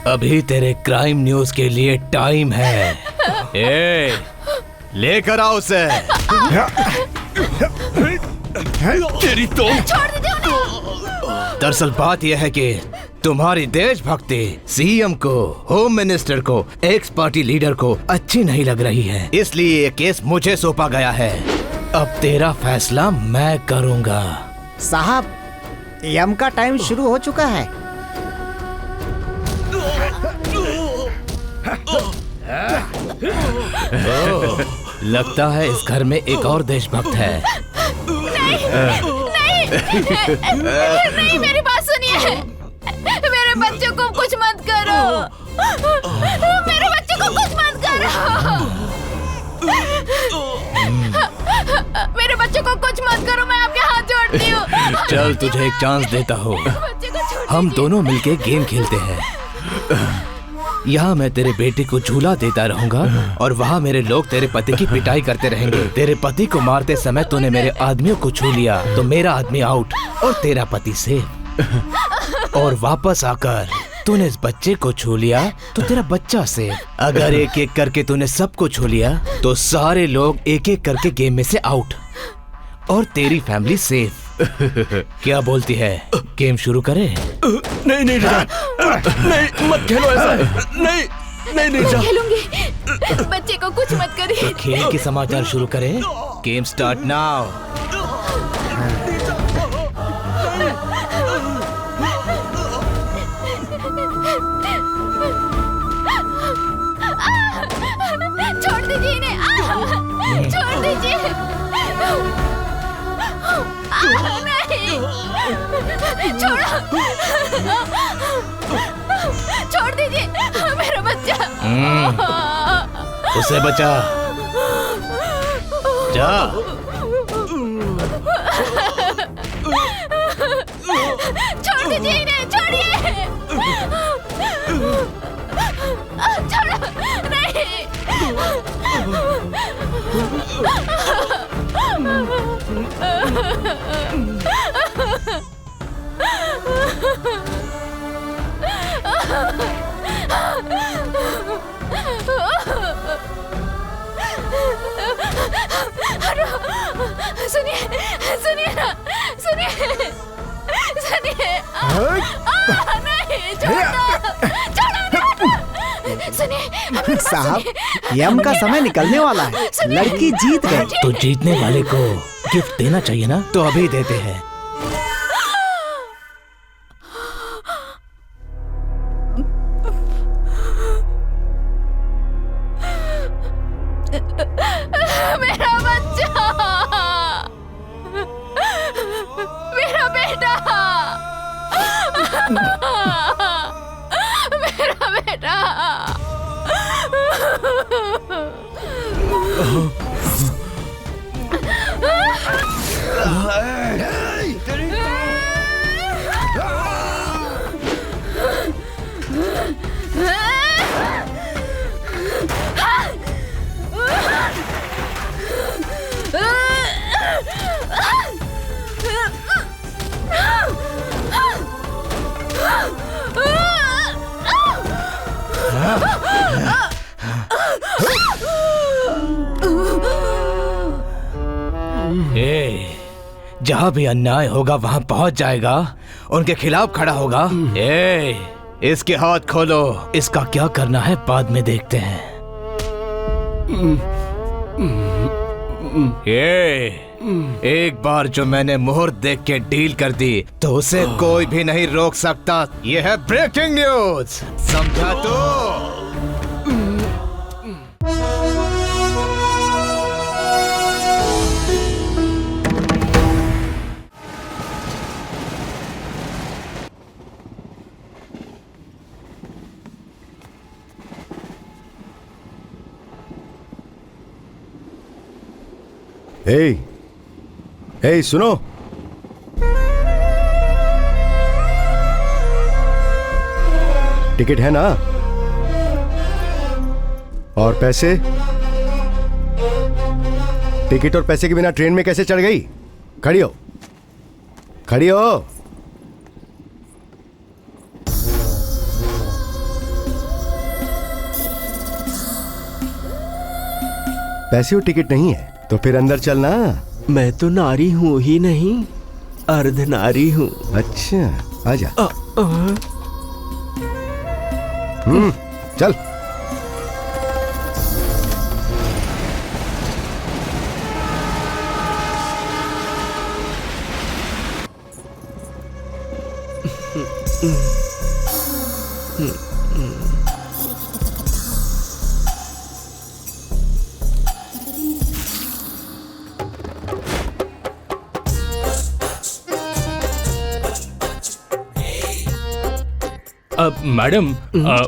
अभी तेरे crime news के लिए टाइम है। ए, लेकर आओ उसे। तेरी तो छोड़ दीजिए उन्हें। दरअसल बात यह है कि तुम्हारी देशभक्ति सीएम को, होम मिनिस्टर को, एक्स पार्टी लीडर को अच्छी नहीं लग रही है, इसलिए ये केस मुझे सौंपा गया है। अब तेरा फैसला मैं करूंगा। साहब, यम का टाइम शुरू हो चुका है। लगता है इस घर में एक और देशभक्त है। नहीं, मेरी बात सुनिए। मेरे बच्चों को कुछ मत करो। मेरे बच्चों को कुछ मत करो। मेरे बच्चों को कुछ मत करो, मैं आपके हाथ जोड़ती हूँ। चल तुझे एक चांस देता हूँ। हम दोनों मिलके गेम खेलते हैं। यहाँ मैं तेरे बेटे को झूला देता रहूंगा और वहाँ मेरे लोग तेरे पति की पिटाई करते रहेंगे। तेरे पति को मारते समय तूने मेरे आदमियों को छू लिया तो मेरा आदमी आउट और तेरा पति सेफ। और वापस आकर तूने इस बच्चे को छू लिया तो तेरा बच्चा सेफ। अगर एक एक करके तूने सबको छू लिया तो सारे लोग एक एक करके गेम में से आउट और तेरी फैमिली सेफ। क्या बोलती है, गेम शुरू करें? नहीं नहीं नहीं, मत खेलो ऐसा। नहीं जा। खेलूंगी। बच्चे को कुछ मत करिए। तो खेल के समाचार शुरू करें। Game start now. छोड़ दीजिए इन्हें। छोड़ दीजिए। नहीं, छोड़ो। छोड़ दीजिए मेरा बच्चा। उसे बचा। जा। छोड़ दीजिए इन्हें। छोड़िए। छोड़ो। नहीं। सुनिए सुनिए ना, सुनिए सुनिए। नहीं, छोड़ो। सुनिए साहब, यम का समय निकलने वाला है। लड़की जीत गई। तो जीतने वाले को गिफ्ट देना चाहिए ना, तो अभी देते हैं। मेरा बच्चा, मेरा बेटा, मेरा बेटा। जहाँ भी अन्याय होगा वहाँ पहुँच जाएगा, उनके खिलाफ खड़ा होगा। इसके हाथ खोलो। इसका क्या करना है बाद में देखते हैं। एक बार जो मैंने मुहूर्त देख के डील कर दी तो उसे कोई भी नहीं रोक सकता। यह है ब्रेकिंग न्यूज, समझा तो? हे सुनो, टिकट है ना? और पैसे? टिकट और पैसे के बिना ट्रेन में कैसे चढ़ गई? खड़ी हो, खड़ी हो। पैसे और टिकट नहीं है तो फिर अंदर चलना। मैं तो नारी हूँ ही नहीं, अर्ध नारी हूँ। अच्छा आजा। चल।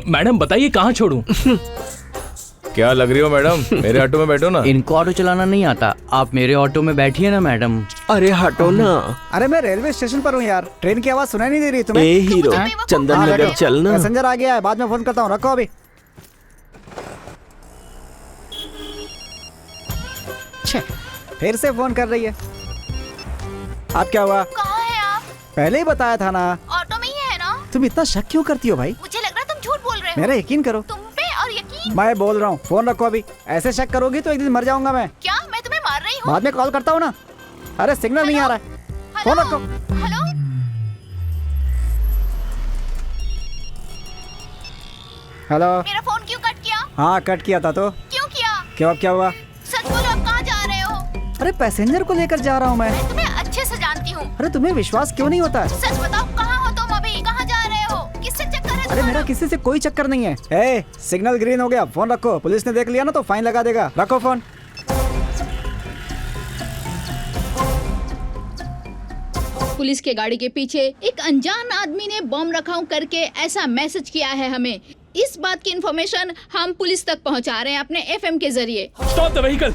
मैडम बताइए कहाँ छोड़ूं? क्या लग रही हो मैडम? मेरे ऑटो में बैठो ना। इनको ऑटो चलाना नहीं आता, आप मेरे ऑटो में बैठिए ना मैडम। अरे हटो ना। अरे मैं रेलवे स्टेशन पर हूँ यार, ट्रेन की आवाज सुनाई नहीं दे रही तुम्हें? ए हीरो, चंदन हाँ, नगर बैठो। चलना। पैसेंजर आ गया है, बाद में फोन करता हूँ, रखो अभी। छे, फिर से फोन कर रही है। आप क्या हुआ? कहाँ है आप? पहले ही बताया था ना। ऑटो में ही है ना? तुम इतना शक क्यों करती हो भाई? मुझे लग रहा है तुम झूठ बोल रहे हो। मेरा यकीन करो। तुम पे और यकीन? मैं बोल रहा हूँ, फोन रखो अभी। ऐसे शक करोगी तो एक दिन मर जाऊंगा मैं। क्या मैं तुम्हें मार रही हूँ? बाद में कॉल करता हूँ ना। अरे सिग्नल नहीं आ रहा है, फोन रखो। हेलो? हेलो। मेरा फोन क्यों कट किया? हाँ कट किया था तो क्यों किया? क्यों, अब क्या हुआ? सच बोलो, आप कहाँ जा रहे हो? अरे पैसेंजर को लेकर जा रहा हूँ मैं। मैं तुम्हें अच्छे से जानती हूँ। अरे तुम्हें विश्वास क्यों नहीं होता है? सच बताओ, कहाँ हो तुम अभी? कहाँ जा रहे हो? किससे चक्कर है अरे तुम्हारा? मेरा किसी से कोई चक्कर नहीं है। ए, सिग्नल ग्रीन हो गया, फोन रखो। पुलिस ने देख लिया ना तो फाइन लगा देगा। रखो फोन। पुलिस के गाड़ी के पीछे एक अनजान आदमी ने बम रखाव करके ऐसा मैसेज किया है हमें। इस बात की इंफॉर्मेशन हम पुलिस तक पहुंचा रहे हैं अपने एफएम के जरिए। Stop the vehicle.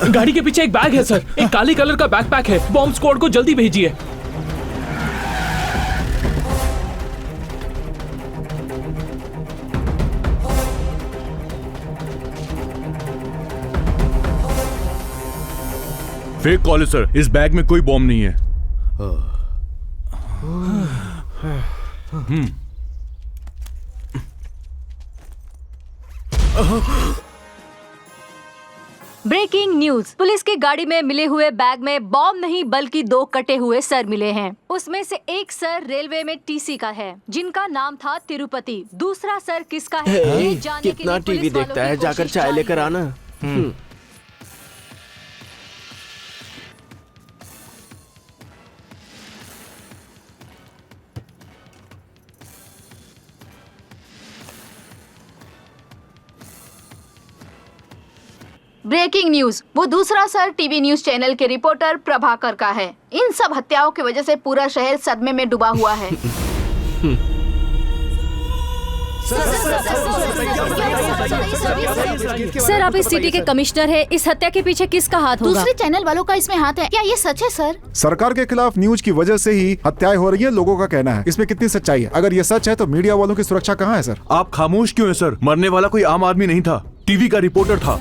गाड़ी के पीछे एक बैग है सर, एक काली कलर का बैकपैक है। बॉम्ब स्क्वाड को जल्दी भेजिए। फेक कॉल है सर, इस बैग में कोई बॉम्ब नहीं है। Breaking news. पुलिस की गाड़ी में मिले हुए बैग में बॉम्ब नहीं बल्कि 2 कटे हुए सर मिले हैं। उसमें से एक सर रेलवे में टीसी का है जिनका नाम था तिरुपति। दूसरा सर किसका है ये जानने के लिए कितना टीवी पुलिस वालों देखता की है, जाकर कोशिश चाय जारी लेकर है। आना। Breaking news. वो दूसरा सर टीवी न्यूज चैनल के रिपोर्टर प्रभाकर का है। इन सब हत्याओं की वजह से पूरा शहर सदमे में डूबा हुआ है। सर आप इस सिटी के कमिश्नर हैं, इस हत्या के पीछे किसका हाथ होगा? दूसरे चैनल वालों का इसमें हाथ है क्या? ये सच है सर? सरकार के खिलाफ न्यूज की वजह से ही हत्याएं हो रही है, लोगों का कहना है। इसमें कितनी सच्चाई है? अगर ये सच है तो मीडिया वालों की सुरक्षा कहाँ है सर? आप खामोश क्यों हैं सर? मरने वाला कोई आम आदमी नहीं था, टीवी का रिपोर्टर था।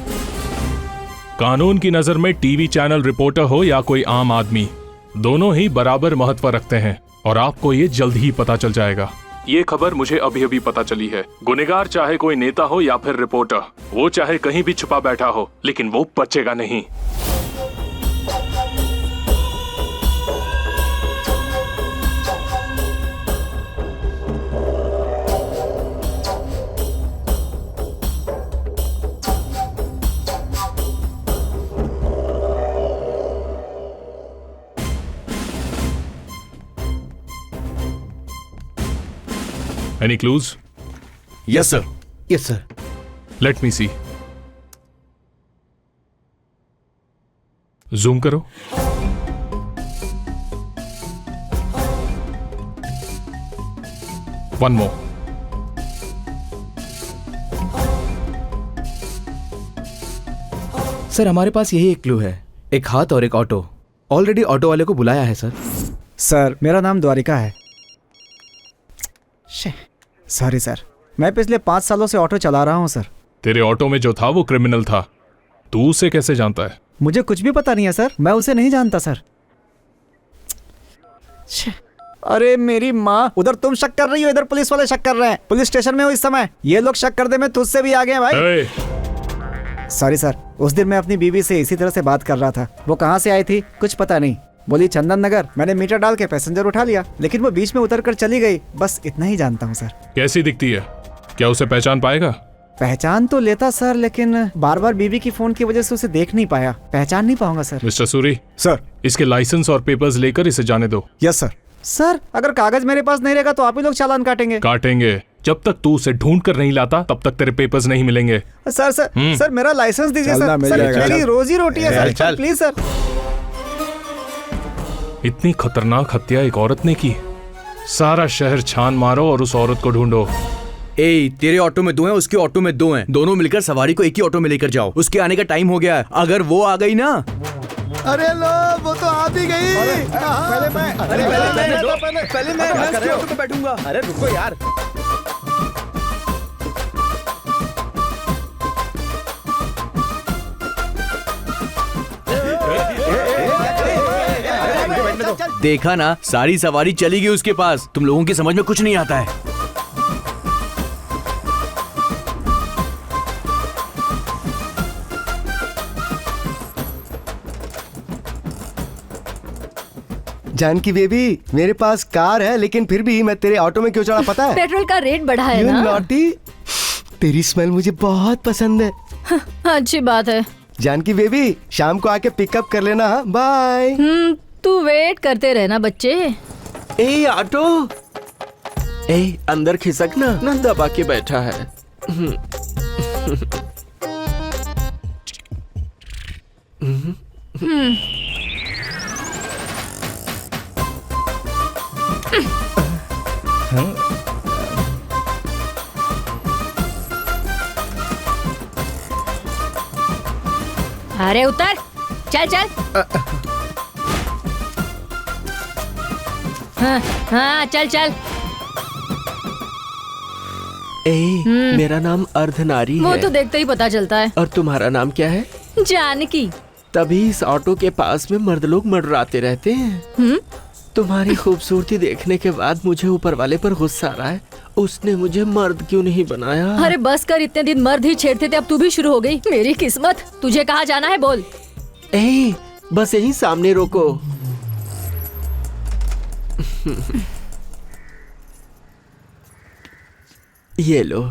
कानून की नजर में टीवी चैनल रिपोर्टर हो या कोई आम आदमी, दोनों ही बराबर महत्व रखते हैं और आपको ये जल्द ही पता चल जाएगा। ये खबर मुझे अभी अभी पता चली है। गुनहगार चाहे कोई नेता हो या फिर रिपोर्टर, वो चाहे कहीं भी छुपा बैठा हो, लेकिन वो बचेगा नहीं। Any clues? Yes sir. Yes sir. Let me see. Zoom करो। One more. सर हमारे पास यही एक क्लू है, एक हाथ और एक ऑटो। ऑलरेडी ऑटो वाले को बुलाया है सर। सर मेरा नाम द्वारिका है। सॉरी सर, मैं पिछले 5 सालों से ऑटो चला रहा हूँ सर। तेरे ऑटो में जो था वो क्रिमिनल था, तू उसे कैसे जानता है? मुझे कुछ भी पता नहीं है सर, मैं उसे नहीं जानता सर। अरे मेरी माँ, उधर तुम शक कर रही हो, इधर पुलिस वाले शक कर रहे हैं। पुलिस स्टेशन में हो इस समय। ये लोग शक कर दे में तुझसे भी आगे हैं भाई। सॉरी सर, उस दिन मैं अपनी बीवी से इसी तरह से बात कर रहा था। वो कहाँ से आई थी कुछ पता नहीं, बोली चंदन नगर। मैंने मीटर डाल के पैसेंजर उठा लिया, लेकिन वो बीच में उतर कर चली गई। बस इतना ही जानता हूँ सर। कैसी दिखती है? क्या उसे पहचान पाएगा? पहचान तो लेता सर, लेकिन बार बार बीवी की फोन की वजह से उसे देख नहीं पाया। पहचान नहीं पाऊंगा सर। मिस्टर सूरी, सर इसके लाइसेंस और पेपर्स लेकर इसे जाने दो। Yes sir. सर अगर कागज मेरे पास नहीं रहेगा तो आप ही लोग चालान काटेंगे। काटेंगे। जब तक तू उसे ढूंढ कर नहीं लाता तब तक तेरे पेपर्स नहीं मिलेंगे। सर सर मेरा लाइसेंस दीजिए सर। मेरी रोजी रोटी है सर, प्लीज सर। इतनी खतरनाक हत्या एक औरत ने की। सारा शहर छान मारो और उस औरत को ढूंढो। ए, तेरे ऑटो में 2 हैं, उसके ऑटो में 2 हैं। दोनों मिलकर सवारी को एक ही ऑटो में लेकर जाओ। उसके आने का टाइम हो गया है। अगर वो आ गई ना। अरे लो, वो तो आ भी गई। पहले मैं उसके ऑटो पे बैठूंगा। अरे रुको यार। देखा ना, सारी सवारी चली गई उसके पास। तुम लोगों की समझ में कुछ नहीं आता है। जानकी बेबी, मेरे पास कार है, लेकिन फिर भी मैं तेरे ऑटो में क्यों चढ़ा पता है? पेट्रोल का रेट बढ़ा है You ना। naughty? तेरी स्मेल मुझे बहुत पसंद है। अच्छी बात है। जानकी बेबी, शाम को आके पिकअप कर लेना। बाय। तू वेट करते रहना बच्चे। ए ऑटो, ए अंदर खिसक ना दबा के बैठा है। अरे उतर, चल चल। हाँ चल चल। मेरा नाम अर्धनारी वो है। तो देखते ही पता चलता है। और तुम्हारा नाम क्या है? जानकी। तभी इस ऑटो के पास में मर्द लोग मंडराते रहते हैं। तुम्हारी खूबसूरती देखने के बाद मुझे ऊपर वाले पर गुस्सा आ रहा है। उसने मुझे मर्द क्यों नहीं बनाया? अरे बस कर, इतने दिन मर्द ही छेड़ते थे, अब तू भी शुरू हो गई। मेरी किस्मत। तुझे कहाँ जाना है बोल। बस यहीं सामने रोको। ये लो।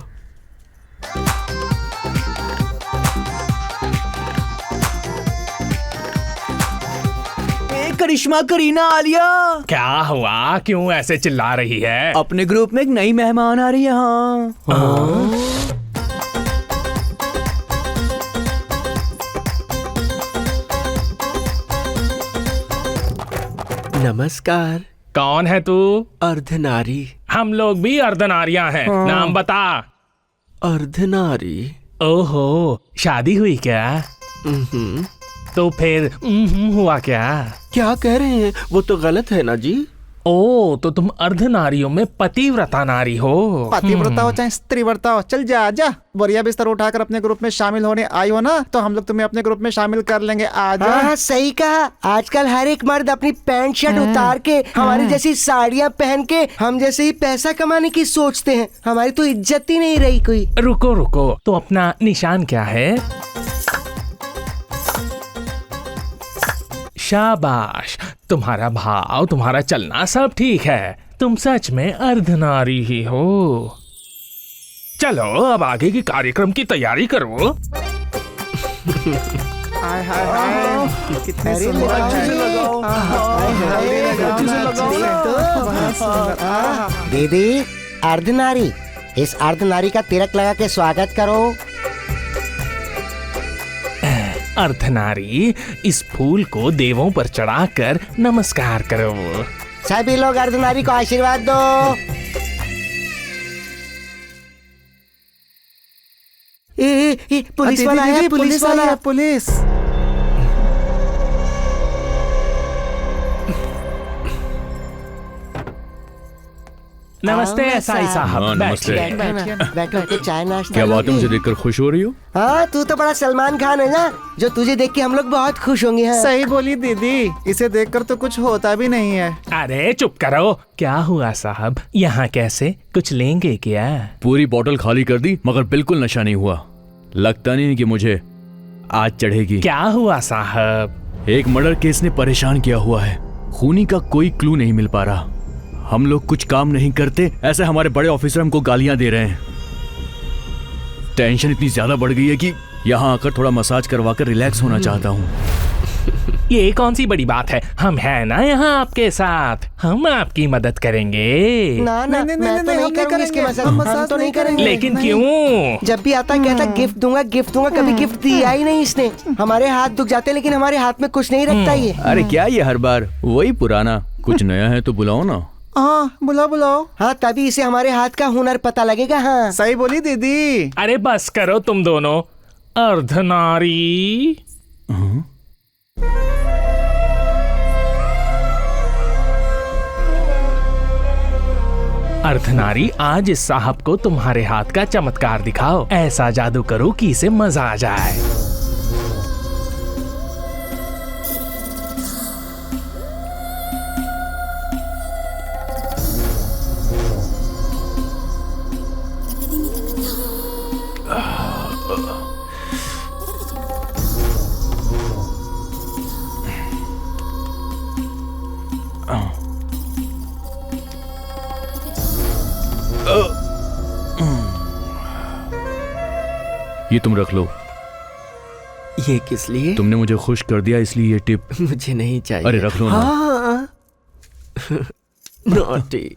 करिश्मा, करीना, आलिया। क्या हुआ? क्यों ऐसे चिल्ला रही है? अपने ग्रुप में एक नई मेहमान आ रही है। हाँ। नमस्कार। कौन है तू? अर्धनारी। हम लोग भी अर्धनारियां हैं। नाम बता। अर्धनारी। ओहो, शादी हुई क्या? तो फिर हुआ क्या? क्या कह रहे हैं? वो तो गलत है ना जी। ओ, तो तुम अर्धनारियों में पतिव्रता नारी हो। पतिव्रता हो चाहे स्त्रीव्रता हो, चल जा जा। बोरिया बिस्तर उठाकर अपने ग्रुप में शामिल होने आई हो ना, तो हम लोग तुम्हें अपने ग्रुप में शामिल कर लेंगे। आ जा। हाँ, सही कहा। आजकल हर एक मर्द अपनी पैंट शर्ट उतार के, हमारी जैसी साड़ियाँ पहन के, हम जैसे ही पैसा कमाने की सोचते हैं। हमारी तो इज्जत ही नहीं रही कोई। रुको रुको, तो अपना निशान क्या है? शाबाश, तुम्हारा भाव, तुम्हारा चलना सब ठीक है। तुम सच में अर्धनारी ही हो। चलो अब आगे के कार्यक्रम की तैयारी करो। हाय हाय हाय, कितने सुंदर हैं। दीदी अर्धनारी, इस अर्धनारी का तिलक लगा के स्वागत करो। अर्धनारी, इस फूल को देवों पर चढ़ाकर नमस्कार करो। सभी लोग अर्धनारी को आशीर्वाद दो। पुलिस वाला है, पुलिस वाला है, पुलिस। नमस्ते एसआई साहब। हाँ, नमस्ते। बैठो तो चाय नाश्ता। क्या बात है, मुझे देखकर खुश हो रही हो? हाँ, तू तो बड़ा सलमान खान है ना, जो तुझे देख के हम लोग बहुत खुश होंगे। हाँ। सही बोली दीदी, इसे देखकर तो कुछ होता भी नहीं है। अरे चुप करो। क्या हुआ साहब, यहाँ कैसे, कुछ लेंगे क्या? पूरी बोतल खाली कर दी मगर बिल्कुल नशा नहीं हुआ। लगता नहीं कि मुझे आज चढ़ेगी। क्या हुआ साहब? एक मर्डर केस ने परेशान किया हुआ है। खूनी का कोई क्लू नहीं मिल पा रहा। हम लोग कुछ काम नहीं करते, ऐसे हमारे बड़े ऑफिसर हमको गालियां दे रहे हैं। टेंशन इतनी ज्यादा बढ़ गई है कि यहाँ आकर थोड़ा मसाज करवा कर रिलैक्स होना चाहता हूँ। ये कौन सी बड़ी बात है, हम हैं ना यहाँ आपके साथ, हम आपकी मदद करेंगे। ना ना, मैं तो नहीं करूँगी इसके मसाज, हम तो नहीं करेंगे। लेकिन क्यों? जब भी आता कहता गिफ्ट दूंगा गिफ्ट दूंगा, कभी गिफ्ट दिया ही नहीं इसने। हमारे हाथ दुख जाते हैं लेकिन हमारे हाथ में कुछ नहीं रखता ये। अरे क्या ये हर बार वही पुराना, कुछ नया है तो बुलाओ ना। हाँ बुलाओ बुलाओ। हाँ, तभी इसे हमारे हाथ का हुनर पता लगेगा। हाँ सही बोली दीदी। अरे बस करो तुम दोनों, अर्धनारी। अर्धनारी, आज इस साहब को तुम्हारे हाथ का चमत्कार दिखाओ। ऐसा जादू करो कि इसे मजा आ जाए। ये तुम रख लो। ये किस लिए? तुमने मुझे खुश कर दिया इसलिए ये टिप। मुझे नहीं चाहिए। अरे रख लो ना। हाँ। नॉटी।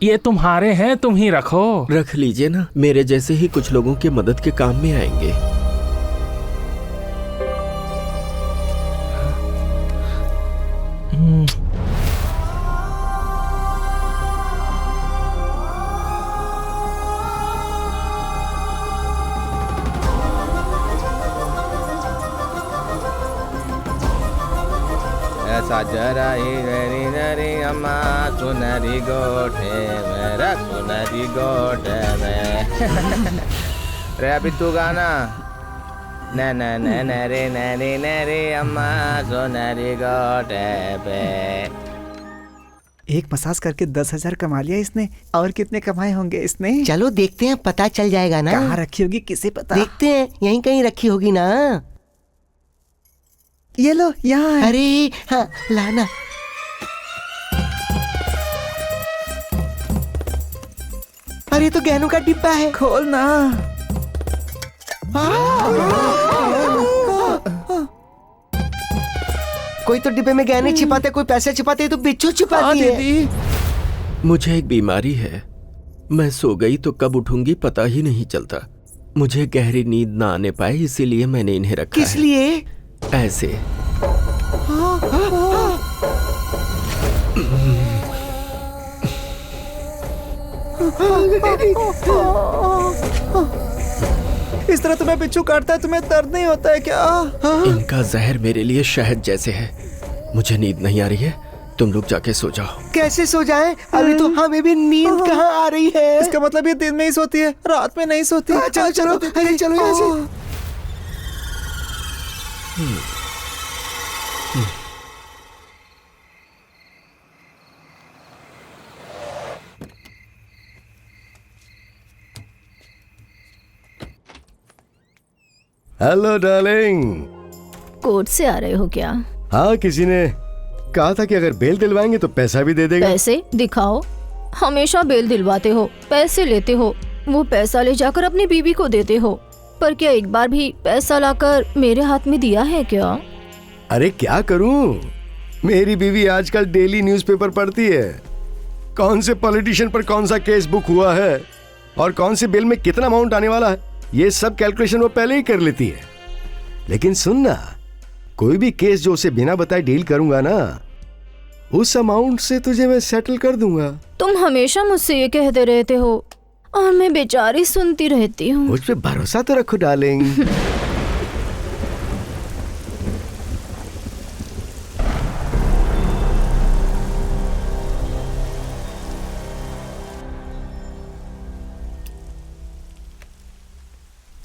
ये तुम्हारे हैं, तुम ही रखो। रख लीजिए ना, मेरे जैसे ही कुछ लोगों के मदद के काम में आएंगे। अम्मा सुनरी गोठे मेरा सुनरी गोठे में। रे अभी तू गाना। न न न न रे न रे न रे अम्मा सुनरी गोठे पे। एक मसाज करके 10,000 कमा लिया इसने, और कितने कमाए होंगे इसने? चलो देखते हैं, पता चल जाएगा ना। कहाँ रखी होगी किसे पता। देखते हैं, यहीं कहीं रखी होगी ना। ये लो यहाँ है। अरे हाँ, लाना। अरे तो गहनों का डिब्बा है, खोल ना। कोई तो डिब्बे में गहने छिपाते, कोई पैसे छिपाते, तो बिच्छू छिपाती है। मुझे एक बीमारी है, मैं सो गई तो कब उठूंगी पता ही नहीं चलता। मुझे गहरी नींद ना आने पाए इसीलिए मैंने इन्हें रखा। किस लिए? ऐसे। इस तरह तुम्हें बिच्छू काटता है, तुम्हें दर्द नहीं होता है क्या? इनका जहर मेरे लिए शहद जैसे है। मुझे नींद नहीं आ रही है, तुम लोग जाके सो जाओ। कैसे सो जाएं? अभी तो हमें भी नींद कहाँ आ रही है। इसका मतलब ये दिन में ही सोती है, रात में नहीं सोती। चलो चलो, अरे चलो यहाँ से। Hello darling. कोर्ट से आ रहे हो क्या? हाँ, किसी ने कहा था कि अगर बेल दिलवाएंगे तो पैसा भी दे देगा। पैसे दिखाओ। हमेशा बेल दिलवाते हो, पैसे लेते हो, वो पैसा ले जाकर अपनी बीवी को देते हो, पर क्या एक बार भी पैसा लाकर मेरे हाथ में दिया है क्या? अरे क्या करूं, मेरी बीवी आजकल डेली न्यूज़पेपर पढ़ती है। कौन से पॉलिटिशियन पर कौन सा केस बुक हुआ है और कौन से बिल में कितना अमाउंट आने वाला है, ये सब कैलकुलेशन वो पहले ही कर लेती है। लेकिन सुनना, कोई भी केस जो उसे बिना बताए डील करूंगा ना, उस अमाउंट से तुझे मैं सेटल कर दूंगा। तुम हमेशा मुझसे ये कहते रहते हो, और मैं बेचारी सुनती रहती हूँ। मुझ पे भरोसा तो रखो डार्लिंग।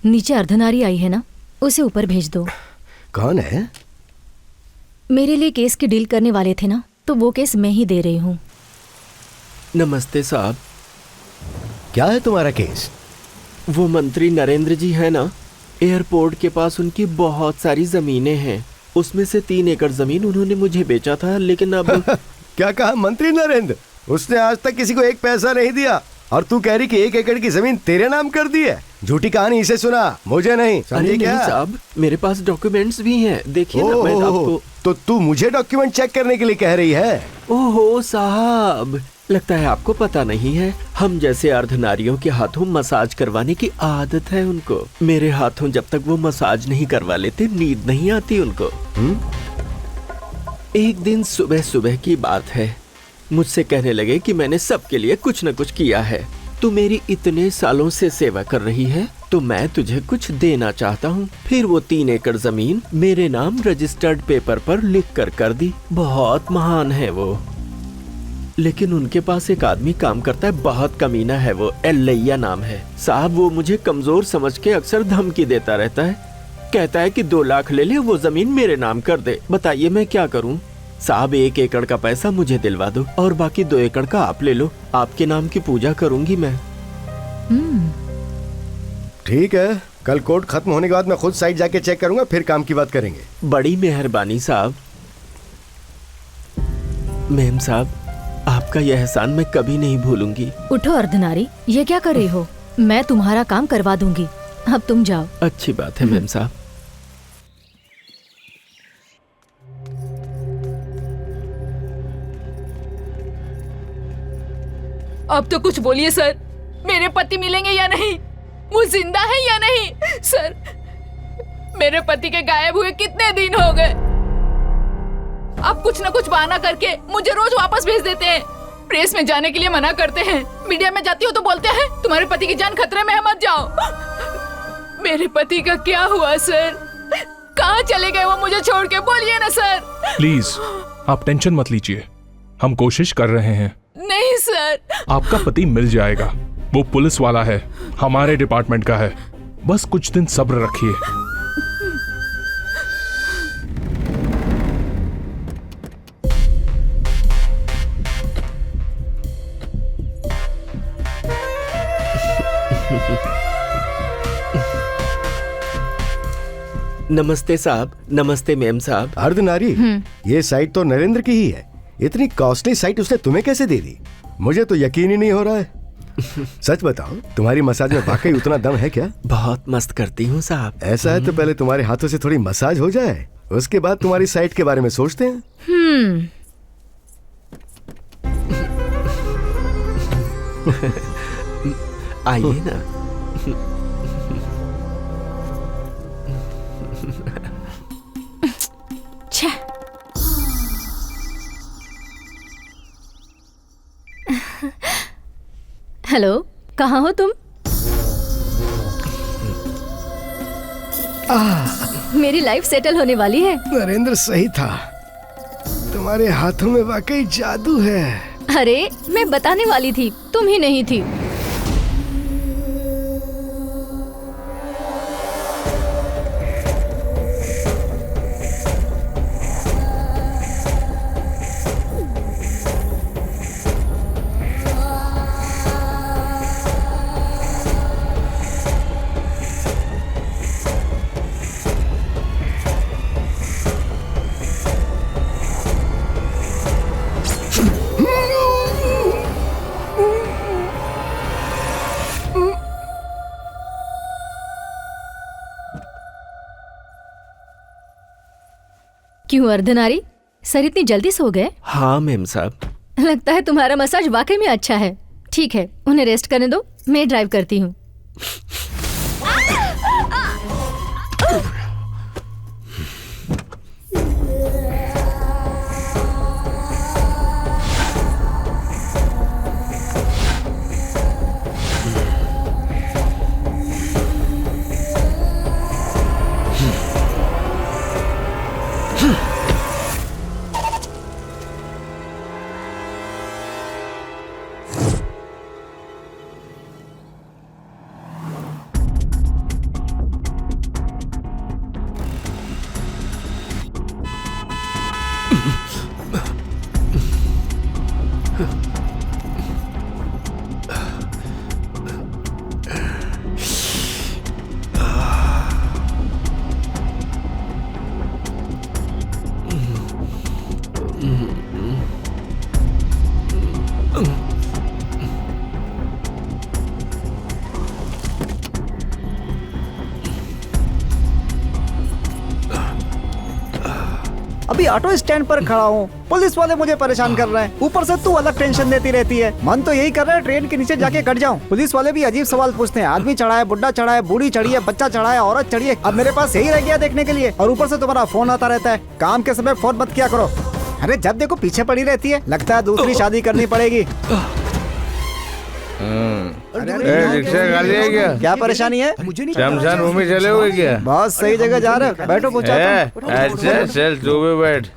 नीचे अर्धनारी आई है ना, उसे ऊपर भेज दो। कौन है? मेरे लिए केस की डील करने वाले थे ना, तो वो केस मैं ही दे रही हूँ। नमस्ते साहब। क्या है तुम्हारा केस? वो मंत्री नरेंद्र जी है ना, एयरपोर्ट के पास उनकी बहुत सारी जमीनें हैं। उसमें से 3 एकड़ जमीन उन्होंने मुझे बेचा था, लेकिन अब क्या कहा मंत्री नरेंद्र? उसने आज तक किसी को एक पैसा नहीं दिया और तू कह रही कि 1 एकड़ की जमीन तेरे नाम कर दी है? झूठी कहानी इसे सुना, मुझे नहीं। अरे नहीं साहब, मेरे पास डॉक्यूमेंट्स भी हैं, देखिए ना। मैं आपको तो तू मुझे डॉक्यूमेंट चेक करने के लिए कह रही है? ओहो साहब, लगता है आपको पता नहीं है, हम जैसे अर्धनारियों के हाथों मसाज करवाने की आदत है उनको। मेरे हाथों जब तक वो मसाज नहीं करवा लेते, नींद नहीं आती उनको। एक दिन सुबह सुबह की बात है, मुझसे कहने लगे कि मैंने सबके लिए कुछ न कुछ किया है। तू मेरी इतने सालों से सेवा कर रही है, तो मैं तुझे कुछ देना चाहता हूँ। फिर वो 3 एकड़ जमीन मेरे नाम रजिस्टर्ड पेपर पर लिख कर दी। बहुत महान है वो, लेकिन उनके पास एक आदमी काम करता है, बहुत कमीना है वो, एल्लैया नाम है। साहब वो मुझे कमजोर समझ के अक्सर धमकी देता रहता है, कहता है कि 2 लाख ले ले, वो जमीन मेरे नाम कर दे। बताइए मैं क्या करूं? साहब 1 एकड़ का पैसा मुझे दिलवा दो और बाकी 2 एकड़ का आप ले लो, आपके नाम की पूजा करूंगी मैं। ठीक है, कल कोर्ट खत्म होने के बाद मैं खुद साइट जाके चेक करूंगा, फिर काम की बात करेंगे। बड़ी मेहरबानी साहब। मेम साहब, आपका यह एहसान मैं कभी नहीं भूलूंगी। उठो अर्धनारी, ये क्या कर रही हो? मैं तुम्हारा काम करवा दूंगी, अब तुम जाओ। अच्छी बात है मेम साहब। अब तो कुछ बोलिए सर, मेरे पति मिलेंगे या नहीं? वो जिंदा है या नहीं? सर, मेरे पति के गायब हुए कितने दिन हो गए। आप कुछ न कुछ बहाना करके मुझे रोज वापस भेज देते हैं। प्रेस में जाने के लिए मना करते हैं, मीडिया में जाती हो तो बोलते हैं तुम्हारे पति की जान खतरे में है, मत जाओ। मेरे पति का क्या हुआ सर? कहाँ चले गए वो मुझे छोड़ के? बोलिए ना सर। प्लीज आप टेंशन मत लीजिए, हम कोशिश कर रहे हैं। नहीं सर, आपका पति मिल जाएगा, वो पुलिस वाला है, हमारे डिपार्टमेंट का है, बस कुछ दिन सब्र रखिए। नमस्ते साहब। नमस्ते मेम साहब। अर्धनारी, ये साइट तो नरेंद्र की ही है। इतनी कॉस्टली साइट उसने तुम्हें कैसे दे दी? मुझे तो यकीन ही नहीं हो रहा है। सच बताओ, तुम्हारी मसाज में वाकई उतना दम है क्या? बहुत मस्त करती हूँ साहब। ऐसा है तो पहले तुम्हारे हाथों से थोड़ी मसाज हो जाए, उसके बाद तुम्हारी साइट के बारे में सोचते हैं। आइए ना। हेलो, कहाँ हो तुम? मेरी लाइफ सेटल होने वाली है। नरेंद्र सही था, तुम्हारे हाथों में वाकई जादू है। अरे मैं बताने वाली थी, तुम ही नहीं थी। क्यों अर्धनारी, सर इतनी जल्दी सो गए? हाँ मेम साहब। लगता है तुम्हारा मसाज वाकई में अच्छा है। ठीक है, उन्हें रेस्ट करने दो, मैं ड्राइव करती हूँ। अभी ऑटो स्टैंड पर खड़ा हूँ, पुलिस वाले मुझे परेशान कर रहे हैं, ऊपर से तू अलग टेंशन देती रहती है। मन तो यही कर रहा है ट्रेन के नीचे जाके कट जाऊँ। पुलिस वाले भी अजीब सवाल पूछते हैं, आदमी चढ़ा है, बुढ़ा चढ़ा है, बूढ़ी चढ़ी है, बच्चा चढ़ा है, औरत चढ़ी है। अब मेरे पास यही रह गया देखने के लिए, और ऊपर से तुम्हारा फोन आता रहता है। काम के समय फोन मत किया करो। अरे जब देखो पीछे पड़ी रहती है, लगता है दूसरी शादी करनी पड़ेगी। रिक्शा खाली है क्या? क्या परेशानी है? शमशान भूमि चले हुए क्या? बहुत सही जगह जा रहे हो, बैठो पूछा। अच्छा चल तू भी बैठ।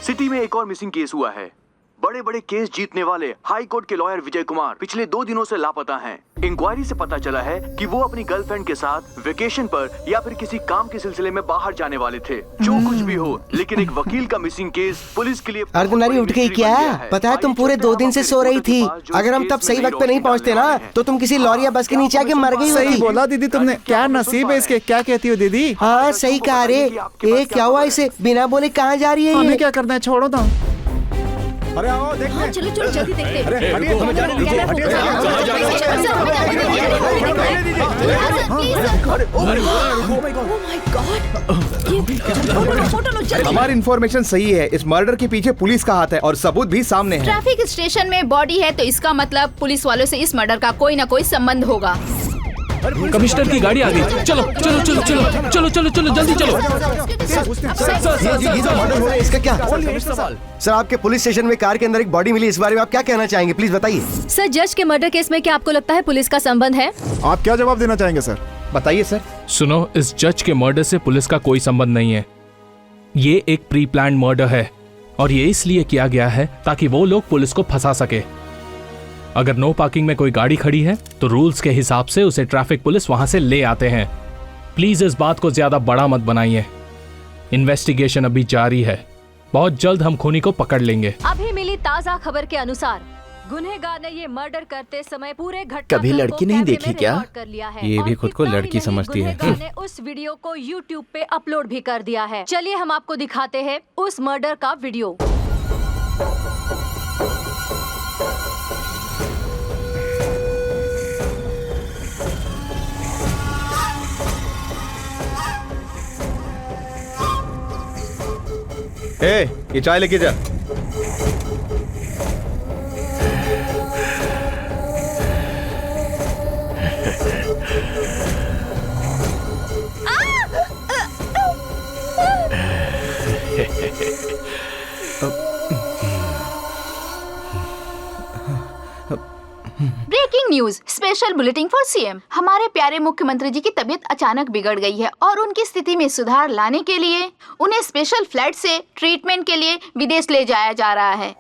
सिटी में एक और मिसिंग केस हुआ है। बड़े बड़े केस जीतने वाले हाई कोर्ट के लॉयर विजय कुमार पिछले 2 दिनों से लापता हैं। इंक्वायरी से पता चला है कि वो अपनी गर्लफ्रेंड के साथ वेकेशन पर या फिर किसी काम के सिलसिले में बाहर जाने वाले थे। जो कुछ भी हो, लेकिन एक वकील का मिसिंग केस पुलिस के लिए अर्धनारी उठ गई क्या? पता है तुम पूरे 2 दिन से सो रही थी। अगर हम तब सही वक्त पे नहीं पहुंचते ना तो तुम किसी लॉरी या बस के नीचे आके मर गई होती। सही बोला दीदी तुमने, क्या नसीब है इसके। क्या कहती हो दीदी? हाँ सही कहा रे। क्या हुआ इसे बिना बोले कहाँ जा रही है? हमें क्या करना है, छोड़ो तो। अरे आओ देखते हैं। चलो चलो जल्दी देखते हैं। अरे हटिए, हमें जाने दीजिए, हटिए। हमारी इंफॉर्मेशन सही है, इस मर्डर के पीछे पुलिस का हाथ है और सबूत भी सामने है। ट्रैफिक स्टेशन में बॉडी है तो इसका मतलब पुलिस वालों से इस मर्डर का कोई ना कोई संबंध होगा। कमिश्नर की गाड़ी आ गई। चलो चलो चलो चलो चलो चलो चलो जल्दी चलो। इसका क्या? सर आपके पुलिस स्टेशन में कार के अंदर एक बॉडी मिली, इस बारे में आप क्या कहना चाहेंगे? प्लीज बताइए। सर जज के मर्डर केस में क्या आपको लगता है पुलिस का संबंध है? आप क्या जवाब देना चाहेंगे सर? बताइए सर। सुनो, इस जज के मर्डर से पुलिस का कोई संबंध नहीं है। ये एक प्री प्लान्ड मर्डर है और ये इसलिए किया गया है ताकि वो लोग पुलिस को फंसा सके। अगर नो पार्किंग में कोई गाड़ी खड़ी है तो रूल्स के हिसाब से उसे ट्रैफिक पुलिस वहां से ले आते हैं। प्लीज इस बात को ज्यादा बड़ा मत बनाइए। इन्वेस्टिगेशन अभी जारी है, बहुत जल्द हम खूनी को पकड़ लेंगे। अभी मिली ताजा खबर के अनुसार गुनहगार ने ये मर्डर करते समय पूरे घटना कभी लड़की नहीं देखी क्या? ये भी खुद को लड़की समझती है। गुनहगार ने उस वीडियो को YouTube पे अपलोड भी कर दिया है। चलिए हम आपको दिखाते हैं उस मर्डर का वीडियो। ये चाय लेके जा। Breaking news, special bulletin for CM. हमारे प्यारे मुख्यमंत्री जी की तबीयत अचानक बिगड़ गई है और उनकी स्थिति में सुधार लाने के लिए उन्हें स्पेशल फ्लाइट से ट्रीटमेंट के लिए विदेश ले जाया जा रहा है।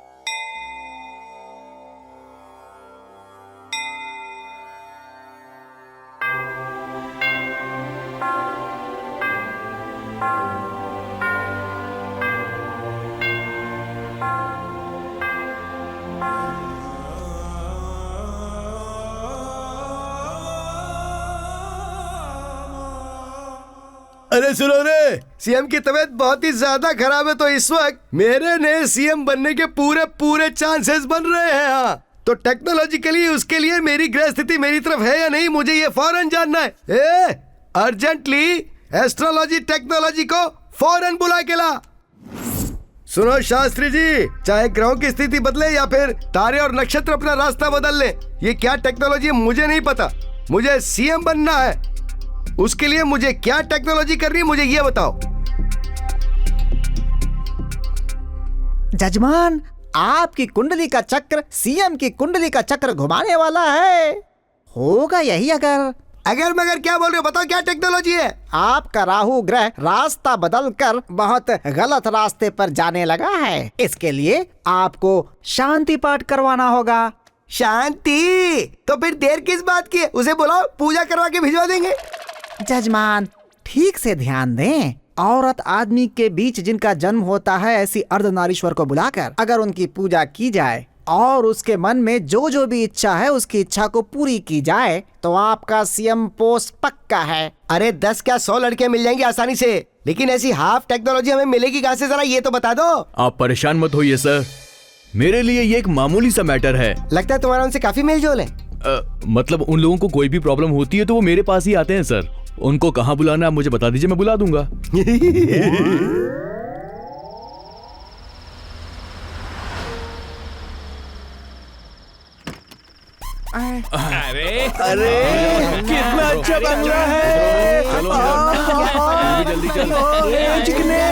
अरे सुनो रे, सीएम की तबीयत बहुत ही ज्यादा खराब है तो इस वक्त मेरे नए सीएम बनने के पूरे चांसेस बन रहे हैं। हाँ तो टेक्नोलॉजिकली उसके लिए मेरी ग्रह स्थिति मेरी तरफ है या नहीं, मुझे ये फौरन जानना है। अर्जेंटली एस्ट्रोलॉजी टेक्नोलॉजी को फौरन बुला के ला। सुनो शास्त्री जी, चाहे ग्रहों की स्थिति बदले या फिर तारे और नक्षत्र अपना रास्ता बदल ले, ये क्या टेक्नोलॉजी है मुझे नहीं पता। मुझे सीएम बनना है, उसके लिए मुझे क्या टेक्नोलॉजी करनी है मुझे ये बताओ। जजमान, आपकी कुंडली का चक्र सीएम की कुंडली का चक्र घुमाने वाला है। होगा यही अगर मगर क्या बोल रहे हो, बताओ क्या टेक्नोलॉजी है? आपका राहु ग्रह रास्ता बदलकर बहुत गलत रास्ते पर जाने लगा है। इसके लिए आपको शांति पाठ करवाना होगा। शांति? तो फिर देर किस बात की है, उसे बुलाओ, पूजा करवा के भिजवा देंगे। जजमान ठीक से ध्यान दें, औरत आदमी के बीच जिनका जन्म होता है ऐसी अर्धनारीश्वर को बुलाकर अगर उनकी पूजा की जाए और उसके मन में जो जो भी इच्छा है उसकी इच्छा को पूरी की जाए तो आपका सीएम पोस्ट पक्का है। अरे 10 क्या 100 लड़कियां मिल जाएंगी आसानी से, लेकिन ऐसी हाफ टेक्नोलॉजी हमें मिलेगी कहाँ से, जरा ये तो बता दो। आप परेशान मत होइए सर, मेरे लिए ये एक मामूली सा मैटर है। लगता है तुम्हारा उनसे काफी मेलजोल है। मतलब उन लोगों को कोई भी प्रॉब्लम होती है तो वो मेरे पास ही आते हैं सर। उनको कहाँ बुलाना आप मुझे बता दीजिए, मैं बुला दूंगा। अरे अरे कितना अच्छा बंगला है। चलो जल्दी चलो चिकने।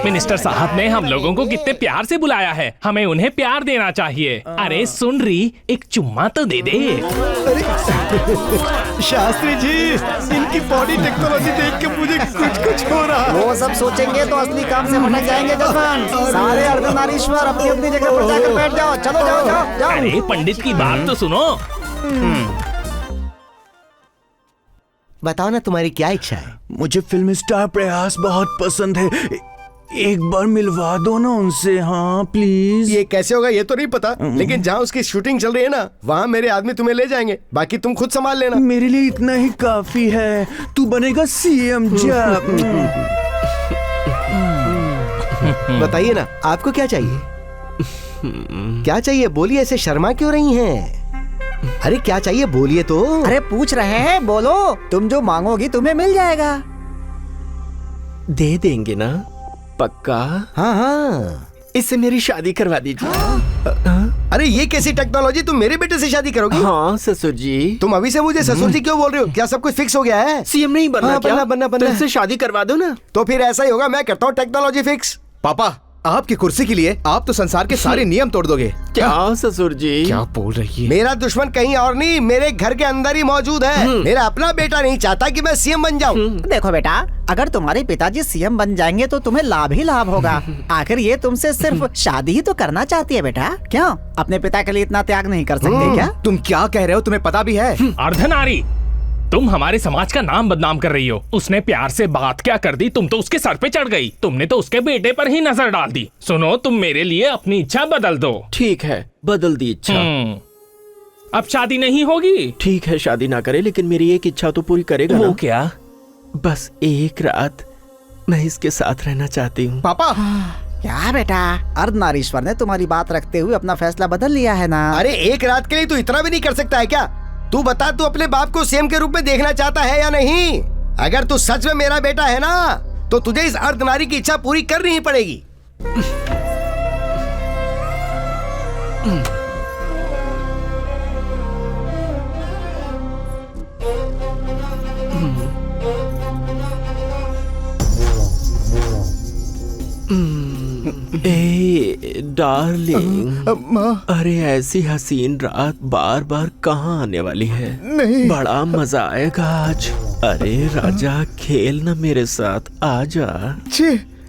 मिनिस्टर साहब ने हम लोगों को कितने प्यार से बुलाया है, हमें उन्हें प्यार देना चाहिए। अरे सुन रही, एक चुम्मा तो दे दे। शास्त्री जी, इनकी बॉडी टेक्नोलॉजी देख के मुझे कुछ हो रहा है। वो सब सोचेंगे तो असली काम से भटक जाएंगे जजमान। सारे अर्धनारीश्वर अपनी अपनी जगह पर जाकर बैठ जाओ। चलो जाओ जाओ जाओ। अरे पंडित की बात तो सुनो। बताओ ना तुम्हारी क्या इच्छा है। मुझे फिल्म स्टार प्रयास बहुत पसंद है, एक बार मिलवा दो ना उनसे। हाँ प्लीज। ये कैसे होगा ये तो नहीं पता, लेकिन जहाँ उसकी शूटिंग चल रही है ना, वहाँ मेरे आदमी तुम्हें ले जाएंगे, बाकी तुम खुद संभाल लेना। मेरे लिए इतना ही काफी है, तू बनेगा सीएम। बताइए ना आपको क्या चाहिए, क्या चाहिए बोलिए, ऐसे शर्मा क्यों रही हैं? अरे क्या चाहिए बोलिए तो। अरे पूछ रहे हैं, बोलो। तुम जो मांगोगी तुम्हें मिल जाएगा। दे देंगे ना पक्का? हाँ हाँ, इससे मेरी शादी करवा दीजिए। अरे ये कैसी टेक्नोलॉजी, तुम मेरे बेटे से शादी करोगी? हाँ ससुर जी। तुम अभी से मुझे ससुर जी क्यों बोल रहे हो? क्या सब कुछ फिक्स हो गया है? सीएम नहीं बनना? हाँ, क्या बनना तो इससे शादी करवा दो ना। तो फिर ऐसा ही होगा, मैं करता हूँ टेक्नोलॉजी फिक्स। पापा, आपकी कुर्सी के लिए आप तो संसार के सारे नियम तोड़ दोगे। क्या ससुर जी? क्या बोल रही है? मेरा दुश्मन कहीं और नहीं, मेरे घर के अंदर ही मौजूद है। मेरा अपना बेटा नहीं चाहता कि मैं सीएम बन जाऊं। देखो बेटा, अगर तुम्हारे पिताजी सीएम बन जाएंगे तो तुम्हें लाभ ही लाभ होगा। आखिर ये तुमसे सिर्फ शादी ही तो करना चाहती है बेटा। क्यों अपने पिता के लिए इतना त्याग नहीं कर सकते क्या? तुम क्या कह रहे हो, तुम्हें पता भी है? अर्धनारी, तुम हमारे समाज का नाम बदनाम कर रही हो। उसने प्यार से बात क्या कर दी, तुम तो उसके सर पे चढ़ गई। तुमने तो उसके बेटे पर ही नजर डाल दी। सुनो, तुम मेरे लिए अपनी इच्छा बदल दो। ठीक है, बदल दी इच्छा। अब शादी नहीं होगी? ठीक है, शादी ना करे, लेकिन मेरी एक इच्छा तो पूरी करेगा वो ना? क्या? बस एक रात मैं इसके साथ रहना चाहती हूँ। पापा क्या बेटा, अर्धनारीश्वर ने तुम्हारी बात रखते हुए अपना फैसला बदल लिया है ना? अरे एक रात के लिए तू इतना भी नहीं कर सकता है क्या? तू बता, तू अपने बाप को सीएम के रूप में देखना चाहता है या नहीं? अगर तू सच में मेरा बेटा है ना, तो तुझे इस अर्धनारी की इच्छा पूरी करनी ही पड़ेगी। ए डार्लिंग, अरे ऐसी हसीन रात बार बार कहाँ आने वाली है? नहीं। बड़ा मजा आएगा आज। अरे राजा, खेल ना मेरे साथ, आजा।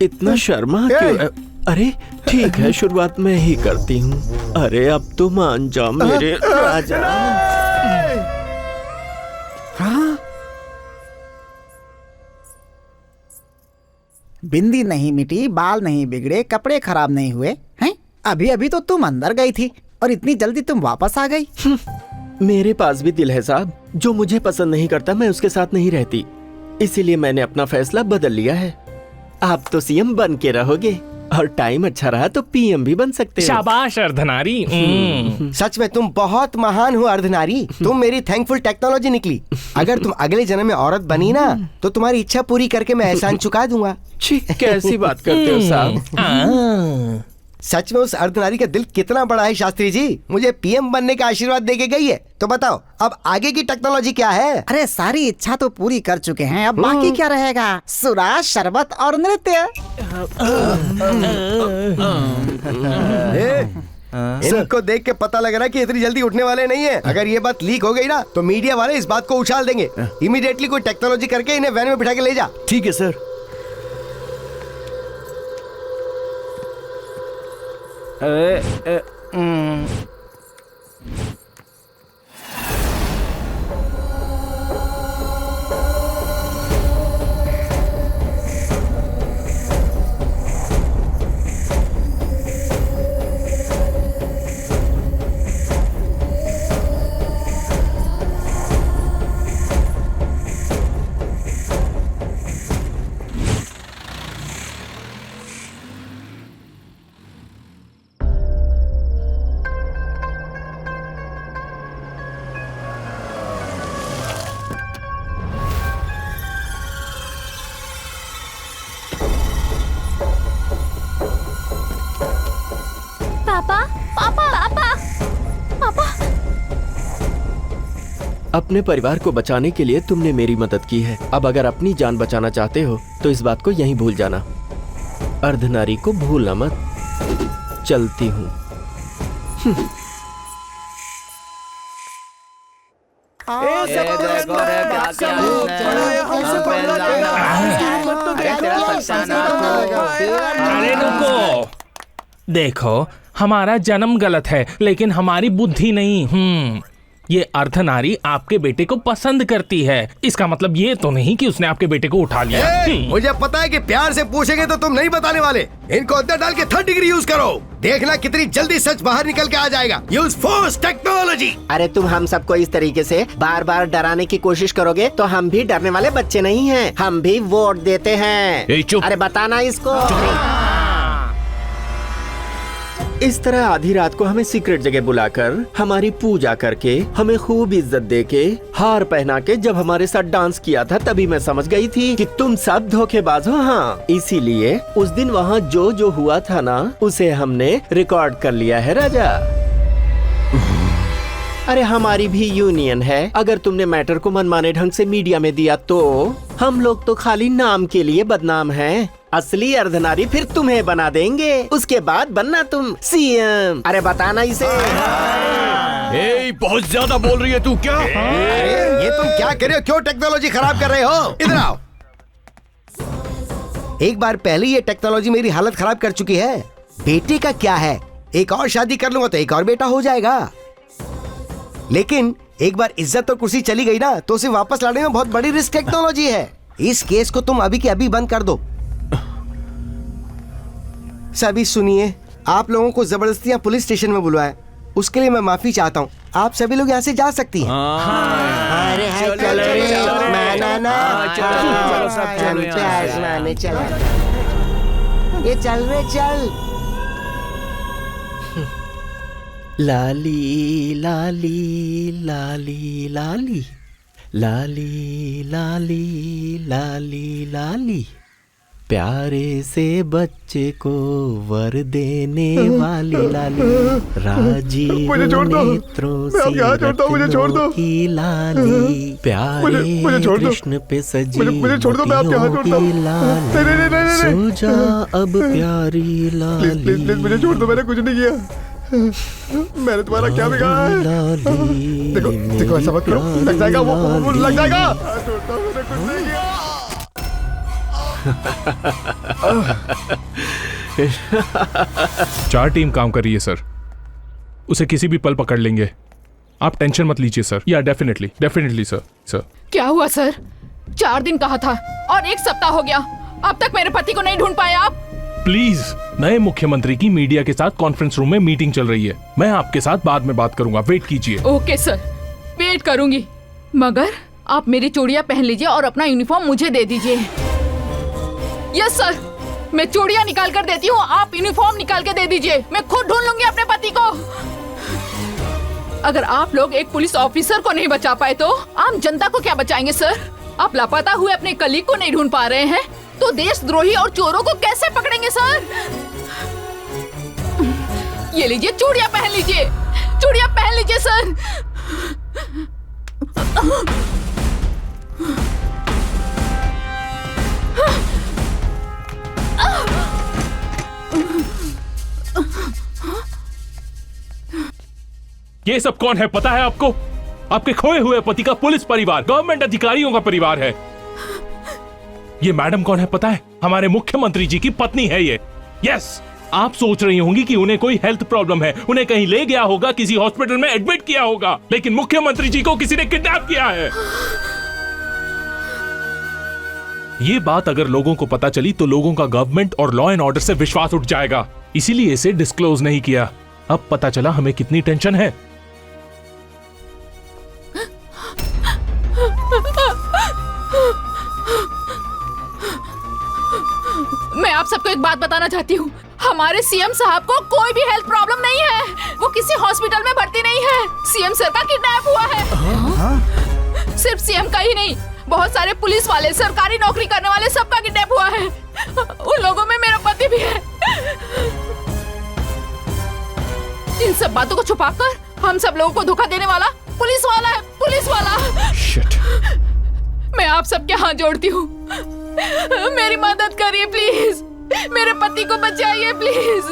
इतना शर्मा क्यों? अरे ठीक है, शुरुआत मैं ही करती हूँ। अरे अब तो मान जाओ मेरे राजा। हाँ? बिंदी नहीं मिटी, बाल नहीं बिगड़े, कपड़े खराब नहीं हुए हैं? अभी अभी तो तुम अंदर गई थी और इतनी जल्दी तुम वापस आ गई। मेरे पास भी दिल है साहब। जो मुझे पसंद नहीं करता मैं उसके साथ नहीं रहती, इसीलिए मैंने अपना फैसला बदल लिया है। आप तो सीएम बन के रहोगे और टाइम अच्छा रहा तो पीएम भी बन सकते हो। शाबाश अर्धनारी। सच में तुम बहुत महान हो अर्धनारी। तुम मेरी थैंकफुल टेक्नोलॉजी निकली। अगर तुम अगले जन्म में औरत बनी ना, तो तुम्हारी इच्छा पूरी करके मैं एहसान चुका दूंगा। कैसी बात करते हो साहब? सच में उस अर्धनारी का दिल कितना बड़ा है शास्त्री जी। मुझे पीएम बनने का आशीर्वाद देके गई है। तो बताओ अब आगे की टेक्नोलॉजी क्या है? अरे सारी इच्छा तो पूरी कर चुके हैं, अब बाकी क्या रहेगा? सुरा, शरबत और नृत्य। इनको देख के पता लग रहा है कि इतनी जल्दी उठने वाले नहीं है। अगर ये बात लीक हो गई ना, तो मीडिया वाले इस बात को उछाल देंगे। इमीडिएटली कोई टेक्नोलॉजी करके इन्हें वैन में बिठा के ले जा। ठीक है सर। अपने परिवार को बचाने के लिए तुमने मेरी मदद की है। अब अगर अपनी जान बचाना चाहते हो तो इस बात को यहीं भूल जाना। अर्धनारी को भूलना मत। चलती हूँ। अरे रुको, देखो हमारा जन्म गलत है लेकिन हमारी बुद्धि नहीं। ये अर्धनारी आपके बेटे को पसंद करती है। इसका मतलब ये तो नहीं कि उसने आपके बेटे को उठा लिया। मुझे पता है कि प्यार से पूछेंगे तो तुम नहीं बताने वाले। इनको अंदर डाल के 3rd डिग्री यूज करो। देखना कितनी जल्दी सच बाहर निकल के आ जाएगा। Use force technology. अरे तुम हम सबको इस तरीके से बार बार डराने की कोशिश करोगे तो हम भी डरने वाले बच्चे नहीं हैं। हम भी वोट देते हैं। अरे बताना इसको। इस तरह आधी रात को हमें सीक्रेट जगह बुलाकर हमारी पूजा करके हमें खूब इज्जत देके हार पहना के जब हमारे साथ डांस किया था तभी मैं समझ गई थी कि तुम सब धोखेबाज हो। हाँ, इसीलिए उस दिन वहाँ जो जो हुआ था ना उसे हमने रिकॉर्ड कर लिया है राजा। अरे हमारी भी यूनियन है। अगर तुमने मैटर को मनमाने ढंग से मीडिया में दिया तो हम लोग तो खाली नाम के लिए बदनाम हैं। असली अर्धनारी फिर तुम्हें बना देंगे। उसके बाद बनना तुम सीएम। अरे बताना इसे। बहुत ज्यादा बोल रही है तू क्या? ये तुम क्या कर रहे हो? क्यों टेक्नोलॉजी खराब कर रहे हो? इधर आओ। एक बार पहले ये टेक्नोलॉजी मेरी हालत खराब कर चुकी है। बेटे का क्या है, एक और शादी कर लूंगा तो एक और बेटा हो जाएगा। लेकिन एक बार इज्जत और कुर्सी चली गई ना तो उसे वापस लाने में बहुत बड़ी रिस्क टेक्नोलॉजी है। इस केस को तुम अभी के अभी बंद कर दो। सभी सुनिए, आप लोगों को जबरदस्ती पुलिस स्टेशन में बुलवाया, उसके लिए मैं माफी चाहता हूँ। आप सभी लोग यहाँ से जा सकती हैं। अरे ये चल रे चल। लाली लाली लाली लाली लाली लाली लाली लाली, प्यारे से बच्चे को वर देने वाली लाली, राजीव नेत्रों से रत्नों की लाली, प्यारे कृष्ण पे सजी मोतियों की लाली, सो जा अब प्यारी लाली। प्लीज मुझे छोड़ दो, मैंने कुछ नहीं किया। मैंने तुम्हारा क्या बिगाड़ा है? देखो देखो, ऐसा मत करो, लग जाएगा वो लग जाएगा। मैंने कुछ नहीं किया। 4 टीम काम कर रही है सर। उसे किसी भी पल पकड़ लेंगे। आप टेंशन मत लीजिए सर। या डेफिनेटली सर। क्या हुआ सर? 4 दिन कहा था और 1 सप्ताह हो गया, अब तक मेरे पति को नहीं ढूंढ पाए आप। प्लीज, नए मुख्यमंत्री की मीडिया के साथ कॉन्फ्रेंस रूम में मीटिंग चल रही है। मैं आपके साथ बाद में बात करूंगा, वेट कीजिए। ओके सर, वेट करूंगी, मगर आप मेरी चूड़ियां पहन लीजिए और अपना यूनिफॉर्म मुझे दे दीजिए। यस सर, मैं चूड़ियां निकाल कर देती हूँ, आप यूनिफॉर्म निकाल के दे दीजिए। मैं खुद ढूंढ लूंगी अपने पति को। अगर आप लोग एक पुलिस ऑफिसर को नहीं बचा पाए तो आम जनता को क्या बचाएंगे सर? आप लापता हुए अपने कलीग को नहीं ढूंढ पा रहे हैं तो देशद्रोही और चोरों को कैसे पकड़ेंगे सर? ये लीजिए, चूड़ियां पहन लीजिए, चूड़ियां पहन लीजिए सर। ये सब कौन है पता है आपको? आपके खोए हुए पति का पुलिस परिवार, गवर्नमेंट अधिकारियों का परिवार है। ये मैडम कौन है पता है? हमारे मुख्यमंत्री जी की पत्नी है ये। यस, आप सोच रही होंगी कि उन्हें कोई हेल्थ प्रॉब्लम है, उन्हें कहीं ले गया होगा, किसी हॉस्पिटल में एडमिट किया होगा, लेकिन मुख्यमंत्री जी को किसी ने किडनैप किया है। ये बात अगर लोगों को पता चली तो लोगों का गवर्नमेंट और लॉ एंड ऑर्डर से विश्वास उठ जाएगा, इसीलिए इसे डिस्क्लोज नहीं किया। अब पता चला हमें कितनी टेंशन है। मैं आप सबको एक बात बताना चाहती हूँ, हमारे सीएम साहब को कोई भी हेल्थ प्रॉब्लम नहीं है, वो किसी हॉस्पिटल में भर्ती नहीं है। सीएम सर का किडनैप हुआ है। सिर्फ सीएम का ही नहीं, बहुत सारे पुलिस वाले, सरकारी नौकरी करने वाले सबका किडनैप हुआ है। उन लोगों में मेरा पति भी है। इन सब बातों को छुपाकर हम सब लोगों को धोखा देने वाला पुलिस वाला है। पुलिस वाला। शिट। मैं आप सबके हाथ जोड़ती हूँ, मेरी मदद करिए प्लीज, मेरे पति को बचाइए प्लीज।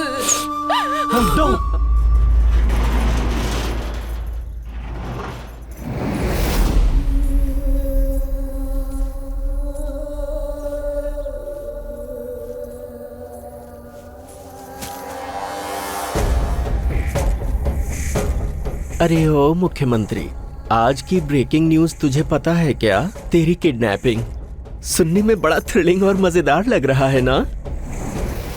अरे ओ मुख्यमंत्री, आज की ब्रेकिंग न्यूज तुझे पता है क्या? तेरी किडनैपिंग सुनने में बड़ा थ्रिलिंग और मजेदार लग रहा है ना?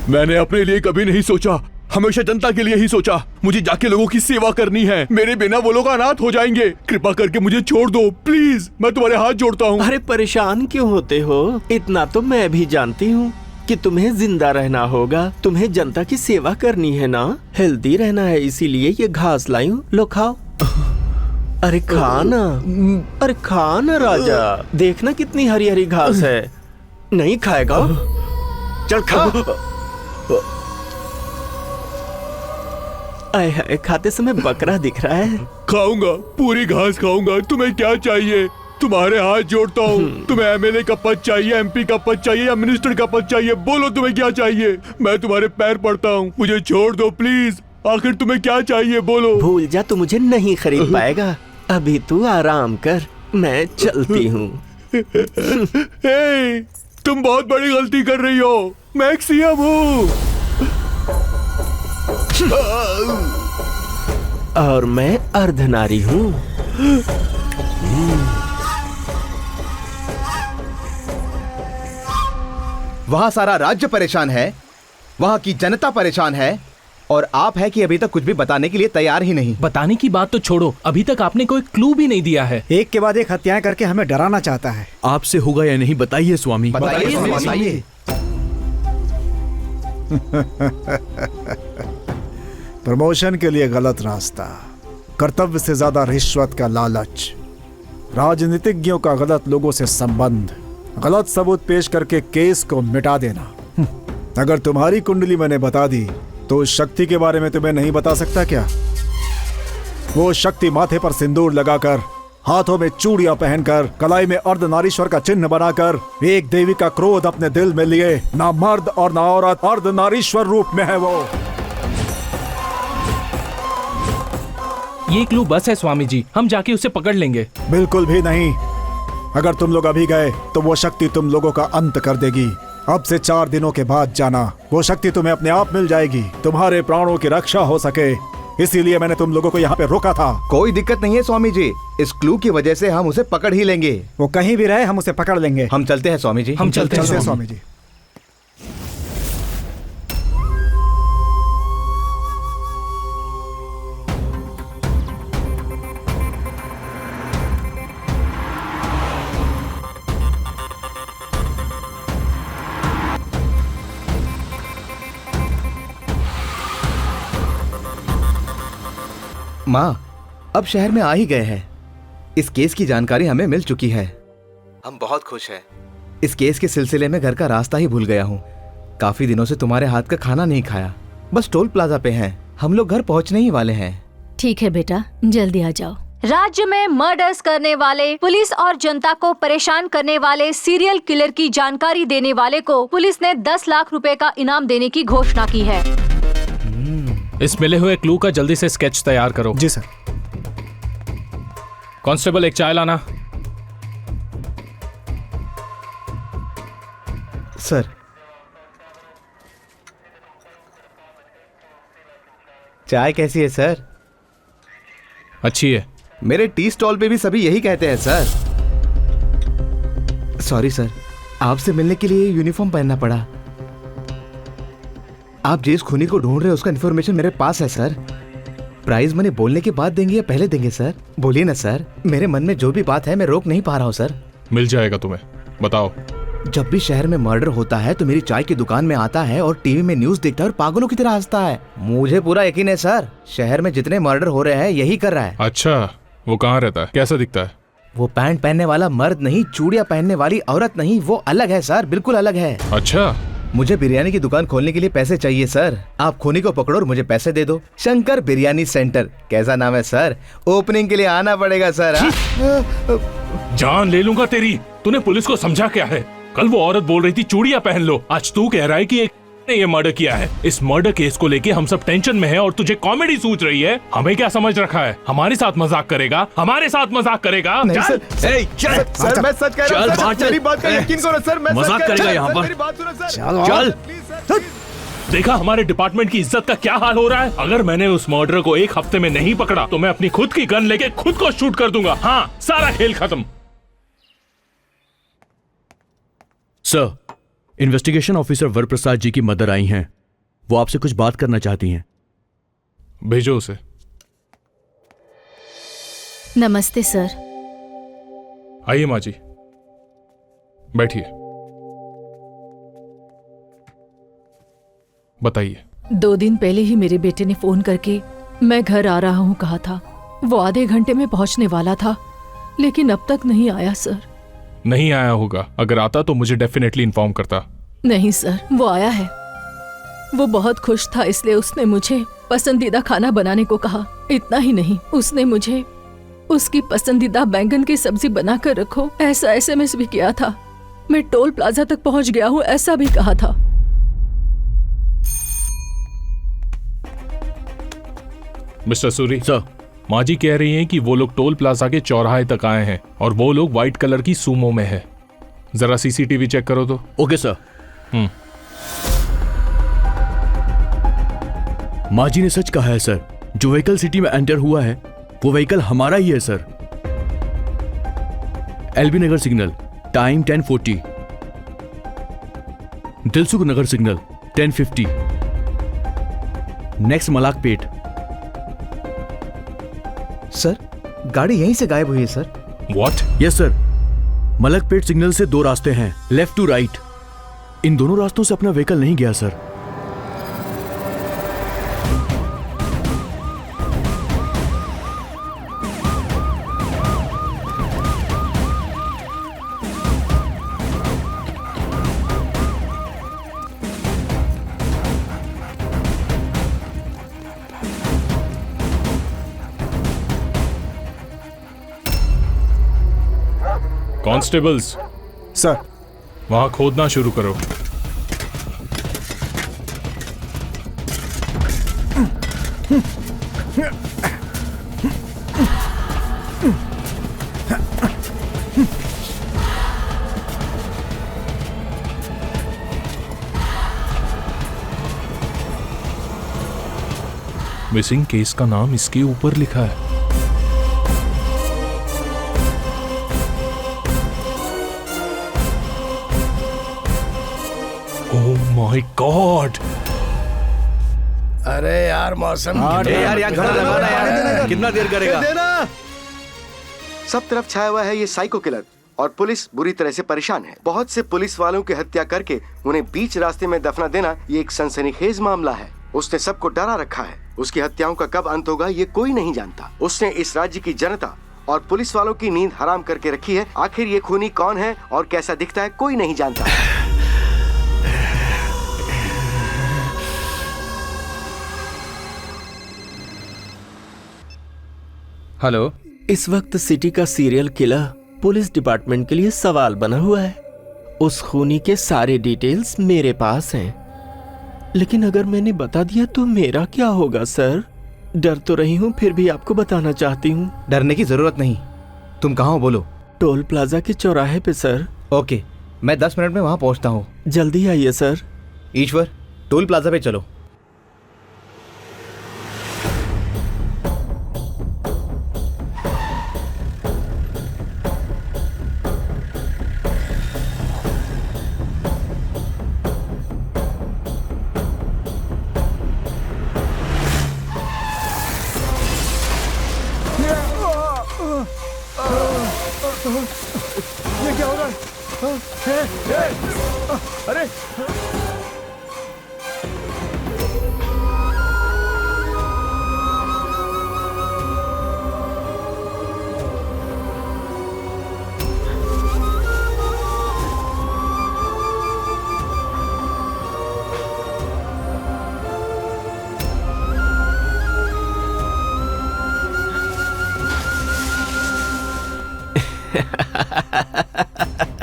मैंने अपने लिए कभी नहीं सोचा, हमेशा जनता के लिए ही सोचा। मुझे जाके लोगों की सेवा करनी है, मेरे बिना वो लोग अनाथ हो जाएंगे। कृपा करके मुझे छोड़ दो प्लीज, मैं तुम्हारे हाथ जोड़ता हूँ। अरे परेशान क्यों होते हो? इतना तो मैं भी जानती हूँ कि तुम्हें जिंदा रहना होगा, तुम्हें जनता की सेवा करनी है ना, हेल्दी रहना है, इसीलिए ये घास लाई हूँ, लो खाओ। अरे खाना, अरे खाना राजा, देखना कितनी हरी हरी घास है। नहीं खाएगा? चल खा। आए हाय, खाते समय बकरा दिख रहा है। खाऊंगा, पूरी घास खाऊंगा। तुम्हें क्या चाहिए? तुम्हारे हाथ जोड़ता हूँ। तुम्हें एमएलए का पद चाहिए, एमपी का पद चाहिए या मिनिस्टर का पद चाहिए? बोलो तुम्हें क्या चाहिए, मैं तुम्हारे पैर पड़ता हूँ। मुझे छोड़ दो प्लीज, आखिर तुम्हें क्या चाहिए बोलो। भूल जा, तू मुझे नहीं खरीद पाएगा, अभी तू आराम कर, मैं चलती हूँ। तुम बहुत बड़ी गलती कर रही हो, मैं एक सीएम हूँ। और मैं अर्धनारी हूँ। वहाँ सारा राज्य परेशान है, वहाँ की जनता परेशान है, और आप है कि अभी तक कुछ भी बताने के लिए तैयार ही नहीं। बताने की बात तो छोड़ो, अभी तक आपने कोई क्लू भी नहीं दिया है। एक के बाद एक हत्याएं करके हमें डराना चाहता है। आपसे होगा या नहीं बताइए स्वामी। बताइए। प्रमोशन के लिए गलत रास्ता, कर्तव्य से ज्यादा रिश्वत का लालच, राजनीतिज्ञों का गलत लोगों से संबंध, गलत सबूत पेश करके केस को मिटा देना। अगर तुम्हारी कुंडली मैंने बता दी तो उस शक्ति के बारे में तुम्हें नहीं बता सकता क्या? वो शक्ति माथे पर सिंदूर लगाकर, हाथों में चूड़ियां पहनकर, कलाई में अर्धनारीश्वर का चिन्ह बनाकर, एक देवी का क्रोध अपने दिल में लिए, ना मर्द और ना औरत, अर्धनारीश्वर रूप में है वो। ये क्लू बस है स्वामी जी, हम जाके उसे पकड़ लेंगे। बिल्कुल भी नहीं, अगर तुम लोग अभी गए तो वो शक्ति तुम लोगों का अंत कर देगी। अब से 4 दिनों के बाद जाना, वो शक्ति तुम्हें अपने आप मिल जाएगी, तुम्हारे प्राणों की रक्षा हो सके, इसीलिए मैंने तुम लोगों को यहाँ पे रोका था। कोई दिक्कत नहीं है स्वामी जी, इस क्लू की वजह से हम उसे पकड़ ही लेंगे। वो कहीं भी रहे हम उसे पकड़ लेंगे। हम चलते हैं स्वामी जी। हम चलते हैं स्वामी जी। माँ, अब शहर में आ ही गए हैं। इस केस की जानकारी हमें मिल चुकी है, हम बहुत खुश हैं। इस केस के सिलसिले में घर का रास्ता ही भूल गया हूँ। काफी दिनों से तुम्हारे हाथ का खाना नहीं खाया, बस टोल प्लाजा पे हैं। हम लोग घर पहुँचने ही वाले हैं। ठीक है बेटा, जल्दी आ जाओ। राज्य में मर्डर्स करने वाले, पुलिस और जनता को परेशान करने वाले सीरियल किलर की जानकारी देने वाले को पुलिस ने 10 लाख रुपए का इनाम देने की घोषणा की है। इस मिले हुए क्लू का जल्दी से स्केच तैयार करो। जी सर। कांस्टेबल, एक चाय लाना। सर, चाय कैसी है सर? अच्छी है। मेरे टी स्टॉल पे भी सभी यही कहते हैं सर। सॉरी सर, आपसे मिलने के लिए यूनिफॉर्म पहनना पड़ा। आप जिस खूनी को ढूंढ रहे हैं उसका इन्फॉर्मेशन मेरे पास है सर। प्राइज मनी बोलने के बाद देंगे या पहले देंगे सर? बोलिए ना सर, मेरे मन में जो भी बात है मैं रोक नहीं पा रहा हूँ सर। मिल जाएगा तुम्हें, बताओ। जब भी शहर में मर्डर होता है तो मेरी चाय की दुकान में आता है और टीवी में न्यूज देखता है और पागलों की तरह हंसता है। मुझे पूरा यकीन है सर, शहर में जितने मर्डर हो रहे हैं यही कर रहा है। अच्छा, वो कहाँ रहता है, कैसा दिखता है? वो पैंट पहनने वाला मर्द नहीं, चूड़ियां पहनने वाली औरत नहीं, वो अलग है सर, बिल्कुल अलग है। अच्छा, मुझे बिरयानी की दुकान खोलने के लिए पैसे चाहिए सर। आप खूनी को पकड़ो और मुझे पैसे दे दो। शंकर बिरयानी सेंटर, कैसा नाम है सर? ओपनिंग के लिए आना पड़ेगा सर। जान ले लूंगा तेरी। तूने पुलिस को समझा क्या है? कल वो औरत बोल रही थी चूड़ियां पहन लो, आज तू कह रहा है कि एक ने ये मर्डर किया है। इस मर्डर केस को लेके हम सब टेंशन में हैं और तुझे कॉमेडी सूझ रही है। हमें क्या समझ रखा है? हमारे साथ मजाक करेगा? हमारे साथ मजाक करेगा? नहीं चल। सर मैं सच कह रहा हूं सर, मेरी बात का यकीन करो सर, मैं मजाक करेगा यहाँ पर? मेरी बात सुनो सर। चल। देखा हमारे डिपार्टमेंट की इज्जत का क्या हाल हो रहा है? अगर मैंने उस मर्डर को एक हफ्ते में नहीं पकड़ा तो मैं अपनी खुद की गन लेके खुद को शूट कर दूंगा। हाँ, सारा खेल खत्म। सर, इन्वेस्टिगेशन ऑफिसर वरप्रसाद जी की मदर आई हैं। वो आपसे कुछ बात करना चाहती हैं। भेजो उसे। नमस्ते सर। आइए माँ जी, बैठिए। बताइए। 2 दिन पहले ही मेरे बेटे ने फोन करके मैं घर आ रहा हूँ कहा था। वो आधे घंटे में पहुंचने वाला था, लेकिन अब तक नहीं आया सर। नहीं आया होगा, अगर आता तो मुझे डेफिनेटली इन्फॉर्म करता। नहीं सर, वो आया है। वो बहुत खुश था, इसलिए उसने मुझे पसंदीदा खाना बनाने को कहा। इतना ही नहीं, उसने मुझे उसकी पसंदीदा बैंगन की सब्जी बनाकर रखो ऐसा SMS भी किया था। मैं टोल प्लाजा तक पहुंच गया हूँ ऐसा भी कहा था। मिस्टर सूरी सर, माँ जी कह रही हैं कि वो लोग टोल प्लाजा के चौराहे तक आए हैं और वो लोग व्हाइट कलर की सूमो में है। जरा CCTV चेक करो तो। Okay sir. माँ जी ने सच कहा है सर, जो व्हीकल सिटी में एंटर हुआ है वो व्हीकल हमारा ही है सर। LB नगर सिग्नल, टाइम 10:40। दिलसुख नगर सिग्नल 10:50। नेक्स्ट मलाकपेट। सर, गाड़ी यहीं से गायब हुई है sir. What? Yes sir, Malakpet signal से 2 रास्ते हैं, लेफ्ट टू राइट। इन दोनों रास्तों से अपना व्हीकल नहीं गया सर। कॉन्स्टेबल्स सर, वहां खोदना शुरू करो। मिसिंग केस का नाम इसके ऊपर लिखा है। Oh my God! अरे यार मौसम यार खाना लगाना यार, कितना देर करेगा? सब तरफ छाया हुआ है ये साइको किलर और पुलिस बुरी तरह से परेशान है। बहुत से पुलिस वालों की हत्या करके उन्हें बीच रास्ते में दफना देना ये एक सनसनीखेज मामला है। उसने सबको डरा रखा है। उसकी हत्याओं का कब अंत होगा ये कोई नहीं जानता। उसने इस राज्य की जनता और पुलिस वालों की नींद हराम करके रखी है। आखिर ये खूनी कौन है और कैसा दिखता है कोई नहीं जानता। हेलो। इस वक्त सिटी का सीरियल किलर पुलिस डिपार्टमेंट के लिए सवाल बना हुआ है। उस खूनी के सारे डिटेल्स मेरे पास हैं, लेकिन अगर मैंने बता दिया तो मेरा क्या होगा सर? डर तो रही हूँ, फिर भी आपको बताना चाहती हूँ। डरने की जरूरत नहीं। तुम कहाँ हो बोलो? टोल प्लाजा के चौराहे पे सर। ओके, मैं 10 मिनट में वहाँ पहुँचता हूँ। जल्दी आइए सर। ईश्वर, टोल प्लाजा पे चलो। ये क्या हो रहा है? अरे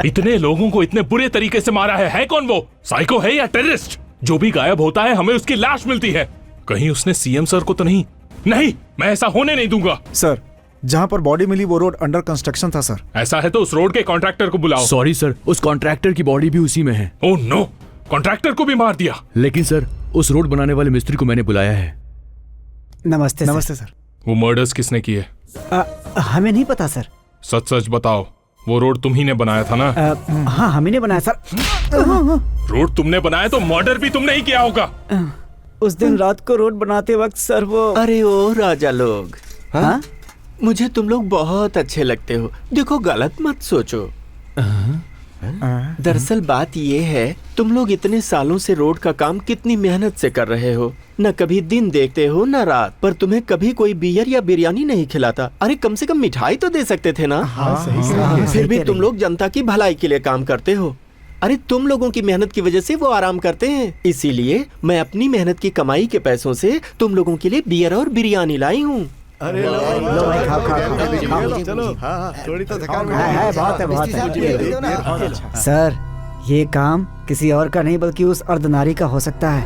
इतने लोगों को इतने बुरे तरीके से मारा है कौन वो? साइको है या टेररिस्ट? जो भी गायब होता है हमें उसकी लाश मिलती है। कहीं उसने सीएम सर को तो नहीं? नहीं, मैं ऐसा होने नहीं दूंगा। सर, जहाँ पर बॉडी मिली वो रोड अंडर कंस्ट्रक्शन था सर। ऐसा है तो उस रोड के कॉन्ट्रैक्टर को बुलाओ। सॉरी सर, उस कॉन्ट्रैक्टर की बॉडी भी उसी में है। ओह नो, कॉन्ट्रैक्टर को भी मार दिया। लेकिन सर, उस रोड बनाने वाले मिस्त्री को मैंने बुलाया है। नमस्ते नमस्ते सर। वो मर्डर्स किसने किए? हमें नहीं पता सर। सच सच बताओ, वो रोड तुम ही ने बनाया था ना? हाँ, हम ही ने बनाया सर। रोड तुमने बनाया तो मर्डर भी तुमने ही किया होगा। उस दिन रात को रोड बनाते वक्त सर वो। अरे ओ राजा लोग, हाँ? मुझे तुम लोग बहुत अच्छे लगते हो। देखो, गलत मत सोचो। दरअसल बात ये है, तुम लोग इतने सालों से रोड का काम कितनी मेहनत से कर रहे हो। न कभी दिन देखते हो न रात, पर तुम्हें कभी कोई बियर या बिरयानी नहीं खिलाता। अरे कम से कम मिठाई तो दे सकते थे ना। फिर भी तुम लोग जनता की भलाई के लिए काम करते हो। अरे तुम लोगों की मेहनत की वजह से वो आराम करते हैं। इसीलिए मैं अपनी मेहनत की कमाई के पैसों से तुम लोगों के लिए बियर और बिरयानी लाई हूँ। अरे चलो, थोड़ी तो थकान है। सर, ये काम किसी और का नहीं बल्कि उस अर्धनारी का हो सकता है।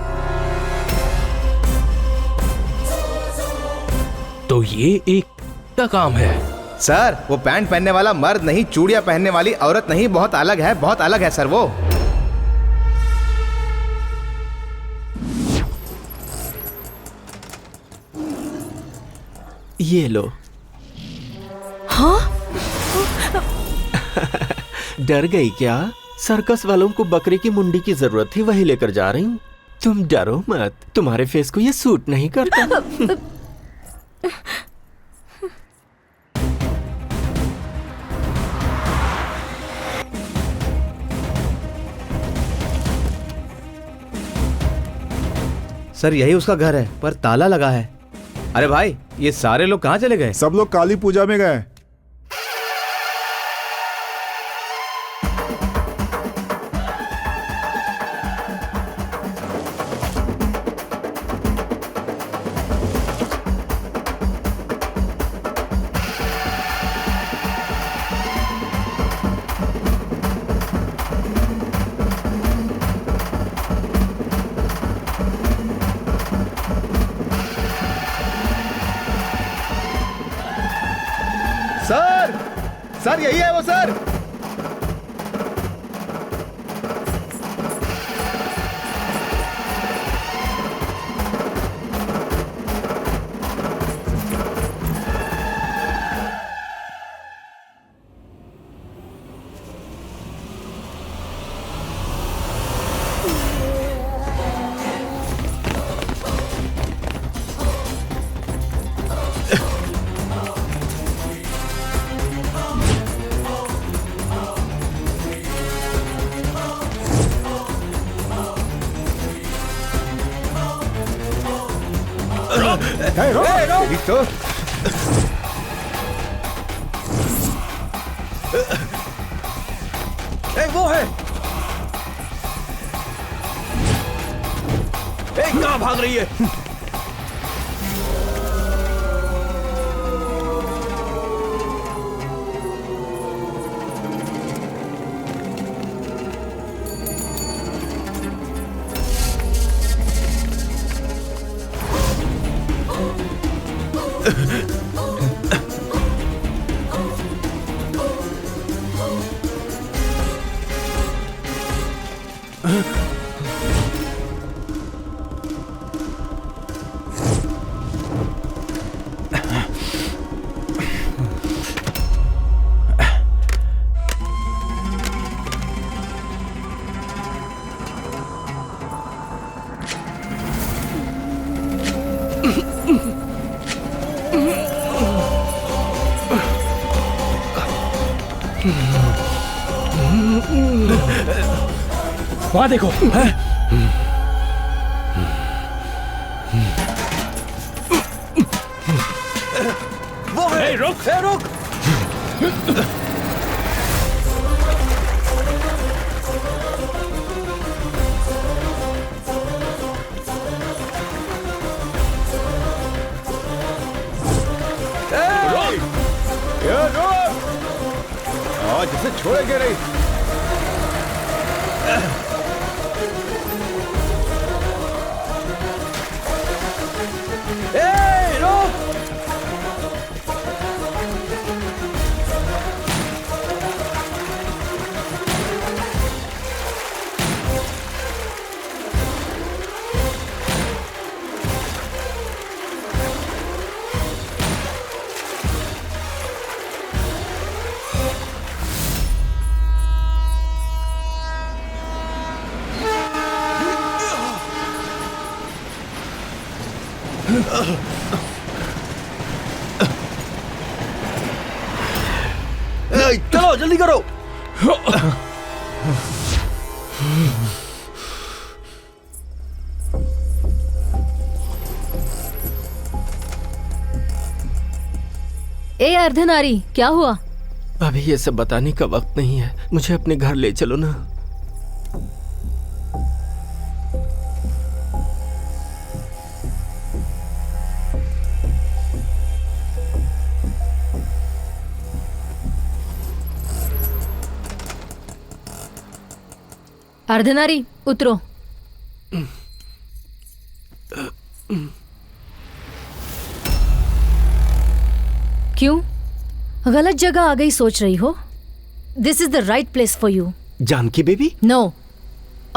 तो ये एक का काम है। सर, वो पैंट पहनने वाला मर्द नहीं, चूड़ियां पहनने वाली औरत नहीं, बहुत अलग है, बहुत अलग है सर वो। ये लो। हाँ? डर गई क्या? सर्कस वालों को बकरे की मुंडी की जरूरत थी, वही लेकर जा रही हूँ। तुम डरो मत, तुम्हारे फेस को ये सूट नहीं करता। सर, यही उसका घर है, पर ताला लगा है। अरे भाई, ये सारे लोग कहाँ चले गए? सब लोग काली पूजा में गए। सर, यही है वो सर। वो है। कहाँ भाग रही है? वहां देखो। वो है। रुक। रुक। आज इसे छोड़ेंगे नहीं। चलो जल्दी करो। ए अर्धनारी, क्या हुआ? अभी ये सब बताने का वक्त नहीं है, मुझे अपने घर ले चलो ना। अर्धनारी, उतरो। क्यों? गलत जगह आ गई सोच रही हो? This is the right place for you. Janaki baby? No,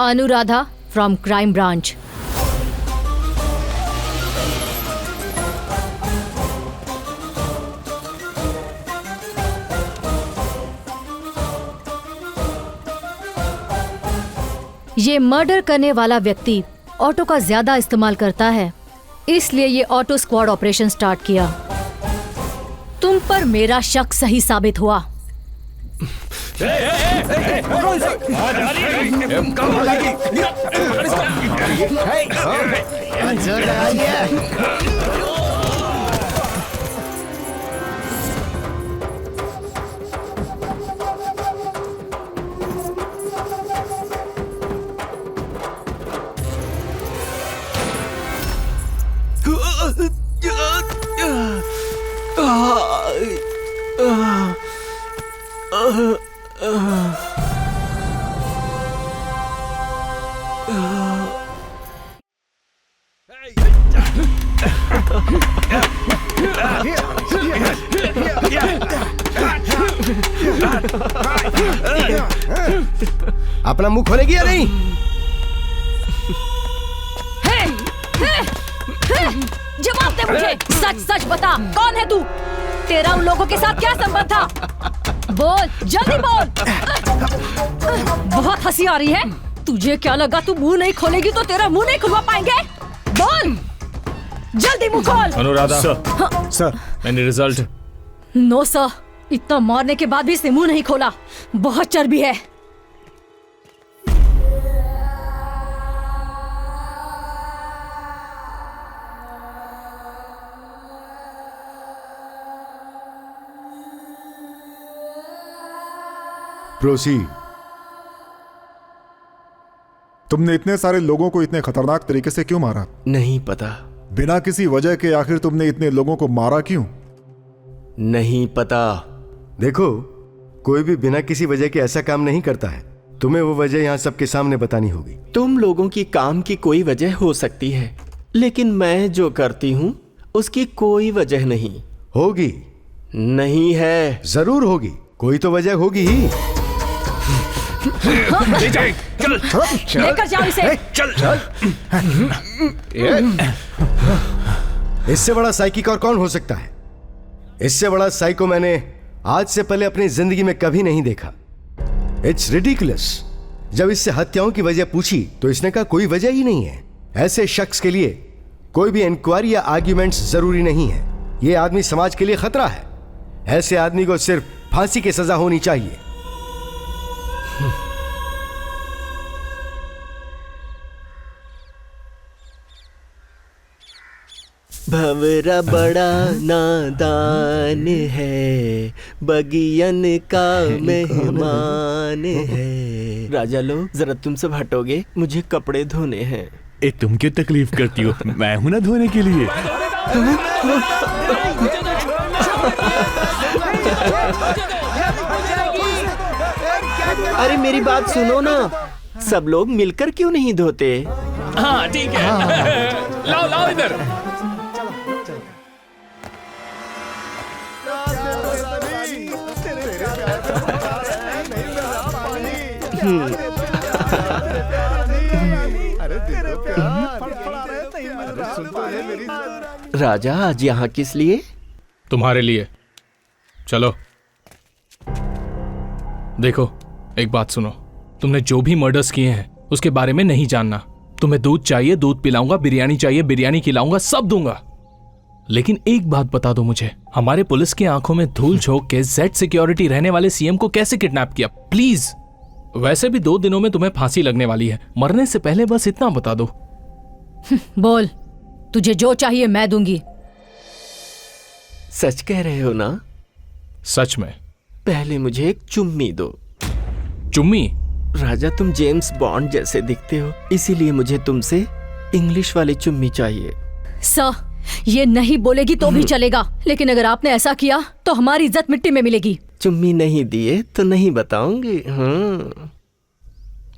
Anuradha from crime branch. ये मर्डर करने वाला व्यक्ति ऑटो का ज्यादा इस्तेमाल करता है, इसलिए ये ऑटो स्क्वाड ऑपरेशन स्टार्ट किया। तुम पर मेरा शक सही साबित हुआ। अपना मुंह खोलेगी या नहीं? जवाब दे मुझे, सच सच बता, कौन है तू? तेरा उन लोगों के साथ क्या संबंध था? बोल, जल्दी बोल। बहुत हंसी आ रही है। तुझे क्या लगा तू मुंह नहीं खोलेगी तो तेरा मुंह नहीं खुलवा पाएंगे? बोल, जल्दी मुंह खोल। अनुराधा सर, मैंने रिजल्ट। नो सर, इतना मारने के बाद भी इसने मुंह नहीं खोला। बहुत चर्बी है। प्रोसीड। तुमने इतने सारे लोगों को इतने खतरनाक तरीके से क्यों मारा? नहीं पता। बिना किसी वजह के आखिर तुमने इतने लोगों को मारा क्यों? नहीं पता। देखो, कोई भी बिना किसी वजह के ऐसा काम नहीं करता है। तुम्हें वो वजह यहाँ सबके सामने बतानी होगी। तुम लोगों की काम की कोई वजह हो सकती है, लेकिन मैं जो करती हूँ उसकी कोई वजह नहीं। होगी। नहीं है। जरूर होगी, कोई तो वजह होगी ही। लेकर जाओ इसे। चल। इससे बड़ा साइकिक और कौन हो सकता है? इससे बड़ा साइको मैंने आज से पहले अपनी जिंदगी में कभी नहीं देखा। It's ridiculous. जब इससे हत्याओं की वजह पूछी तो इसने कहा कोई वजह ही नहीं है। ऐसे शख्स के लिए कोई भी इंक्वायरी या आर्ग्यूमेंट्स जरूरी नहीं है। यह आदमी समाज के लिए खतरा है। ऐसे आदमी को सिर्फ फांसी की सजा होनी चाहिए। भंवरा बड़ा नादान है, बगियन का मेहमान है। राजा लोग, जरा तुम सब हटोगे, मुझे कपड़े धोने हैं। ए, तुम क्यों तकलीफ करती हो? मैं हूं ना धोने के लिए। अरे मेरी बात सुनो ना, सब लोग मिलकर क्यों नहीं धोते? हाँ ठीक है। लाओ लाओ इधर। राजा आज यहाँ किस लिए? तुम्हारे लिए। चलो। देखो एक बात सुनो, तुमने जो भी मर्डर्स किए हैं उसके बारे में नहीं जानना। तुम्हें दूध चाहिए दूध पिलाऊंगा, बिरयानी चाहिए बिरयानी खिलाऊंगा, सब दूंगा। लेकिन एक बात बता दो मुझे, हमारे पुलिस की आंखों में धूल झोंक के जेड सिक्योरिटी रहने वाले सीएम को कैसे किडनैप किया प्लीज? वैसे भी 2 दिनों में तुम्हें फांसी लगने वाली है, मरने से पहले बस इतना बता दो। बोल, तुझे जो चाहिए मैं दूंगी। सच कह रहे हो ना? सच में। पहले मुझे एक चुम्मी दो। चुम्मी? राजा तुम जेम्स बॉन्ड जैसे दिखते हो, इसीलिए मुझे तुमसे इंग्लिश वाली चुम्मी चाहिए। सर, ये नहीं बोलेगी तो भी चलेगा, लेकिन अगर आपने ऐसा किया तो हमारी इज्जत मिट्टी में मिलेगी। चुम्मी नहीं दिए तो नहीं बताऊंगी।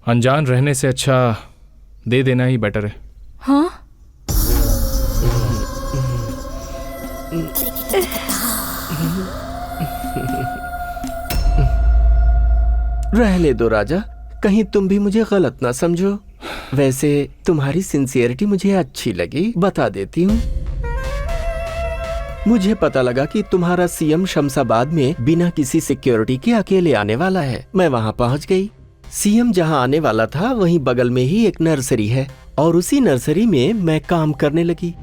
अनजान रहने से अच्छा दे देना ही बेटर है। हाँ? रहने दो राजा, कहीं तुम भी मुझे गलत ना समझो। वैसे तुम्हारी सिंसियरिटी मुझे अच्छी लगी, बता देती हूँ। मुझे पता लगा कि तुम्हारा सीएम शमशाबाद में बिना किसी सिक्योरिटी के अकेले आने वाला है। मैं वहाँ पहुँच गई। सीएम जहाँ आने वाला था वहीं बगल में ही एक नर्सरी है और उसी नर्सरी में मैं काम करने लगी।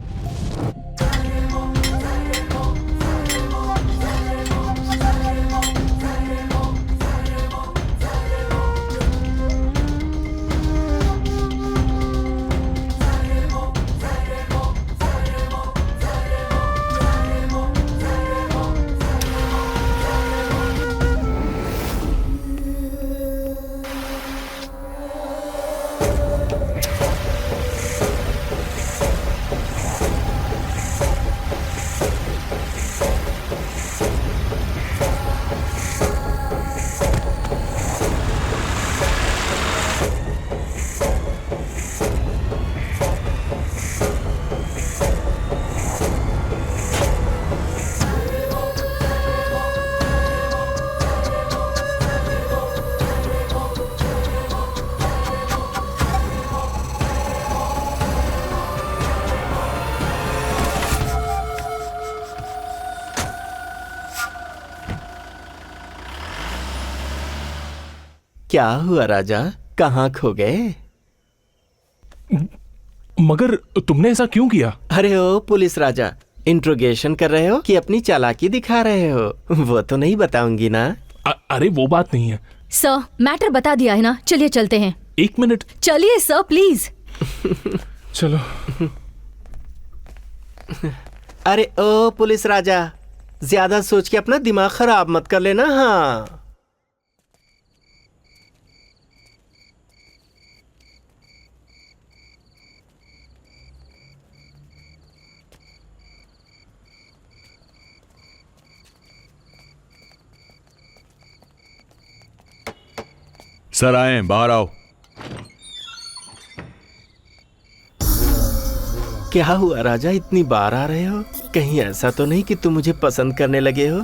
क्या हुआ राजा, कहाँ खो गए? मगर तुमने ऐसा क्यों किया? अरे ओ पुलिस राजा, इंट्रोगेशन कर रहे हो कि अपनी चालाकी दिखा रहे हो? वो तो नहीं बताऊंगी ना। अरे वो बात नहीं है। सर, मैटर बता दिया है ना, चलिए चलते हैं। 1 मिनट। चलिए सर प्लीज। चलो। अरे ओ पुलिस राजा, ज्यादा सोच के अपना दिमाग खराब मत कर लेना। हाँ सर आए, बाहर आओ। क्या हुआ राजा, इतनी बार आ रहे हो? कहीं ऐसा तो नहीं कि तुम मुझे पसंद करने लगे हो?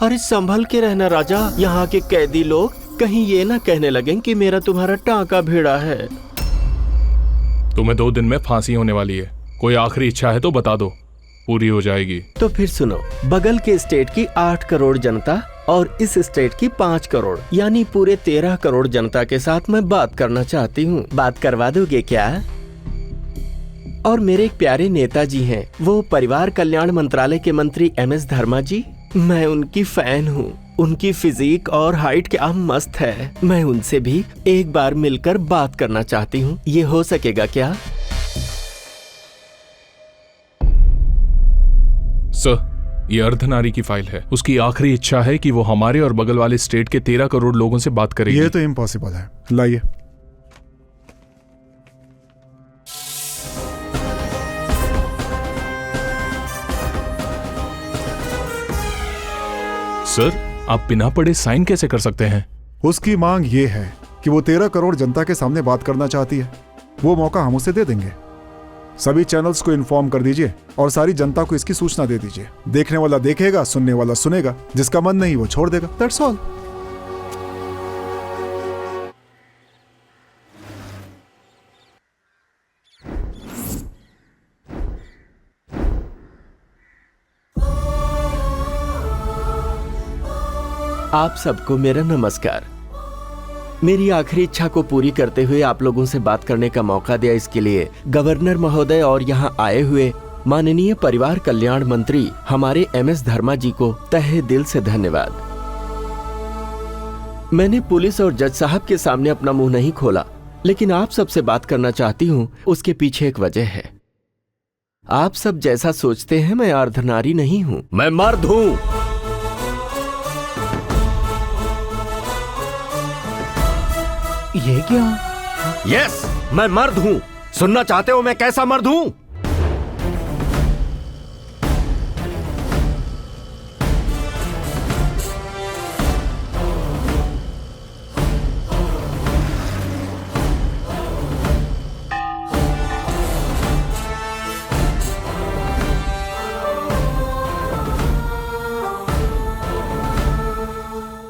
अरे संभल के रहना राजा, यहाँ के कैदी लोग कहीं ये ना कहने लगे कि मेरा तुम्हारा टांका भिड़ा है। तुम्हें 2 दिन में फांसी होने वाली है। कोई आखिरी इच्छा है तो बता दो, पूरी हो जाएगी। तो फिर सुनो, बगल के स्टेट की 8 करोड़ जनता और इस स्टेट की 5 करोड़ यानी पूरे 13 करोड़ जनता के साथ मैं बात करना चाहती हूँ। बात करवा दोगे क्या? और मेरे एक प्यारे नेताजी हैं, वो परिवार कल्याण मंत्रालय के मंत्री MS धर्मा जी। मैं उनकी फैन हूँ। उनकी फिजिक और हाइट क्या मस्त है। मैं उनसे भी एक बार मिलकर बात करना चाहती हूँ। ये हो सकेगा क्या? सर, ये अर्धनारी की फाइल है। उसकी आखिरी इच्छा है कि वो हमारे और बगल वाले स्टेट के 13 करोड़ लोगों से बात करेगी। ये तो इम्पॉसिबल है। लाइए। सर, आप बिना पढ़े साइन कैसे कर सकते हैं? उसकी मांग ये है कि वो 13 करोड़ जनता के सामने बात करना चाहती है। वो मौका हम उसे दे देंगे। सभी चैनल्स को इन्फॉर्म कर दीजिए और सारी जनता को इसकी सूचना दे दीजिए। देखने वाला देखेगा, सुनने वाला सुनेगा, जिसका मन नहीं वो छोड़ देगा। That's all. आप सबको मेरा नमस्कार। मेरी आखिरी इच्छा को पूरी करते हुए आप लोगों से बात करने का मौका दिया, इसके लिए गवर्नर महोदय और यहाँ आए हुए माननीय परिवार कल्याण मंत्री हमारे MS धर्मा जी को तहे दिल से धन्यवाद। मैंने पुलिस और जज साहब के सामने अपना मुंह नहीं खोला, लेकिन आप सबसे बात करना चाहती हूँ। उसके पीछे एक वजह है। आप सब जैसा सोचते हैं मैं अर्धनारी नहीं हूँ, मैं मर्द हूँ। ये क्या? यस, मैं मर्द हूं। सुनना चाहते हो मैं कैसा मर्द हूं?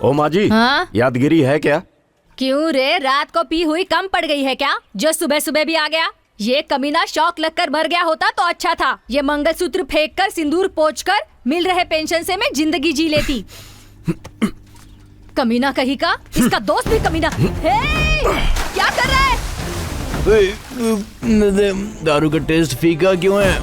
ओ माँ जी, हाँ? यादगिरी है क्या? क्यों रे, रात को पी हुई कम पड़ गई है क्या, जो सुबह सुबह भी आ गया? ये कमीना शौक लगकर मर गया होता तो अच्छा था। ये मंगलसूत्र फेंक कर, सिंदूर पोंछकर मिल रहे पेंशन से मैं जिंदगी जी लेती। कमीना कहीं का, इसका दोस्त भी कमीना। हे, क्या कर रहा है? दारू का टेस्ट फीका क्यों है?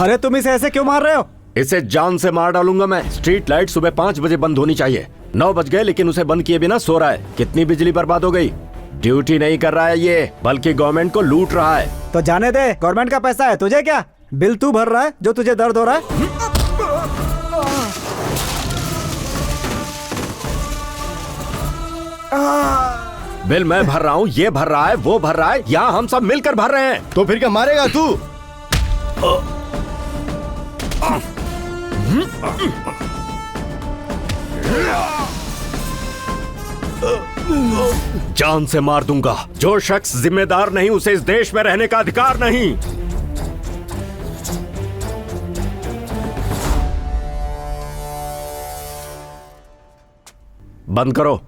अरे तुम इसे ऐसे क्यों मार रहे हो? इसे जान से मार डालूंगा मैं। स्ट्रीट लाइट सुबह 5 बजे बंद होनी चाहिए। 9 बज गए लेकिन उसे बंद किए बिना सो रहा है। कितनी बिजली बर्बाद हो गई। ड्यूटी नहीं कर रहा है ये, बल्कि गवर्नमेंट को लूट रहा है। तो जाने दे, गवर्नमेंट का पैसा है, तुझे क्या? बिल तू भर रहा है जो तुझे दर्द हो रहा है। बिल मैं भर रहा हूँ, ये भर रहा है, वो भर रहा है, यहाँ हम सब मिलकर भर रहे हैं। तो फिर क्या मारेगा तू? जान से मार दूंगा। जो शख्स जिम्मेदार नहीं उसे इस देश में रहने का अधिकार नहीं। बंद करो।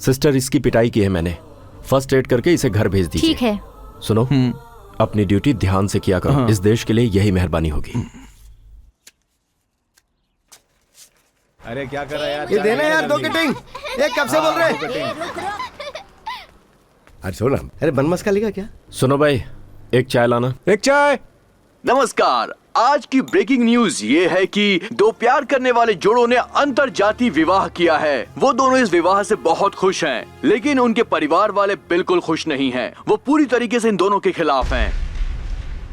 सिस्टर, इसकी पिटाई की है मैंने। फर्स्ट एड करके इसे घर भेज दीजिए। ठीक है। सुनो, अपनी ड्यूटी ध्यान से किया करो। इस देश के लिए यही मेहरबानी होगी। अरे क्या कर रहा है यार? ये देना यार 2 कटिंग। ये कब से बोल रहे? अरे सुनो, अरे बनमस का लिखा क्या? सुनो भाई, एक चाय लाना। एक चाय। नमस्कार। आज की ब्रेकिंग न्यूज ये है कि 2 प्यार करने वाले जोड़ों ने अंतर जाति विवाह किया है। वो दोनों इस विवाह से बहुत खुश हैं, लेकिन उनके परिवार वाले बिल्कुल खुश नहीं हैं। वो पूरी तरीके से इन दोनों के खिलाफ हैं।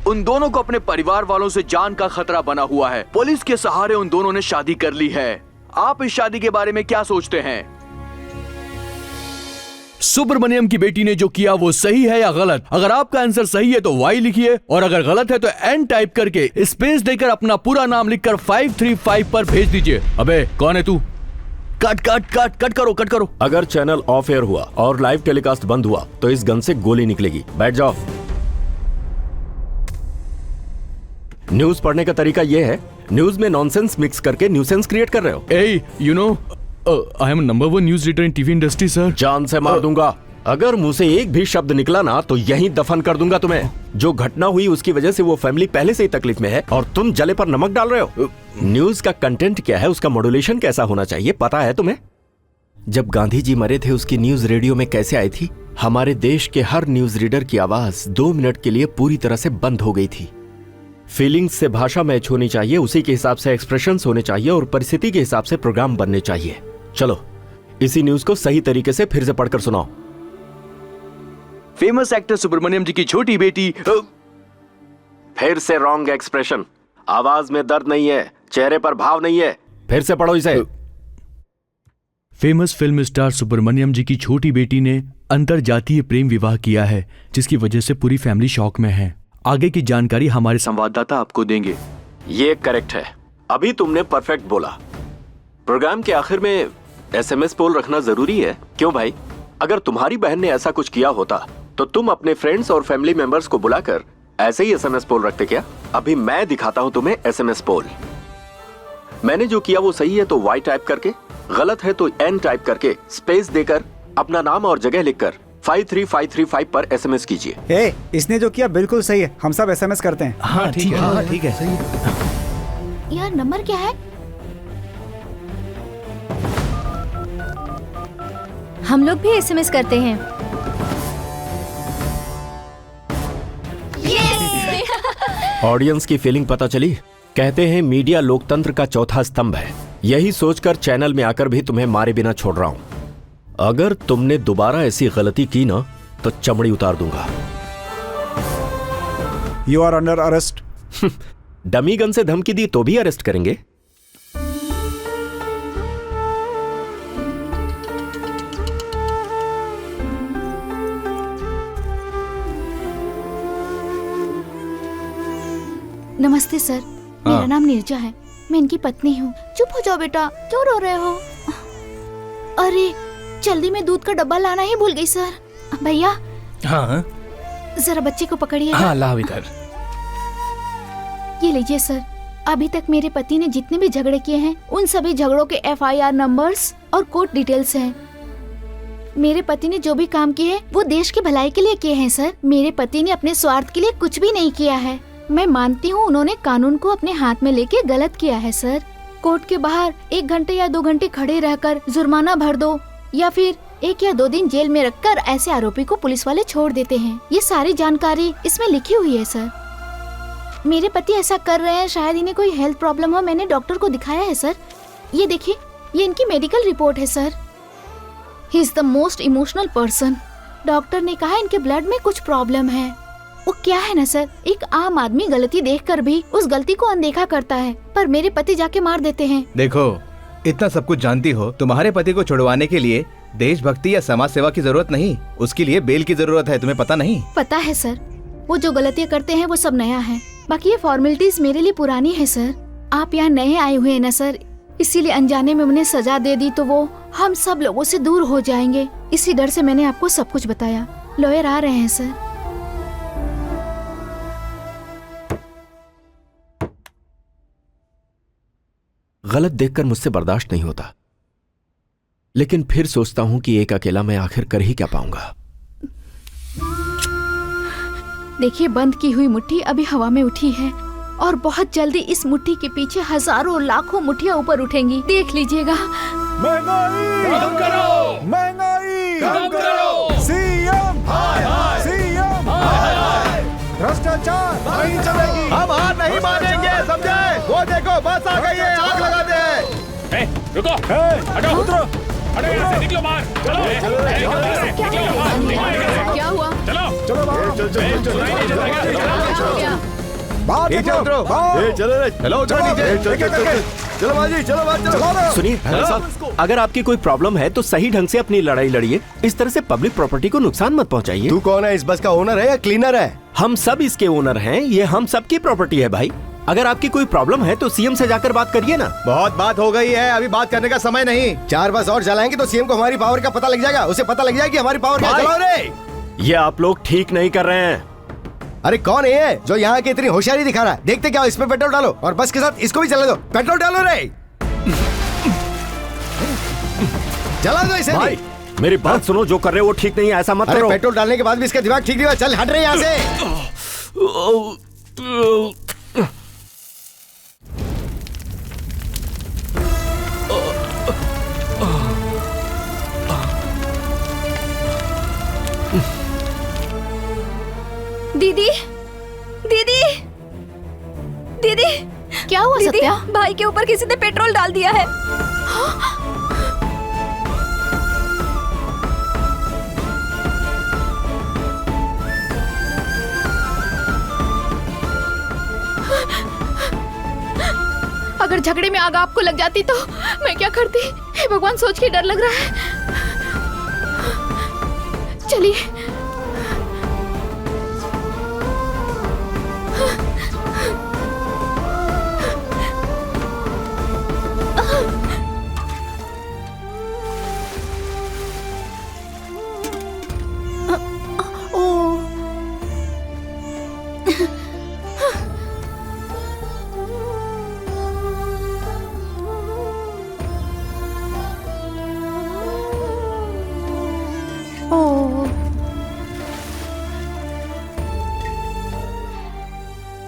उन दोनों को अपने परिवार वालों से जान का खतरा बना हुआ है। पुलिस के सहारे उन दोनों ने शादी कर ली है। आप इस शादी के बारे में क्या सोचते हैं? सुब्रमण्यम की बेटी ने जो किया वो सही है या गलत? अगर आपका आंसर सही है तो वाई लिखिए, और अगर गलत है तो एन टाइप करके स्पेस देकर अपना पूरा नाम लिखकर 535 पर भेज दीजिए। अबे कौन है तू? कट कट कट कट करो, कट करो। अगर चैनल ऑफ एयर हुआ और लाइव टेलीकास्ट बंद हुआ तो इस गन से गोली निकलेगी। बैठ जाओ। न्यूज पढ़ने का तरीका यह है, न्यूज में नॉनसेंस मिक्स करके न्यूसेंस क्रिएट कर रहे हो। Hey, you know, I am number 1 news reader in TV industry, sir. जान से मार दूंगा। अगर मुंह से एक भी शब्द निकला ना तो यहीं दफन कर दूंगा तुम्हें। जो घटना हुई उसकी वजह से वो फैमिली पहले से ही तकलीफ में है और तुम जले पर नमक डाल रहे हो। न्यूज का कंटेंट क्या है, उसका मॉड्यूलेशन कैसा होना चाहिए, पता है तुम्हें? जब गांधी जी मरे थे उसकी न्यूज रेडियो में कैसे आई थी? हमारे देश के हर न्यूज रीडर की आवाज 2 मिनट के लिए पूरी तरह से बंद हो गई थी। फीलिंग्स से भाषा मैच होनी चाहिए, उसी के हिसाब से एक्सप्रेशंस होने चाहिए और परिस्थिति के हिसाब से प्रोग्राम बनने चाहिए। चलो इसी न्यूज को सही तरीके से फिर से पढ़कर सुनाओ। फेमस एक्टर सुब्रमण्यम जी की छोटी बेटी। फिर से रॉन्ग एक्सप्रेशन। आवाज में दर्द नहीं है, चेहरे पर भाव नहीं है। फिर से पढ़ो इसे। फेमस फिल्म स्टार सुब्रमण्यम जी की छोटी बेटी ने अंतर जातीय प्रेम विवाह किया है, जिसकी वजह से पूरी फैमिली शॉक में है। आगे की जानकारी हमारे संवाददाता आपको देंगे। ये करेक्ट है, अभी तुमने परफेक्ट बोला। प्रोग्राम के आखिर में SMS पोल रखना जरूरी है। क्यों भाई? अगर तुम्हारी बहन ने ऐसा कुछ किया होता तो तुम अपने फ्रेंड्स और फैमिली मेंबर्स को बुलाकर ऐसे ही SMS पोल रखते क्या? अभी मैं दिखाता हूं तुम्हें SMS पोल। मैंने जो किया वो सही है तो Y टाइप करके, गलत है तो N टाइप करके स्पेस देकर अपना नाम और जगह लिखकर 53535 पर SMS कीजिए। इसने जो किया बिल्कुल सही है, हम सब SMS करते हैं। हाँ ठीक है, हाँ ठीक है। यार नंबर क्या है? हम लोग भी SMS करते हैं। ऑडियंस की फीलिंग पता चली? कहते हैं मीडिया लोकतंत्र का चौथा स्तंभ है। यही सोचकर चैनल में आकर भी तुम्हें मारे बिना छोड़ रहा हूं। अगर तुमने दोबारा ऐसी गलती की ना तो चमड़ी उतार दूंगा। You are under arrest. Dummy gun से धमकी दी तो भी अरेस्ट करेंगे? नमस्ते सर, मेरा नाम नीरजा है, मैं इनकी पत्नी हूँ। चुप हो जाओ बेटा, क्यों रो रहे हो? अरे जल्दी में दूध का डब्बा लाना ही भूल गई सर। भैया हाँ जरा बच्चे को पकड़िए। हाँ लाओ इधर। ये लीजिए सर, अभी तक मेरे पति ने जितने भी झगड़े किए हैं उन सभी झगड़ों के FIR नंबर्स और कोर्ट डिटेल्स हैं। मेरे पति ने जो भी काम किए हैं वो देश की भलाई के लिए किए हैं सर। मेरे पति ने अपने स्वार्थ के लिए कुछ भी नहीं किया है। मैं मानती हूँ उन्होंने कानून को अपने हाथ में लेके गलत किया है सर। कोर्ट के बाहर 1 घंटे या 2 घंटे खड़े रहकर जुर्माना भर दो या फिर 1 या 2 दिन जेल में रखकर ऐसे आरोपी को पुलिस वाले छोड़ देते हैं। ये सारी जानकारी इसमें लिखी हुई है सर। मेरे पति ऐसा कर रहे हैं, शायद इन्हें कोई हेल्थ प्रॉब्लम हो। मैंने डॉक्टर को दिखाया है सर। ये देखिए, ये इनकी मेडिकल रिपोर्ट है sir. He is the most emotional person. Doctor ने कहा इनके ब्लड में कुछ प्रॉब्लम है। वो क्या है ना सर, एक आम आदमी गलती देखकर भी उस गलती को अनदेखा करता है, पर मेरे पति जाके मार देते हैं। देखो, इतना सब कुछ जानती हो, तुम्हारे पति को छुड़वाने के लिए देशभक्ति या समाज सेवा की जरूरत नहीं, उसके लिए बेल की जरूरत है। तुम्हें पता नहीं? पता है सर, वो जो गलतियाँ करते हैं वो सब नया है, बाकी ये फॉर्मेलिटीज मेरे लिए पुरानी है सर। आप यहाँ नए आए हुए हैं ना सर, इसीलिए अनजाने में उन्हें सजा दे दी तो वो हम सब लोगों से दूर हो जाएंगे। इसी डर से मैंने आपको सब कुछ बताया। लॉयर आ रहे हैं सर। गलत देखकर मुझसे बर्दाश्त नहीं होता, लेकिन फिर सोचता हूं कि एक अकेला मैं आखिर कर ही क्या पाऊंगा। देखिए, बंद की हुई मुट्ठी अभी हवा में उठी है और बहुत जल्दी इस मुट्ठी के पीछे हजारों लाखों मुट्ठियां ऊपर उठेंगी। देख लीजिएगा। महंगाई कम करो, महंगाई कम करो, सीएम सीएम भ्रष्टाचार नहीं चलेगी। हम हार नहीं मानेंगे, समझे? वो देखो बस आ गई है, आग लगा दे। रुको, हटो, उतरो, हटो यहाँ से, निकलो बाहर। चलो, क्या हुआ? चलो, चलो सुनिए साहब, अगर आपकी कोई प्रॉब्लम है तो सही ढंग से अपनी लड़ाई लड़िए। इस तरह से पब्लिक प्रॉपर्टी को नुकसान मत पहुंचाइए। तू कौन है? इस बस का ओनर है या क्लीनर है? हम सब इसके ओनर हैं, ये हम सबकी प्रॉपर्टी है भाई। अगर आपकी कोई प्रॉब्लम है तो सीएम से जाकर बात करिए ना। बहुत बात हो गई है, अभी बात करने का समय नहीं। 4 बस और चलाएंगे तो सीएम को हमारी पावर का पता लग जाएगा, उसे पता लग जाएगा कि हमारी पावर क्या। चलाओ रे। ये आप लोग ठीक नहीं कर रहे हैं। अरे कौन है ये जो यहाँ की इतनी होशियारी दिखा रहा है? देखते क्या, इसमें पेट्रोल डालो और बस के साथ इसको भी चला दो। पेट्रोल डालो रे, चला दो इसे। भाई मेरी बात सुनो, जो कर रहे हो वो ठीक नहीं है, ऐसा मत करो। पेट्रोल डालने के बाद भी इसका दिमाग ठीक नहीं हुआ। चल हट रहे यहाँ से। दीदी, दीदी, दीदी, क्या हुआ सत्या? भाई के ऊपर किसी ने पेट्रोल डाल दिया है। अगर झगड़े में आग आपको लग जाती तो मैं क्या करती? हे भगवान, सोच के डर लग रहा है। चलिए।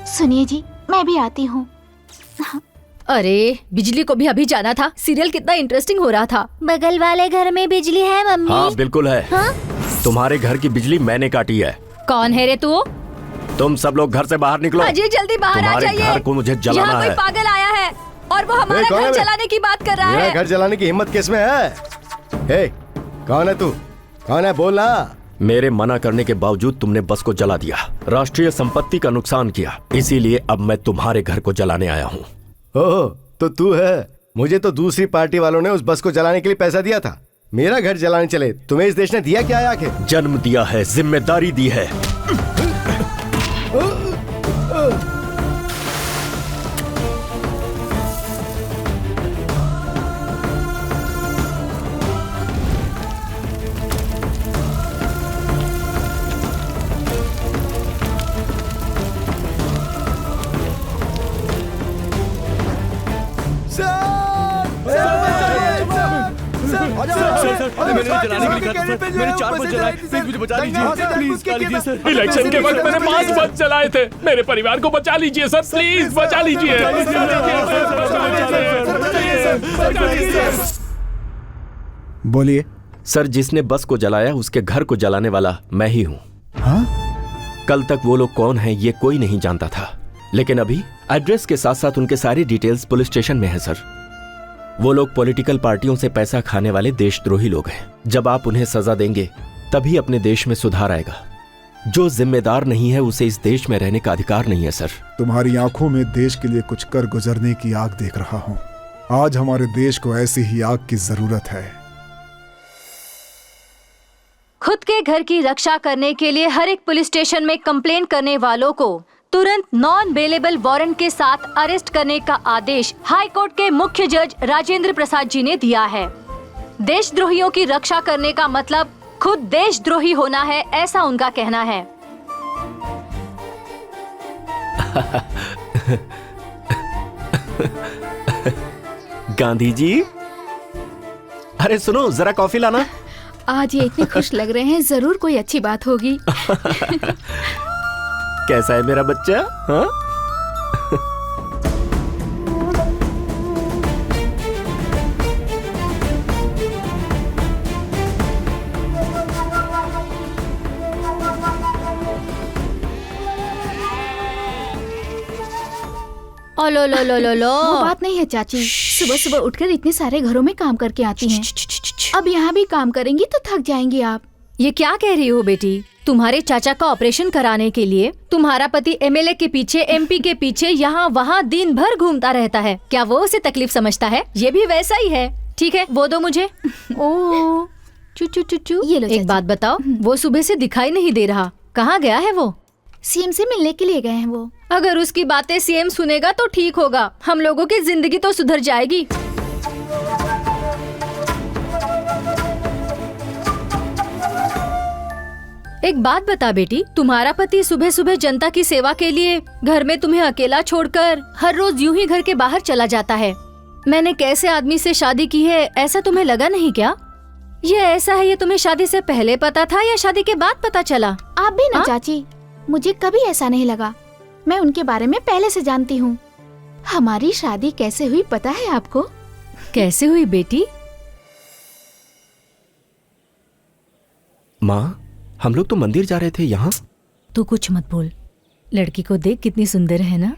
सुनिए जी, मैं भी आती हूँ। अरे बिजली को भी अभी जाना था। सीरियल कितना इंटरेस्टिंग हो रहा था। बगल वाले घर में बिजली है मम्मी? हाँ बिल्कुल है। हाँ? तुम्हारे घर की बिजली मैंने काटी है। कौन है रे तू? तुम सब लोग घर से बाहर निकलो। अजय जल्दी बाहर आ जाइए। घर को मुझे जलाना यहाँ कोई है। पागल आया है और वो हमारा घर जलाने की बात कर रहा है। घर जलाने की हिम्मत किसमें है? हे, कौन है तू? कौन है, बोलना। मेरे मना करने के बावजूद तुमने बस को जला दिया, राष्ट्रीय संपत्ति का नुकसान किया, इसीलिए अब मैं तुम्हारे घर को जलाने आया हूँ। ओह, तो तू है। मुझे तो दूसरी पार्टी वालों ने उस बस को जलाने के लिए पैसा दिया था। मेरा घर जलाने चले। तुम्हें इस देश ने दिया क्या है आखिर? जन्म दिया है, जिम्मेदारी दी है। मैंने जलाने के लिए कहा था सर। मैंने 4 बस जलाए। प्लीज मुझे बचा लीजिए। प्लीज बचा लीजिए सर। इलेक्शन के वक्त मैंने 5 बस जलाए थे। मेरे परिवार को बचा लीजिए सर, प्लीज बचा लीजिए। बोलिए। सर, जिसने बस को जलाया उसके घर को जलाने वाला मैं ही हूँ। हाँ? कल तक वो लोग कौन हैं ये कोई नहीं जानता था, लेकिन अभी एड्रेस के साथ साथ उनके सारी डिटेल्स पुलिस स्टेशन में है सर। वो लोग पॉलिटिकल पार्टियों से पैसा खाने वाले देशद्रोही लोग हैं। जब आप उन्हें सजा देंगे तभी अपने देश में सुधार आएगा। जो जिम्मेदार नहीं है उसे इस देश में रहने का अधिकार नहीं है सर। तुम्हारी आंखों में देश के लिए कुछ कर गुजरने की आग देख रहा हूँ। आज हमारे देश को ऐसी ही आग की जरूरत है। खुद के घर की रक्षा करने के लिए हर एक पुलिस स्टेशन में कंप्लेंट करने वालों को तुरंत नॉन बेलेबल वारंट के साथ अरेस्ट करने का आदेश हाई कोर्ट के मुख्य जज राजेंद्र प्रसाद जी ने दिया है। देशद्रोहियों की रक्षा करने का मतलब खुद देशद्रोही होना है, ऐसा उनका कहना है। गांधी जी, अरे सुनो जरा कॉफी लाना। आज ये इतने खुश लग रहे हैं, जरूर कोई अच्छी बात होगी। कैसा है मेरा बच्चा? हाँ? ओ लो लो लो लो लो। वो बात नहीं है चाची, सुबह सुबह उठकर इतने सारे घरों में काम करके आती हैं। अब यहाँ भी काम करेंगी तो थक जाएंगी आप। ये क्या कह रही हो बेटी? तुम्हारे चाचा का ऑपरेशन कराने के लिए तुम्हारा पति एमएलए के पीछे, एमपी के पीछे, यहाँ वहाँ दिन भर घूमता रहता है। क्या वो उसे तकलीफ समझता है? ये भी वैसा ही है। ठीक है, वो दो मुझे। ओ चू चू चू। ये लो। एक बात बताओ, वो सुबह से दिखाई नहीं दे रहा, कहाँ गया है वो? सीएम से मिलने के लिए गए हैं वो। अगर उसकी बातें सीएम सुनेगा तो ठीक होगा, हम लोगों की जिंदगी तो सुधर जाएगी। एक बात बता बेटी, तुम्हारा पति सुबह सुबह जनता की सेवा के लिए घर में तुम्हें अकेला छोड़कर हर रोज यूं ही घर के बाहर चला जाता है। मैंने कैसे आदमी से शादी की है ऐसा तुम्हें लगा नहीं क्या? ये ऐसा है, ये तुम्हें शादी से पहले पता था या शादी के बाद पता चला? आप भी ना चाची, मुझे कभी ऐसा नहीं लगा। मैं उनके बारे में पहले से जानती हूँ। हमारी शादी कैसे हुई पता है आपको? कैसे हुई बेटी? माँ, हम लोग तो मंदिर जा रहे थे यहाँ। तू कुछ मत बोल, लड़की को देख कितनी सुंदर है ना।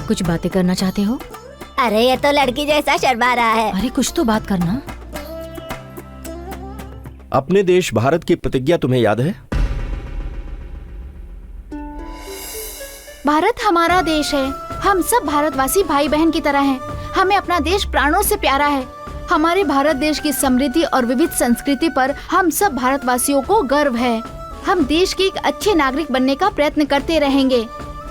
कुछ बातें करना चाहते हो? अरे ये तो लड़की जैसा शर्मा रहा है। अरे कुछ तो बात करना। अपने देश भारत की प्रतिज्ञा तुम्हें याद है? भारत हमारा देश है। हम सब भारतवासी भाई बहन की तरह हैं। हमें अपना देश प्राणों से प्यारा है। हमारे भारत देश की समृद्धि और विविध संस्कृति पर हम सब भारतवासियों को गर्व है। हम देश के एक अच्छे नागरिक बनने का प्रयत्न करते रहेंगे।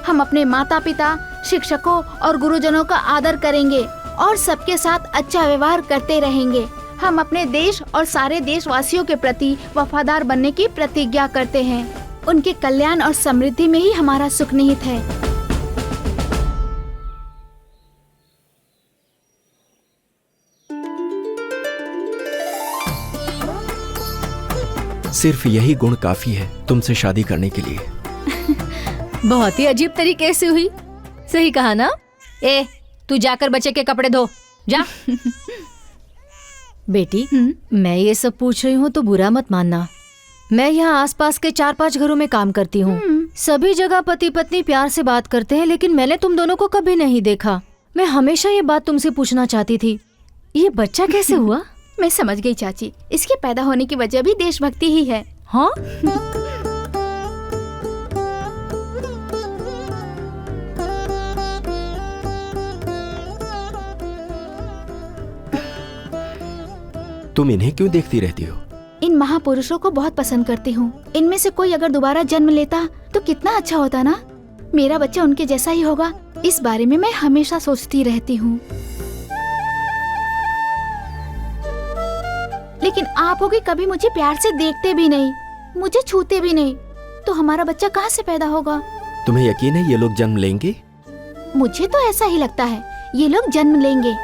हम अपने माता पिता, शिक्षकों और गुरुजनों का आदर करेंगे और सबके साथ अच्छा व्यवहार करते रहेंगे। हम अपने देश और सारे देशवासियों के प्रति वफादार बनने की प्रतिज्ञा करते हैं। उनके कल्याण और समृद्धि में ही हमारा सुख निहित है। सिर्फ यही गुण काफी है तुमसे शादी करने के लिए। बहुत ही अजीब तरीके से हुई। सही कहा ना? ए, तू जाकर बच्चे के कपड़े धो, जा। बेटी, मैं ये सब पूछ रही हूँ तो बुरा मत मानना। मैं यहाँ आसपास के 4-5 घरों में काम करती हूँ। सभी जगह पति पत्नी प्यार से बात करते हैं, लेकिन मैंने तुम दोनों को कभी नहीं देखा। मैं हमेशा ये बात तुमसे पूछना चाहती थी, ये बच्चा कैसे हुआ? मैं समझ गई चाची, इसके पैदा होने की वजह भी देशभक्ति ही है। हाँ? तुम इन्हें क्यों देखती रहती हो? इन महापुरुषों को बहुत पसंद करती हूँ। इनमें से कोई अगर दोबारा जन्म लेता तो कितना अच्छा होता ना। मेरा बच्चा उनके जैसा ही होगा, इस बारे में मैं हमेशा सोचती रहती हूँ। लेकिन आप होगी कभी मुझे प्यार से देखते भी नहीं, मुझे छूते भी नहीं, तो हमारा बच्चा कहाँ से पैदा होगा? तुम्हें यकीन है ये लोग जन्म लेंगे? मुझे तो ऐसा ही लगता है, ये लोग जन्म लेंगे।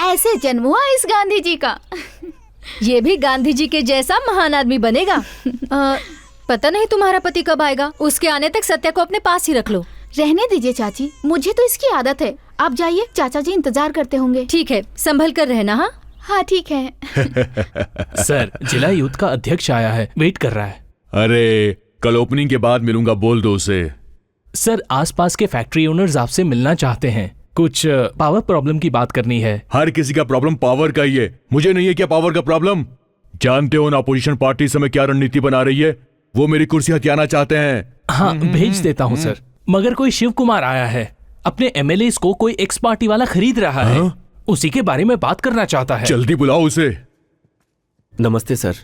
ऐसे जन्म हुआ इस गांधी जी का। ये भी गांधी जी के जैसा महान आदमी बनेगा। पता नहीं तुम्हारा पति कब आएगा। उसके आने तक सत्या को अपने पास ही रख लो। रहने दीजिए चाची, मुझे तो इसकी आदत है। आप जाइए, चाचा जी इंतजार करते होंगे। ठीक है, संभल कर रहना। हाँ हाँ ठीक है। सर, जिला यूथ का अध्यक्ष आया है, वेट कर रहा है। अरे कल ओपनिंग के बाद मिलूंगा, बोल दो उसे। सर, आसपास के फैक्ट्री ओनर्स आपसे मिलना चाहते हैं। कुछ पावर प्रॉब्लम की बात करनी है। हर किसी का प्रॉब्लम पावर का ही है, मुझे नहीं है क्या पावर का प्रॉब्लम? जानते हो ना अपोजिशन पार्टी इस समय क्या रणनीति बना रही है? वो मेरी कुर्सी हथियाना चाहते हैं। हाँ, भेज देता हूँ सर। मगर कोई शिव कुमार आया है, अपने एमएलए को कोई एक्स पार्टी वाला खरीद रहा है। उसी के बारे में बात करना चाहता है। जल्दी बुलाओ उसे। नमस्ते सर।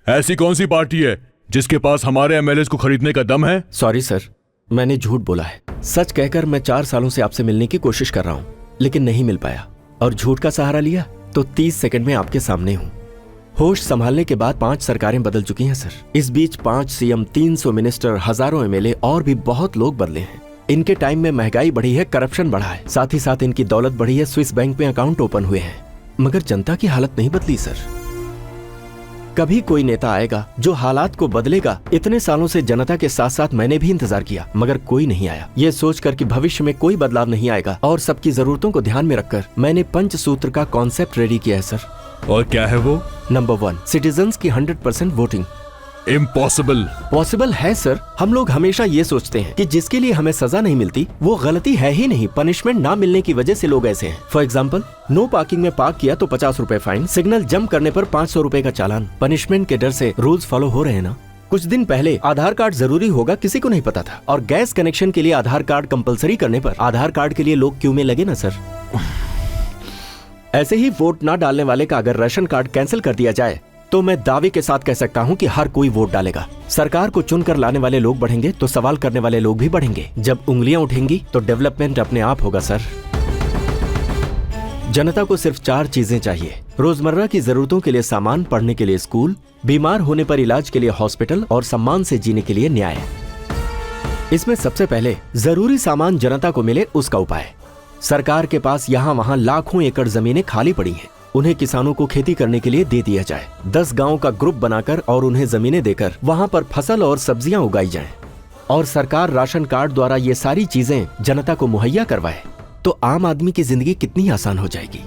ऐसी कौन सी पार्टी है जिसके पास हमारे एमएलए को खरीदने का दम है? सॉरी सर, मैंने झूठ बोला है। सच कहकर मैं 4 सालों से आपसे मिलने की कोशिश कर रहा हूँ, लेकिन नहीं मिल पाया, और झूठ का सहारा लिया तो 30 सेकंड में आपके सामने हूँ। होश संभालने के बाद 5 सरकारें बदल चुकी हैं सर। इस बीच 5 सीएम, 300 मिनिस्टर, हजारों एमएलए और भी बहुत लोग बदले हैं। इनके टाइम में महंगाई बढ़ी है, करप्शन बढ़ा है, साथ ही साथ इनकी दौलत बढ़ी है, स्विस बैंक में अकाउंट ओपन हुए हैं, मगर जनता की हालत नहीं बदली सर। कभी कोई नेता आएगा जो हालात को बदलेगा। इतने सालों से जनता के साथ साथ मैंने भी इंतजार किया, मगर कोई नहीं आया। ये सोचकर कि भविष्य में कोई बदलाव नहीं आएगा और सबकी जरूरतों को ध्यान में रखकर मैंने पंचसूत्र का कॉन्सेप्ट रेडी किया है सर। और क्या है वो? नंबर 1, सिटीजन्स की 100% वोटिंग। इम्पॉसिबल। पॉसिबल है सर। हम लोग हमेशा ये सोचते हैं कि जिसके लिए हमें सजा नहीं मिलती वो गलती है ही नहीं, पनिशमेंट ना मिलने की वजह से लोग ऐसे हैं। फॉर एग्जाम्पल, नो पार्किंग में पार्क किया तो 50 रुपए फाइन, सिग्नल जंप करने पर 500 रुपए का चालान। पनिशमेंट के डर से रूल्स फॉलो हो रहे हैं ना। कुछ दिन पहले आधार कार्ड जरूरी होगा किसी को नहीं पता था, और गैस कनेक्शन के लिए आधार कार्ड कंपलसरी करने पर आधार कार्ड के लिए लोग क्यू में लगे ना सर। ऐसे ही वोट ना डालने वाले का अगर राशन कार्ड कैंसिल कर दिया जाए तो मैं दावे के साथ कह सकता हूं कि हर कोई वोट डालेगा। सरकार को चुनकर लाने वाले लोग बढ़ेंगे तो सवाल करने वाले लोग भी बढ़ेंगे। जब उंगलियां उठेंगी तो डेवलपमेंट अपने आप होगा सर। जनता को सिर्फ 4 चीजें चाहिए: रोजमर्रा की जरूरतों के लिए सामान, पढ़ने के लिए स्कूल, बीमार होने पर इलाज के लिए हॉस्पिटल और सम्मान से जीने के लिए न्याय। इसमें सबसे पहले जरूरी सामान जनता को मिले, उसका उपाय। सरकार के पास यहाँ वहाँ लाखों एकड़ जमीनें खाली पड़ी हैं, उन्हें किसानों को खेती करने के लिए दे दिया जाए। 10 गांव का ग्रुप बनाकर और उन्हें जमीनें देकर वहां पर फसल और सब्जियां उगाई जाएं, और सरकार राशन कार्ड द्वारा ये सारी चीजें जनता को मुहैया करवाए तो आम आदमी की जिंदगी कितनी आसान हो जाएगी।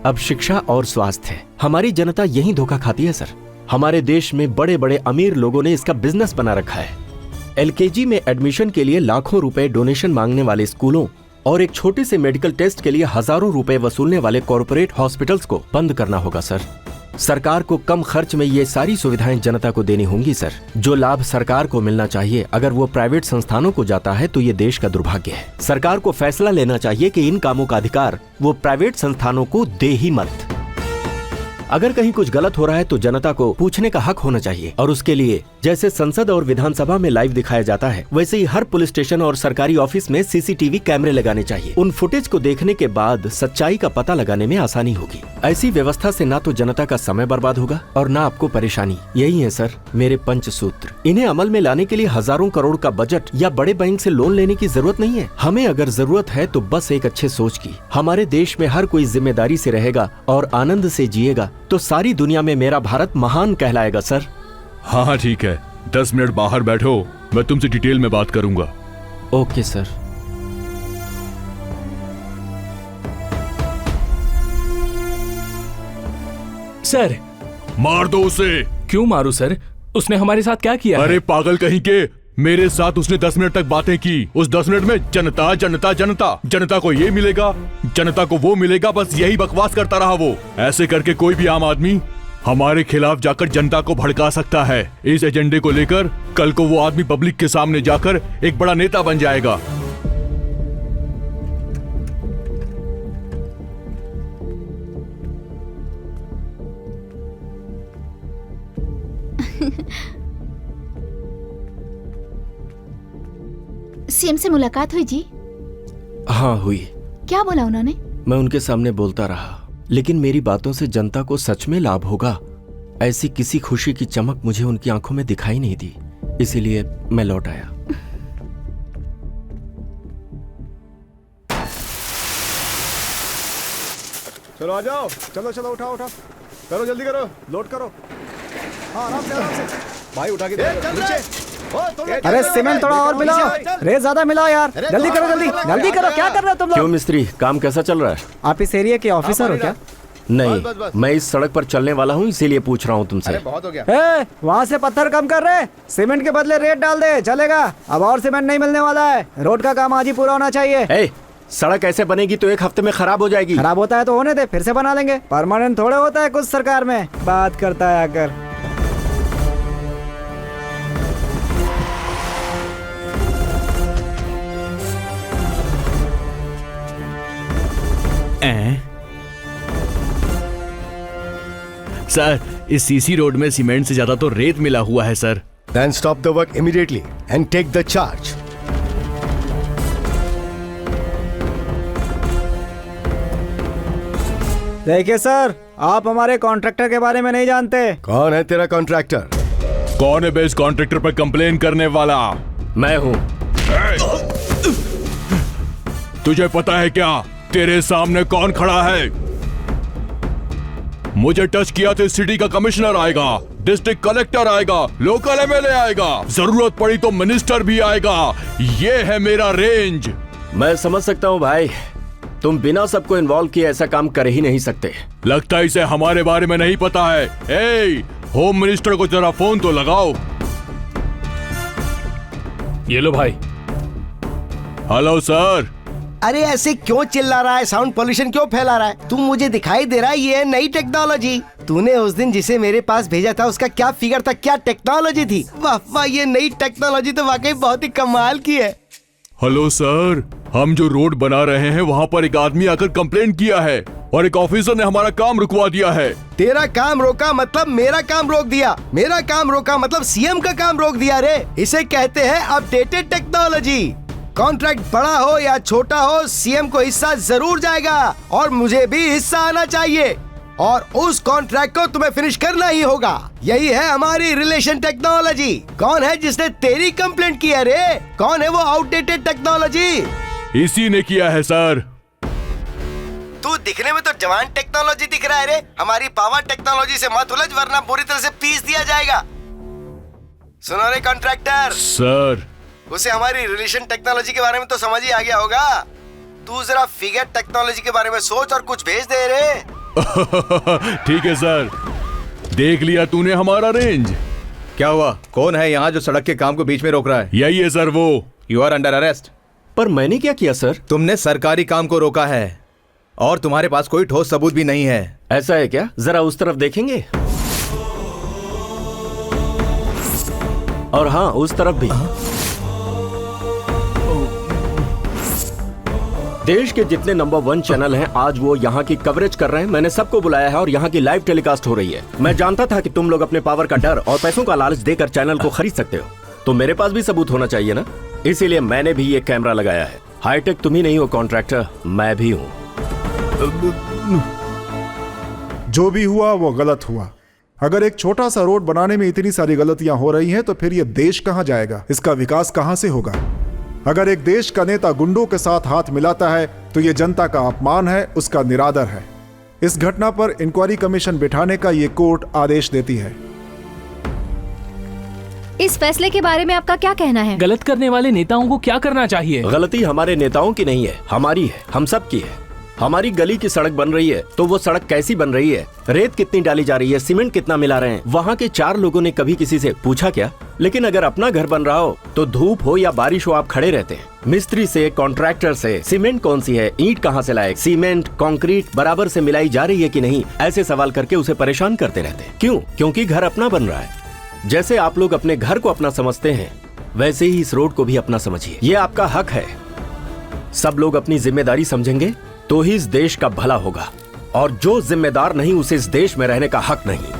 अब शिक्षा और स्वास्थ्य, हमारी जनता यही धोखा खाती है सर। हमारे देश में बड़े बड़े अमीर लोगों ने इसका बिजनेस बना रखा है। LKG में एडमिशन के लिए लाखों रुपए डोनेशन मांगने वाले स्कूलों और एक छोटे से मेडिकल टेस्ट के लिए हजारों रुपए वसूलने वाले कॉर्पोरेट हॉस्पिटल्स को बंद करना होगा सर। सरकार को कम खर्च में ये सारी सुविधाएं जनता को देनी होंगी सर। जो लाभ सरकार को मिलना चाहिए अगर वो प्राइवेट संस्थानों को जाता है तो ये देश का दुर्भाग्य है। सरकार को फैसला लेना चाहिए कि इन कामों का अधिकार वो प्राइवेट संस्थानों को दे ही मत। अगर कहीं कुछ गलत हो रहा है तो जनता को पूछने का हक होना चाहिए, और उसके लिए जैसे संसद और विधानसभा में लाइव दिखाया जाता है वैसे ही हर पुलिस स्टेशन और सरकारी ऑफिस में सीसीटीवी कैमरे लगाने चाहिए। उन फुटेज को देखने के बाद सच्चाई का पता लगाने में आसानी होगी। ऐसी व्यवस्था से ना तो जनता का समय बर्बाद होगा और ना आपको परेशानी। यही है सर मेरे पंचसूत्र। इन्हें अमल में लाने के लिए हजारों करोड़ का बजट या बड़े बैंक से लोन लेने की जरूरत नहीं है। हमें अगर जरूरत है तो बस एक अच्छे सोच की। हमारे देश में हर कोई जिम्मेदारी से रहेगा और आनंद से जिएगा तो सारी दुनिया में मेरा भारत महान कहलाएगा सर। हाँ ठीक है, 10 मिनट बाहर बैठो, मैं तुमसे डिटेल में बात करूंगा। Okay sir. सर मार दो उसे। क्यों मारू सर? उसने हमारे साथ क्या किया? अरे पागल कहीं के, मेरे साथ उसने 10 मिनट तक बातें की। उस 10 मिनट में जनता जनता जनता, जनता को ये मिलेगा, जनता को वो मिलेगा, बस यही बकवास करता रहा वो। ऐसे करके कोई भी आम आदमी हमारे खिलाफ जाकर जनता को भड़का सकता है। इस एजेंडे को लेकर कल को वो आदमी पब्लिक के सामने जाकर एक बड़ा नेता बन जाएगा। सीएम से मुलाकात हुई जी? हाँ हुई। क्या बोला उन्होंने? मैं उनके सामने बोलता रहा, लेकिन मेरी बातों से जनता को सच में लाभ होगा ऐसी किसी खुशी की चमक मुझे उनकी आंखों में दिखाई नहीं दी, इसीलिए मैं लौट आया। चलो आ जाओ, चलो चलो उठाओ उठाओ, करो जल्दी करो, लोड करो। हाँ आराम से भाई उठा के अरे सीमेंट थोड़ा और मिलाओ, रेत ज्यादा मिलाओ यार, जल्दी करो जल्दी जल्दी करो। क्या कर रहे हो तुम लोग? क्यों मिस्त्री, काम कैसा चल रहा है? आप इस एरिया के ऑफिसर हो क्या? नहीं, मैं इस सड़क पर चलने वाला हूँ, इसीलिए पूछ रहा हूँ तुमसे। बहुत हो गया। वहाँ से पत्थर कम कर रहे, सीमेंट के बदले रेत डाल दे, चलेगा। अब और सीमेंट नहीं मिलने वाला है, रोड का काम आज ही पूरा होना चाहिए। सड़क ऐसे बनेगी तो 1 हफ्ते में खराब हो जाएगी। खराब होता है तो होने दे, फिर से बना लेंगे। परमानेंट थोड़े होता है कुछ सरकार में, बात करता है आकर। सर इस सीसी रोड में सीमेंट से ज्यादा तो रेत मिला हुआ है sir. Then stop the work immediately and take the charge. देखिए सर, आप हमारे कॉन्ट्रैक्टर के बारे में नहीं जानते। कौन है तेरा कॉन्ट्रैक्टर? कौन है बेस कॉन्ट्रैक्टर पर कंप्लेन करने वाला? मैं हूँ। तुझे पता है क्या तेरे सामने कौन खड़ा है? मुझे टच किया तो सिटी का कमिश्नर आएगा, डिस्ट्रिक्ट कलेक्टर आएगा, लोकल एमएलए आएगा, जरूरत पड़ी तो मिनिस्टर भी आएगा। ये है मेरा रेंज। मैं समझ सकता हूँ भाई, तुम बिना सबको इन्वॉल्व किए ऐसा काम कर ही नहीं सकते। लगता है इसे हमारे बारे में नहीं पता है। होम मिनिस्टर को जरा फोन तो लगाओ। ये लो भाई। Hello sir. अरे ऐसे क्यों चिल्ला रहा है? साउंड पोल्यूशन क्यों फैला रहा है? तुम मुझे दिखाई दे रहा है ये है नई टेक्नोलॉजी। तूने उस दिन जिसे मेरे पास भेजा था उसका क्या फिगर था, क्या टेक्नोलॉजी थी? वाह वाह, ये नई टेक्नोलॉजी तो वाकई बहुत ही कमाल की है। हेलो सर, हम जो रोड बना रहे हैं वहाँ पर एक आदमी आकर कंप्लेन किया है और एक ऑफिसर ने हमारा काम रुकवा दिया है। तेरा काम रोका मतलब मेरा काम रोक दिया, मेरा काम रोका मतलब सीएम का काम रोक दिया रे। इसे कहते हैं अपडेटेड टेक्नोलॉजी। कॉन्ट्रैक्ट बड़ा हो या छोटा हो, सीएम को हिस्सा जरूर जाएगा और मुझे भी हिस्सा आना चाहिए, और उस कॉन्ट्रैक्ट को तुम्हें फिनिश करना ही होगा। यही है हमारी रिलेशन टेक्नोलॉजी। कौन है जिसने तेरी कंप्लेंट की है रे? कौन है वो आउटडेटेड टेक्नोलॉजी? इसी ने किया है सर। तू दिखने में तो जवान टेक्नोलॉजी दिख रहा है रे। हमारी पावर टेक्नोलॉजी से मत उलझ वरना पूरी तरह से पीस दिया जाएगा। सुनो रे कॉन्ट्रैक्टर। सर, उसे हमारी रिलेशन टेक्नोलॉजी के बारे में तो समझ ही आ गया होगा। तू जरा फिगर टेक्नोलॉजी के बारे में सोच और कुछ भेज दे रे। ठीक है सर, देख लिया तूने हमारा रेंज। क्या हुआ? कौन है यहाँ जो सड़क के काम को बीच में रोक रहा है? यही है सर वो। You are under arrest. पर मैंने क्या किया सर? तुमने सरकारी काम को रोका है और तुम्हारे पास कोई ठोस सबूत भी नहीं है। ऐसा है क्या? जरा उस तरफ देखेंगे। और हाँ, उस तरफ भी। देश के जितने नंबर 1 चैनल हैं आज वो यहाँ की कवरेज कर रहे हैं। मैंने सबको बुलाया है और यहाँ की लाइव टेलीकास्ट हो रही है। मैं जानता था कि तुम लोग अपने पावर का डर और पैसों का लालच देकर चैनल को खरीद सकते हो, तो मेरे पास भी सबूत होना चाहिए ना। इसीलिए मैंने भी ये कैमरा लगाया है। हाईटेक तुम ही नहीं हो कॉन्ट्रैक्टर, मैं भी हूँ। जो भी हुआ वो गलत हुआ। अगर एक छोटा सा रोड बनाने में इतनी सारी गलतियां हो रही हैं तो फिर ये देश कहां जाएगा, इसका विकास कहां से होगा? अगर एक देश का नेता गुंडों के साथ हाथ मिलाता है तो ये जनता का अपमान है, उसका निरादर है। इस घटना पर इंक्वायरी कमीशन बिठाने का ये कोर्ट आदेश देती है। इस फैसले के बारे में आपका क्या कहना है? गलत करने वाले नेताओं को क्या करना चाहिए? गलती हमारे नेताओं की नहीं है, हमारी है, हम सब की है। हमारी गली की सड़क बन रही है तो वो सड़क कैसी बन रही है, रेत कितनी डाली जा रही है, सीमेंट कितना मिला रहे हैं, वहाँ के 4 लोगों ने कभी किसी से पूछा क्या? लेकिन अगर अपना घर बन रहा हो तो धूप हो या बारिश हो आप खड़े रहते हैं। मिस्त्री से, कॉन्ट्रैक्टर से सीमेंट कौन सी है, ईंट कहाँ से लाए, सीमेंट कंक्रीट बराबर से मिलाई जा रही है कि नहीं, ऐसे सवाल करके उसे परेशान करते रहते हैं। क्यों? क्योंकि घर अपना बन रहा है। जैसे आप लोग अपने घर को अपना समझते हैं वैसे ही इस रोड को भी अपना समझिए। ये आपका हक है। सब लोग अपनी जिम्मेदारी समझेंगे तो ही इस देश का भला होगा, और जो जिम्मेदार नहीं उसे इस देश में रहने का हक नहीं।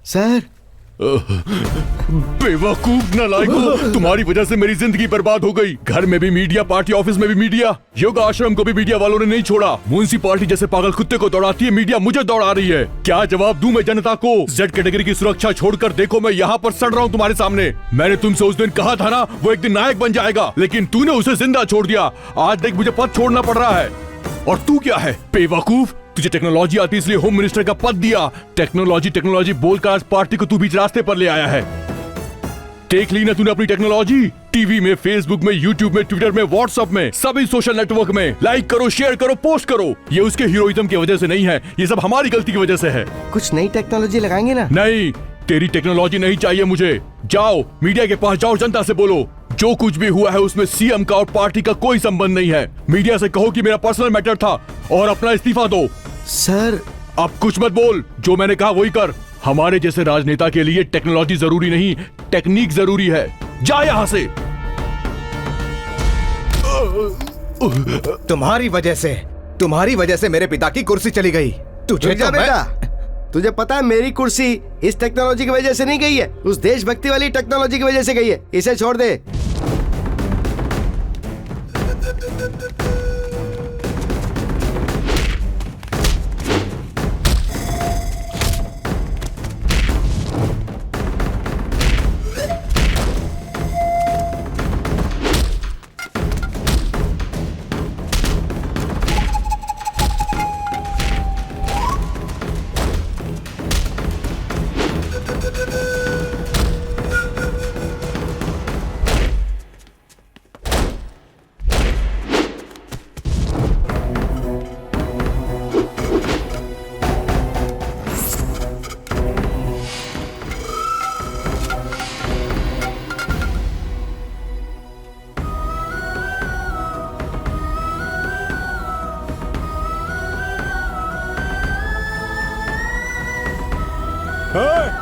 सर बेवकूफ नालायकों, तुम्हारी वजह से मेरी जिंदगी बर्बाद हो गई। घर में भी मीडिया, पार्टी ऑफिस में भी मीडिया, योगा आश्रम को भी मीडिया वालों ने नहीं छोड़ा। म्युनिसिपैलिटी जैसे पागल कुत्ते को दौड़ाती है मीडिया, मुझे दौड़ा रही है। क्या जवाब दूं मैं जनता को? जेड कैटेगरी की सुरक्षा छोड़कर देखो मैं यहाँ पर सड़ रहा हूँ तुम्हारे सामने। मैंने तुमसे उस दिन कहा था ना वो एक दिन नायक बन जाएगा, लेकिन तूने उसे जिंदा छोड़ दिया। आज देख मुझे पद छोड़ना पड़ रहा है। और तू क्या है बेवकूफ? तुझे टेक्नोलॉजी आती इसलिए होम मिनिस्टर का पद दिया। टेक्नोलॉजी बोलकर आज पार्टी को तू बीच रास्ते पर ले आया है। देख ली ना तूने अपनी टेक्नोलॉजी? टीवी में, फेसबुक में, यूट्यूब में, ट्विटर में, व्हाट्सएप में, सभी सोशल नेटवर्क में लाइक करो, शेयर करो, पोस्ट करो। ये उसके हीरोइज्म की वजह से नहीं है, ये सब हमारी गलती की वजह से है। कुछ नई टेक्नोलॉजी लगाएंगे ना? नहीं, तेरी टेक्नोलॉजी नहीं चाहिए मुझे। जाओ मीडिया के पास जाओ, जनता से बोलो जो कुछ भी हुआ है उसमें सीएम का और पार्टी का कोई संबंध नहीं है। मीडिया से कहो कि मेरा पर्सनल मैटर था और अपना इस्तीफा दो। सर अब कुछ मत बोल, जो मैंने कहा वही कर। हमारे जैसे राजनेता के लिए टेक्नोलॉजी जरूरी नहीं, टेक्निक जरूरी है। जा यहाँ से। तुम्हारी वजह से मेरे पिता की कुर्सी चली गई। तुझे जा बेटा, तुझे पता है मेरी कुर्सी इस टेक्नोलॉजी की वजह से नहीं गई है, उस देशभक्ति वाली टेक्नोलॉजी की वजह से गई है। इसे छोड़ दे।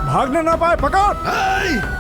भागने ना पाए, पकड़।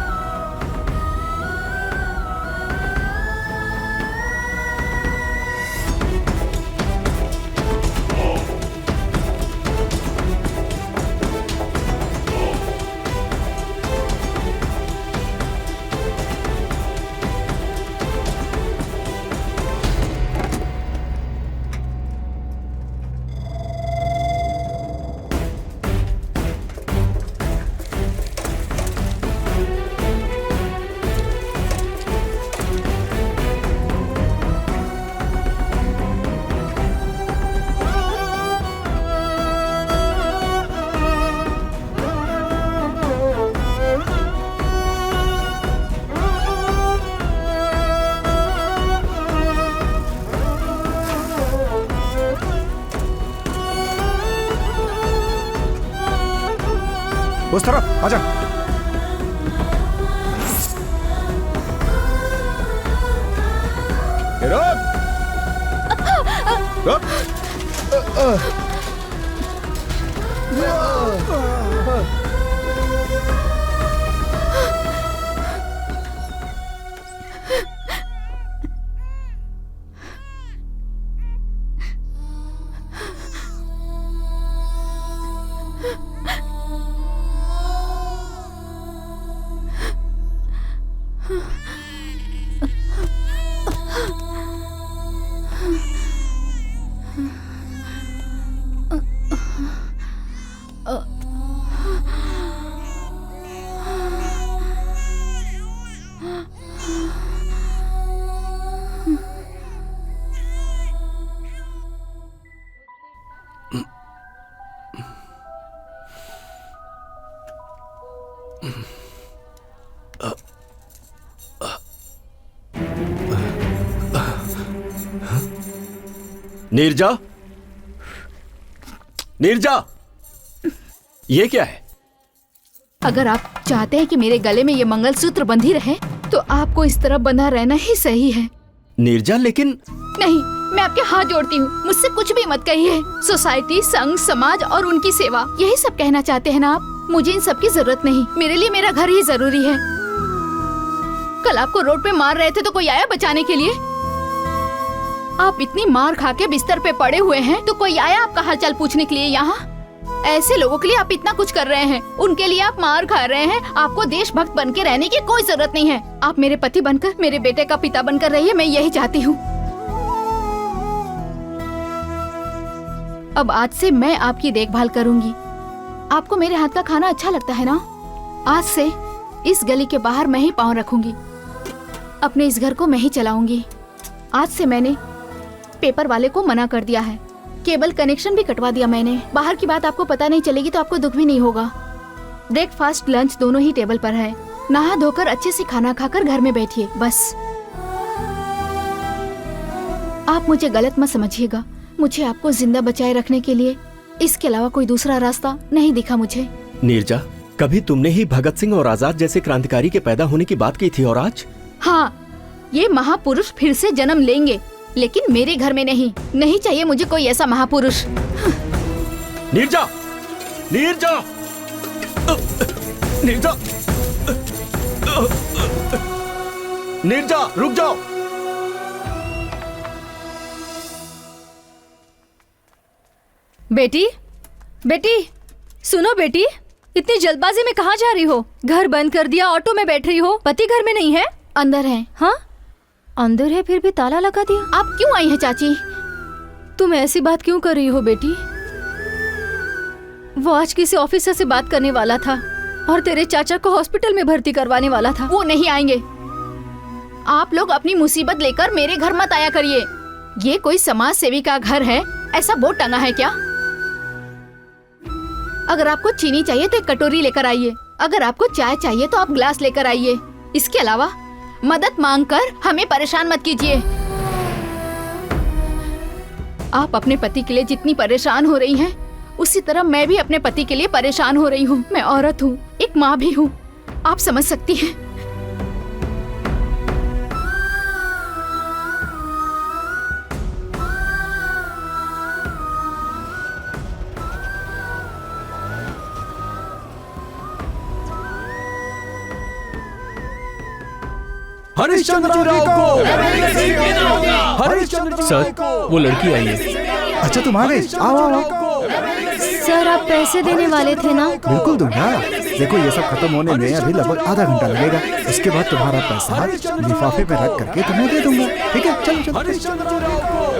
उस तरफ आजा। नीरजा, नीरजा, ये क्या है? अगर आप चाहते हैं कि मेरे गले में ये मंगलसूत्र बंधी रहे तो आपको इस तरह बंधा रहना ही सही है। नीरजा, लेकिन नहीं, मैं आपके हाथ जोड़ती हूँ, मुझसे कुछ भी मत कहिए। सोसाइटी, संघ, समाज और उनकी सेवा, यही सब कहना चाहते हैं ना आप? मुझे इन सब की जरूरत नहीं, मेरे लिए मेरा घर ही जरूरी है। कल आपको रोड पे मार रहे थे तो कोई आया बचाने के लिए? आप इतनी मार खा के बिस्तर पे पड़े हुए हैं तो कोई आया आपका हालचाल पूछने के लिए यहाँ? ऐसे लोगों के लिए आप इतना कुछ कर रहे हैं, उनके लिए आप मार खा रहे हैं। आपको देशभक्त बन के रहने की कोई जरूरत नहीं है। आप मेरे पति बनकर, मेरे बेटे का पिता बनकर रहिए, मैं यही चाहती हूँ। अब आज से मैं आपकी देखभाल करूंगी। आपको मेरे हाथ का खाना अच्छा लगता है ना? आज से इस गली के बाहर मैं ही पाँव रखूंगी, अपने इस घर को मैं ही चलाऊंगी। आज से मैंने पेपर वाले को मना कर दिया है, केबल कनेक्शन भी कटवा दिया मैंने। बाहर की बात आपको पता नहीं चलेगी तो आपको दुख भी नहीं होगा। ब्रेकफास्ट, लंच दोनों ही टेबल पर है। नहा धोकर अच्छे से खाना खाकर घर में बैठिए बस। आप मुझे गलत मत समझिएगा, मुझे आपको जिंदा बचाए रखने के लिए इसके अलावा कोई दूसरा रास्ता नहीं दिखा मुझे। नीरजा, कभी तुमने ही भगत सिंह और आजाद जैसे क्रांतिकारी के पैदा होने की बात की थी, और आज? हाँ, ये महापुरुष फिर से जन्म लेंगे, लेकिन मेरे घर में नहीं। नहीं चाहिए मुझे कोई ऐसा महापुरुष। नीरजा, नीरजा, नीरजा, नीरजा, रुक जाओ। बेटी, बेटी, सुनो बेटी, इतनी जल्दबाजी में कहाँ जा रही हो? घर बंद कर दिया, ऑटो में बैठ रही हो, पति घर में नहीं है? अंदर है। हाँ, अंदर है, फिर भी ताला लगा दिया। आप क्यों आई हैं चाची? तुम ऐसी बात क्यों कर रही हो बेटी? वो आज किसी ऑफिसर से बात करने वाला था और तेरे चाचा को हॉस्पिटल में भर्ती करवाने वाला था। वो नहीं आएंगे। आप लोग अपनी मुसीबत लेकर मेरे घर मत आया करिए। ये कोई समाज सेवी का घर है, ऐसा बोर्ड टंगा है क्या? अगर आपको चीनी चाहिए तो एक कटोरी लेकर आइए, अगर आपको चाय चाहिए तो आप ग्लास लेकर आइए। इसके अलावा मदद मांगकर हमें परेशान मत कीजिए। आप अपने पति के लिए जितनी परेशान हो रही हैं, उसी तरह मैं भी अपने पति के लिए परेशान हो रही हूँ। मैं औरत हूँ, एक माँ भी हूँ, आप समझ सकती हैं। हरिश्चंद्र राव को, हरिश्चंद्र सर, वो लड़की आई है। अच्छा, तुम आ गए? आओ आओ आओ। सर, आप पैसे देने वाले थे ना? बिल्कुल दूंगा। देखो, ये सब खत्म होने में अभी लगभग आधा घंटा लगेगा। उसके बाद तुम्हारा पैसा लिफाफे में रख करके तुम्हें दे दूंगा। ठीक है, चलो चलो।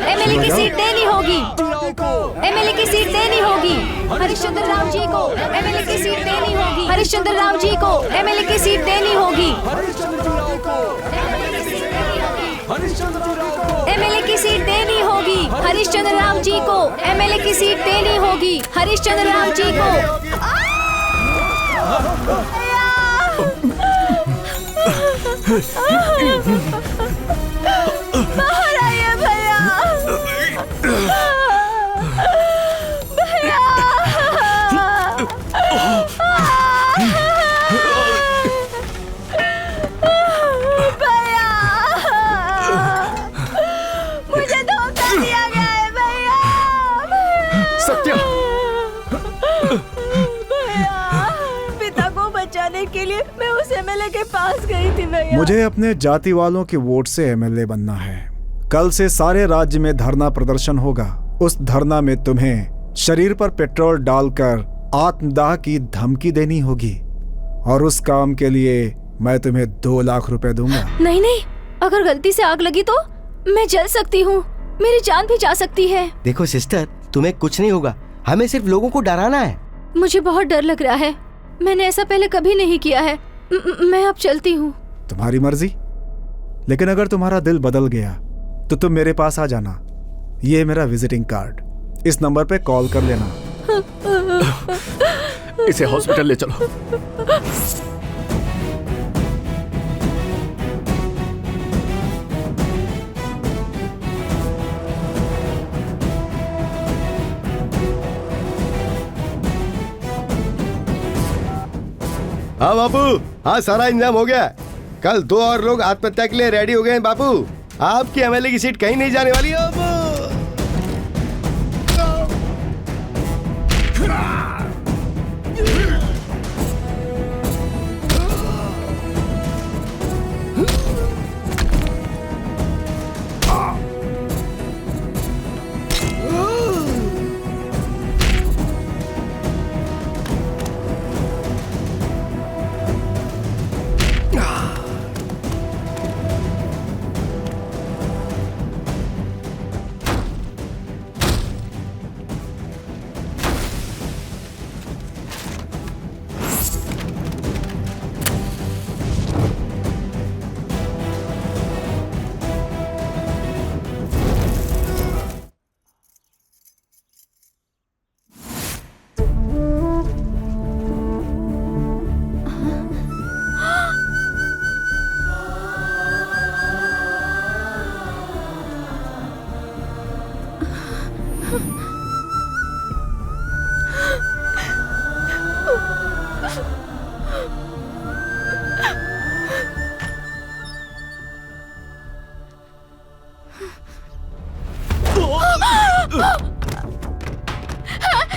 एमएलए की सीट देनी होगी, एमएलए की सीट देनी होगी। हरिश्चंद्र राव जी को एमएलए की सीट देनी होगी। हरिश्चंद्र राव जी को एमएलए की सीट देनी होगी। एमएलए की सीट देनी होगी। हरिश्चंद्र राव जी को एमएलए की सीट देनी होगी। हरिश्चंद्र राव जी को। बाहर आइए भैया। भैया। करने के लिए मैं उस एमएलए के पास गई थी भैया। मुझे अपने जाति वालों के वोट से एमएलए बनना है। कल से सारे राज्य में धरना प्रदर्शन होगा। उस धरना में तुम्हें शरीर पर पेट्रोल डालकर आत्मदाह की धमकी देनी होगी और उस काम के लिए मैं तुम्हें 2 लाख रुपए दूंगा। नहीं नहीं, अगर गलती से आग लगी तो मैं जल सकती हूँ, मेरी जान भी जा सकती है। देखो सिस्टर, तुम्हें कुछ नहीं होगा, हमें सिर्फ लोगों को डराना है। मुझे बहुत डर लग रहा है, मैंने ऐसा पहले कभी नहीं किया है। मैं अब चलती हूँ। तुम्हारी मर्जी, लेकिन अगर तुम्हारा दिल बदल गया तो तुम मेरे पास आ जाना। ये मेरा विजिटिंग कार्ड, इस नंबर पे कॉल कर लेना। इसे हॉस्पिटल ले चलो। हाँ बापू, हाँ सारा इंतजाम हो गया। कल 2 और लोग आत्महत्या के लिए रेडी हो गए हैं बापू। आपकी एमएलए की सीट कहीं नहीं जाने वाली है बापू।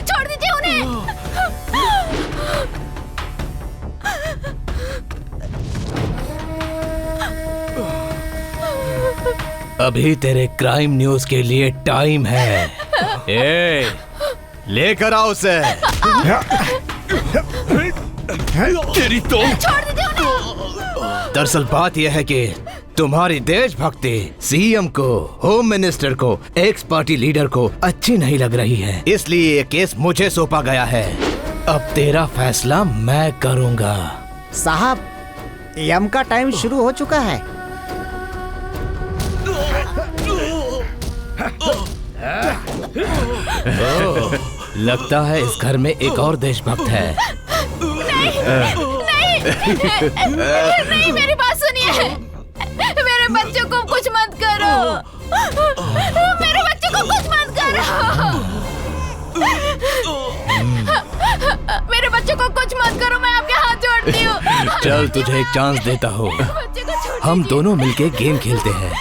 छोड़ दीजिए उन्हें। अभी तेरे क्राइम न्यूज के लिए टाइम है। ए, लेकर आओ उसे। तेरी तो छोड़ दीजिए उन्हें। दरअसल बात यह है कि तुम्हारी देशभक्ति सीएम को, होम मिनिस्टर को, एक्स पार्टी लीडर को अच्छी नहीं लग रही है, इसलिए ये केस मुझे सौंपा गया है। अब तेरा फैसला मैं करूंगा। साहब, यम का टाइम शुरू हो चुका है। लगता है इस घर में एक और देशभक्त है। नहीं, मेरी बात सुनिए। मेरे बच्चों को कुछ मत करो। मेरे बच्चों को कुछ मत करो। मेरे बच्चों को कुछ मत करो, मैं आपके हाथ जोड़ती हूँ। चल तुझे एक चांस देता हूँ। हम दोनों मिलके गेम खेलते हैं।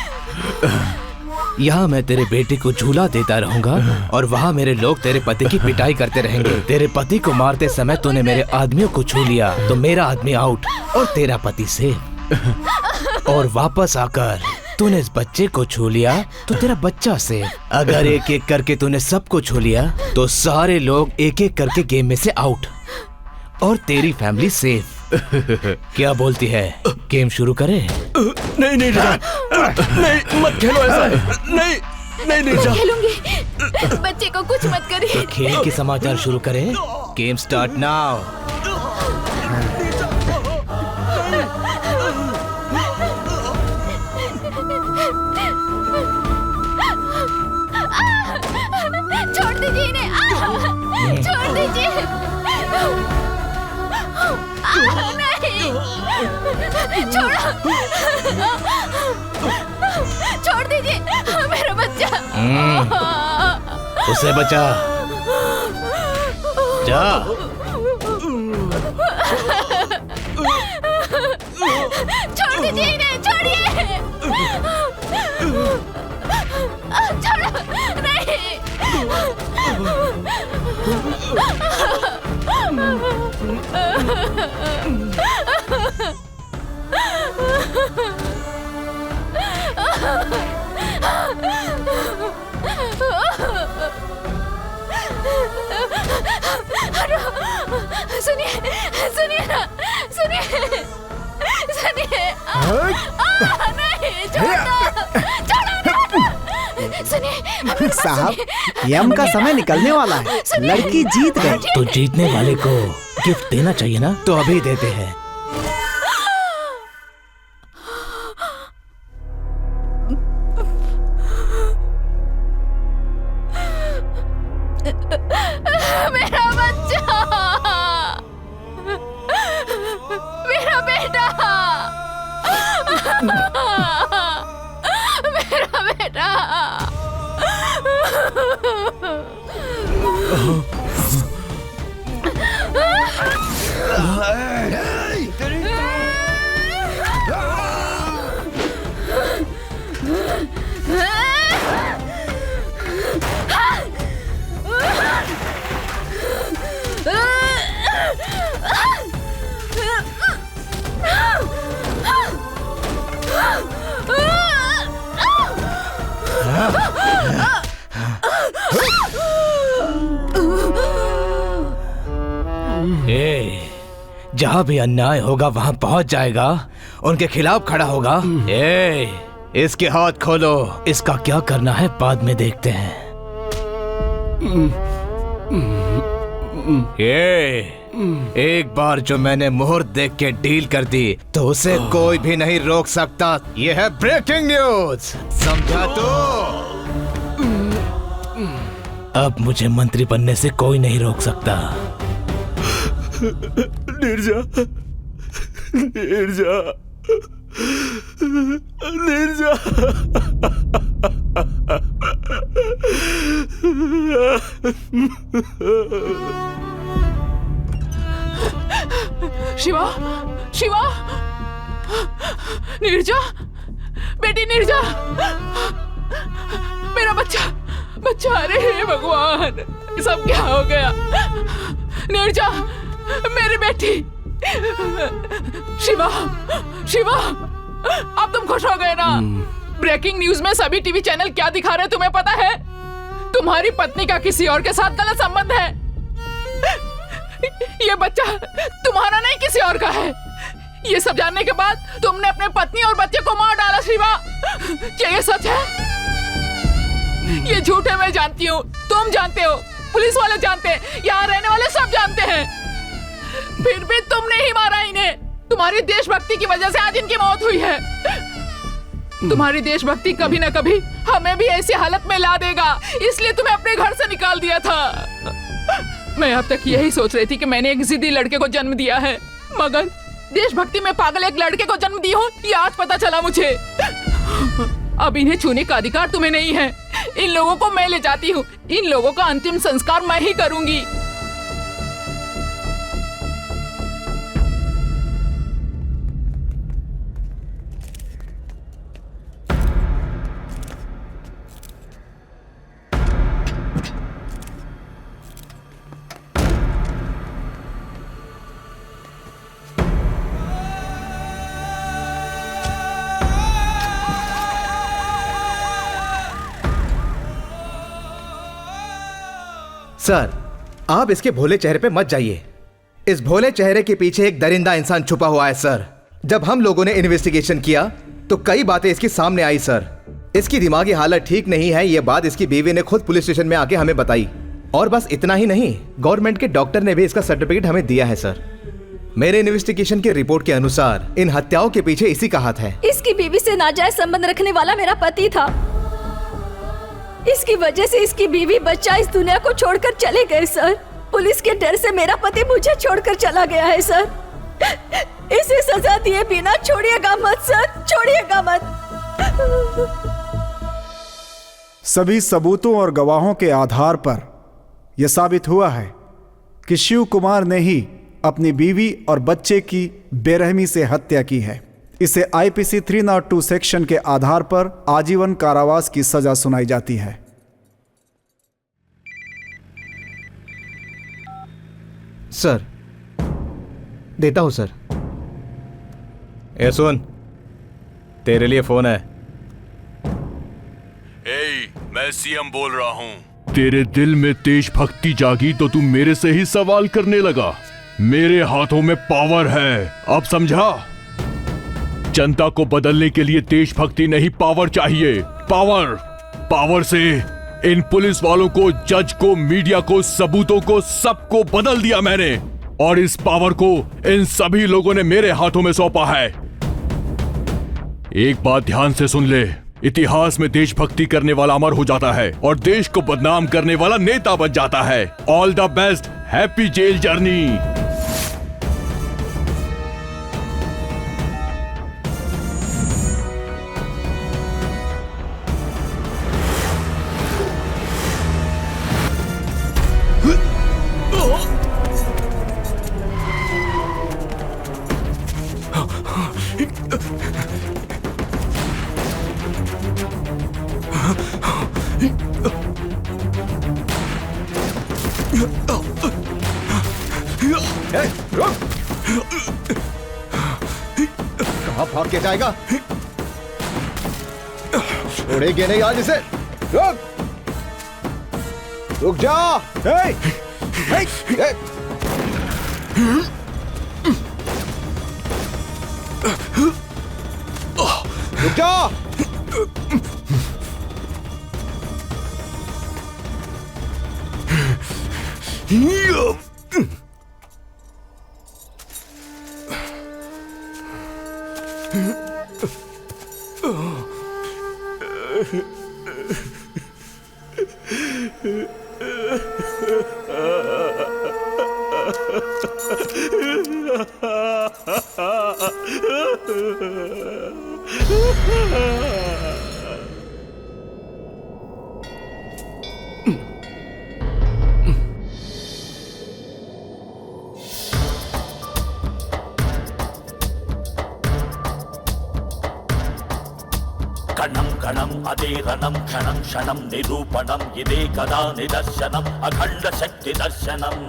यहाँ मैं तेरे बेटे को झूला देता रहूंगा और वहाँ मेरे लोग तेरे पति की पिटाई करते रहेंगे। तेरे पति को मारते समय तूने मेरे आदमियों को छू लिया तो मेरा आदमी आउट और तेरा पति सेफ। और वापस आकर तूने इस बच्चे को छू लिया तो तेरा बच्चा सेफ। अगर एक एक करके तूने सबको छू लिया तो सारे लोग एक एक करके गेम में से आउट और तेरी फैमिली सेफ। क्या बोलती है, गेम शुरू करें? नहीं नहीं नहीं, मत खेलो ऐसा। नहीं मैं खेलूंगी। बच्चे को कुछ मत करिए। तो खेल के समाचार शुरू करें। Game start now. छोड़ दीजिए इन्हें। छोड़ दीजिए। नहीं, छोड़ो। छोड़ दीजिए मेरा बच्चा। उसे बचा। जा। छोड़ दीजिए इन्हें, छोड़िए। छोड़ो। नहीं। सुनिए सुनिए ना, सुनिए सुनिए। नहीं, छोड़ो, सुनिए साहब, यम का समय निकलने वाला है, लड़की जीत गई। तो जीतने वाले को गिफ्ट देना चाहिए ना, तो अभी देते हैं। मेरा बच्चा, मेरा बेटा, मेरा बेटा। जहाँ भी अन्याय होगा वहाँ पहुँच जाएगा, उनके खिलाफ खड़ा होगा। इसके हाथ खोलो, इसका क्या करना है बाद में देखते हैं। एक बार जो मैंने मुहूर्त देख के डील कर दी तो उसे कोई भी नहीं रोक सकता। ये है ब्रेकिंग न्यूज, समझा तो? अब मुझे मंत्री बनने से कोई नहीं रोक सकता। नीरजा, नीरजा, नीरजा। शिवा, शिवा, नीरजा, बेटी नीरजा, मेरा बच्चा, बच्चा। अरे हे भगवान, सब क्या हो गया? नीरजा, मेरी बेटी। शिवा, शिवा, अब तुम खुश हो गए ना? ब्रेकिंग न्यूज में सभी टीवी चैनल क्या दिखा रहे हैं तुम्हें पता है? तुम्हारी पत्नी का किसी और के साथ गलत संबंध है। ये बच्चा तुम्हारा नहीं किसी और का है। ये सब जानने के बाद तुमने अपने पत्नी और बच्चे को मार डाला। शिवा, क्या ये सच है? ये झूठ है, मैं जानती हूँ, तुम जानते हो, पुलिस वाले जानते हैं, यहाँ रहने वाले सब जानते हैं। फिर भी तुमने ही मारा इन्हें। तुम्हारी देशभक्ति की वजह से आज इनकी मौत हुई है। तुम्हारी देशभक्ति कभी ना कभी हमें भी ऐसी हालत में ला देगा, इसलिए तुम्हें अपने घर से निकाल दिया था। मैं अब तक यही सोच रही थी कि मैंने एक जिद्दी लड़के को जन्म दिया है, मगर देशभक्ति में पागल एक लड़के को जन्म दी हूँ, ये आज पता चला मुझे। अब इन्हें छूने का अधिकार तुम्हें नहीं है। इन लोगों को मैं ले जाती हूँ, इन लोगों का अंतिम संस्कार मैं ही करूंगी। सर, आप इसके भोले चेहरे पे मत जाइए। इस भोले चेहरे के पीछे एक दरिंदा इंसान छुपा हुआ है सर। जब हम लोगों ने इन्वेस्टिगेशन किया तो कई बातें इसके सामने आई सर। इसकी दिमागी हालत ठीक नहीं है, ये बात इसकी बीवी ने खुद पुलिस स्टेशन में आके हमें बताई। और बस इतना ही नहीं, गवर्नमेंट के डॉक्टर ने भी इसका सर्टिफिकेट हमें दिया है सर। मेरे इन्वेस्टिगेशन की रिपोर्ट के अनुसार इन हत्याओं के पीछे इसी का हाथ है। इसकी बीवी से नाजायज संबंध रखने वाला मेरा पति था। इसकी वजह से इसकी बीवी बच्चा इस दुनिया को छोड़कर चले गए सर। पुलिस के डर से मेरा पति मुझे छोड़कर चला गया है सर। इसे सजा दिए बिना छोड़िएगा मत सर, छोड़िएगा मत। सभी सबूतों और गवाहों के आधार पर यह साबित हुआ है कि शिव कुमार ने ही अपनी बीवी और बच्चे की बेरहमी से हत्या की है। इसे आईपीसी 302 सेक्शन के आधार पर आजीवन कारावास की सजा सुनाई जाती है। सर, देता हूं सर। ए सुन, तेरे लिए फोन है। मैं सीएम बोल रहा हूँ। तेरे दिल में देशभक्ति जागी तो तू मेरे से ही सवाल करने लगा। मेरे हाथों में पावर है, अब समझा? जनता को बदलने के लिए देशभक्ति नहीं, पावर चाहिए। पावर से इन पुलिस वालों को, जज को, मीडिया को, सबूतों को, सबको बदल दिया मैंने। और इस पावर को इन सभी लोगों ने मेरे हाथों में सौंपा है। एक बात ध्यान से सुन ले, इतिहास में देशभक्ति करने वाला अमर हो जाता है और देश को बदनाम करने वाला नेता बन जाता है। All the best, happy jail journey. कहाँ भाग के जाएगा? छोड़ेंगे नहीं आज इसे। रुक जा। रुक जा। कणं कणं अदेरणं क्षणं क्षणं निरूपणं इदे कदा निदर्शनम् अखण्ड शक्ति दर्शनम्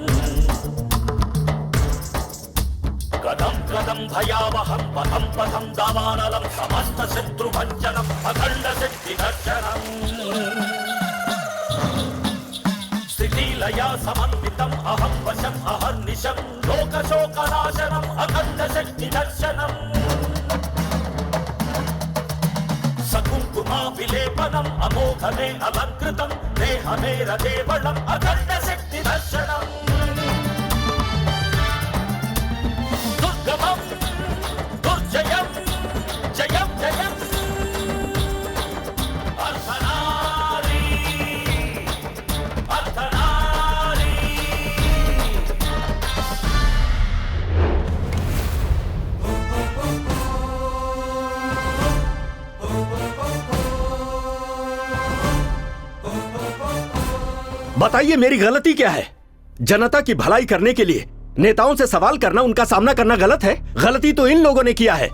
कदं कदं भयावहं पथं पथं दावानलं समस्त शत्रुभञ्जनम् अखण्ड शक्ति दर्शनम् स्थितिलया समन्वितम् अहं वशम् अहर्निशं लोकशोकनाशनम् अखण्ड शक्ति दर्शनम् विलेपनम् अमोघमे अलङ्कृतं देहमे रदेवलम् अखण्ड शक्ति दर्शनम् दुर्गमं दुर्जयं जयं जयम् अर्धनारी अर्धनारी बताइए मेरी गलती क्या है? जनता की भलाई करने के लिए नेताओं से सवाल करना, उनका सामना करना गलत है? गलती तो इन लोगों ने किया है।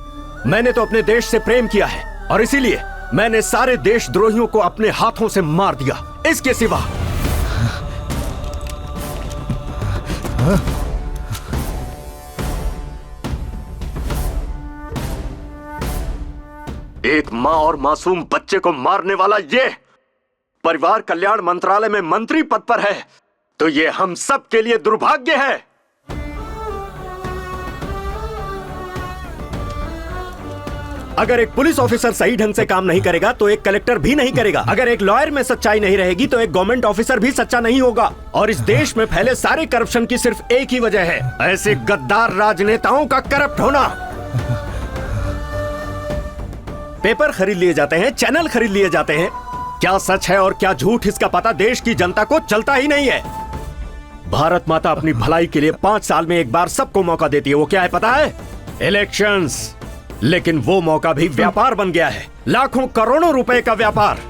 मैंने तो अपने देश से प्रेम किया है और इसीलिए मैंने सारे देशद्रोहियों को अपने हाथों से मार दिया। इसके सिवा एक माँ और मासूम बच्चे को मारने वाला ये परिवार कल्याण मंत्रालय में मंत्री पद पर है, तो ये हम सब के लिए दुर्भाग्य है। अगर एक पुलिस ऑफिसर सही ढंग से काम नहीं करेगा तो एक कलेक्टर भी नहीं करेगा। अगर एक लॉयर में सच्चाई नहीं रहेगी तो एक गवर्नमेंट ऑफिसर भी सच्चा नहीं होगा। और इस देश में फैले सारे करप्शन की सिर्फ एक ही वजह है, ऐसे गद्दार राजनेताओं का करप्ट होना। पेपर खरीद लिए जाते हैं, चैनल खरीद लिए जाते हैं, क्या सच है और क्या झूठ इसका पता देश की जनता को चलता ही नहीं है। भारत माता अपनी भलाई के लिए 5 साल में एक बार सबको मौका देती है। वो क्या है पता है? इलेक्शंस। लेकिन वो मौका भी व्यापार बन गया है, लाखों करोड़ों रुपए का व्यापार।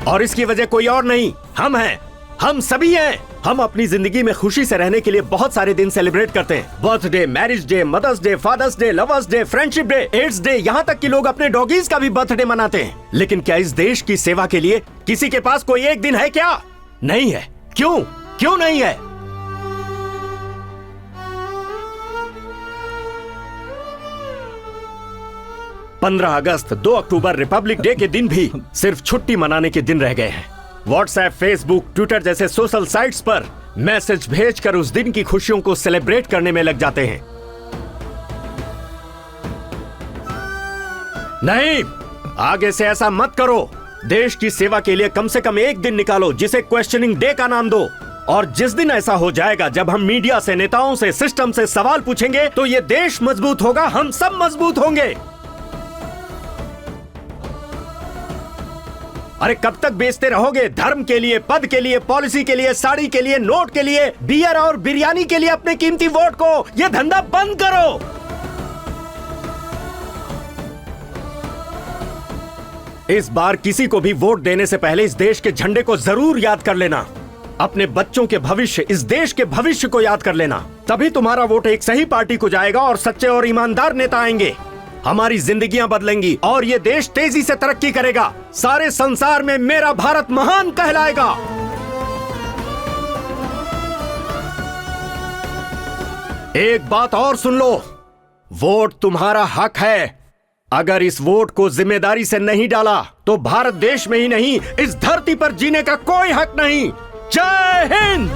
और इसकी वजह कोई और नहीं, हम हैं, हम सभी हैं। हम अपनी जिंदगी में खुशी से रहने के लिए बहुत सारे दिन सेलिब्रेट करते हैं। Birthday, marriage day, mother's day, father's day, lovers day, friendship day, AIDS day, यहाँ तक कि लोग अपने डॉगीज का भी बर्थडे मनाते हैं। लेकिन क्या इस देश की सेवा के लिए किसी के पास कोई एक दिन है क्या? नहीं है। क्यों? क्यों नहीं है? पंद्रह अगस्त, 2 अक्टूबर रिपब्लिक डे के दिन भी सिर्फ छुट्टी मनाने के दिन रह गए हैं। व्हाट्सएप, फेसबुक, ट्विटर जैसे सोशल साइट्स पर मैसेज भेजकर उस दिन की खुशियों को सेलिब्रेट करने में लग जाते हैं। नहीं, आगे से ऐसा मत करो। देश की सेवा के लिए कम से कम एक दिन निकालो जिसे क्वेश्चनिंग डे का नाम दो। और जिस दिन ऐसा हो जाएगा जब हम मीडिया से, नेताओं से, सिस्टम से सवाल पूछेंगे तो ये देश मजबूत होगा, हम सब मजबूत होंगे। अरे कब तक बेचते रहोगे धर्म के लिए, पद के लिए, पॉलिसी के लिए, साड़ी के लिए, नोट के लिए, बियर और बिरयानी के लिए अपने कीमती वोट को? ये धंधा बंद करो। इस बार किसी को भी वोट देने से पहले इस देश के झंडे को जरूर याद कर लेना। अपने बच्चों के भविष्य, इस देश के भविष्य को याद कर लेना। तभी तुम्हारा वोट एक सही पार्टी को जाएगा और सच्चे और ईमानदार नेता आएंगे। हमारी जिंदगियां बदलेंगी और ये देश तेजी से तरक्की करेगा। सारे संसार में मेरा भारत महान कहलाएगा। एक बात और सुन लो, वोट तुम्हारा हक है। अगर इस वोट को जिम्मेदारी से नहीं डाला तो भारत देश में ही नहीं, इस धरती पर जीने का कोई हक नहीं। जय हिंद।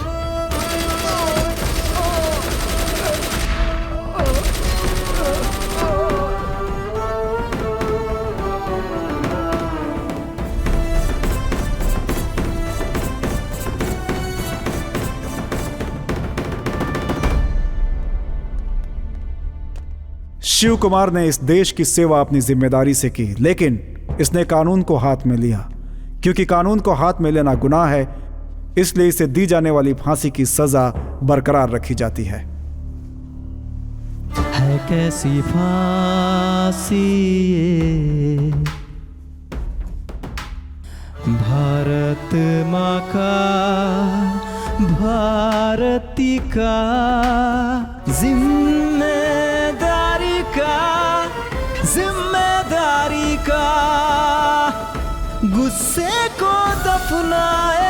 शिव कुमार ने इस देश की सेवा अपनी जिम्मेदारी से की, लेकिन इसने कानून को हाथ में लिया। क्योंकि कानून को हाथ में लेना गुनाह है, इसलिए इसे दी जाने वाली फांसी की सजा बरकरार रखी जाती है। कैसी फांसी ये भारत माँ का, भारती का जिम्मेदारी का, गुस्से को दफनाए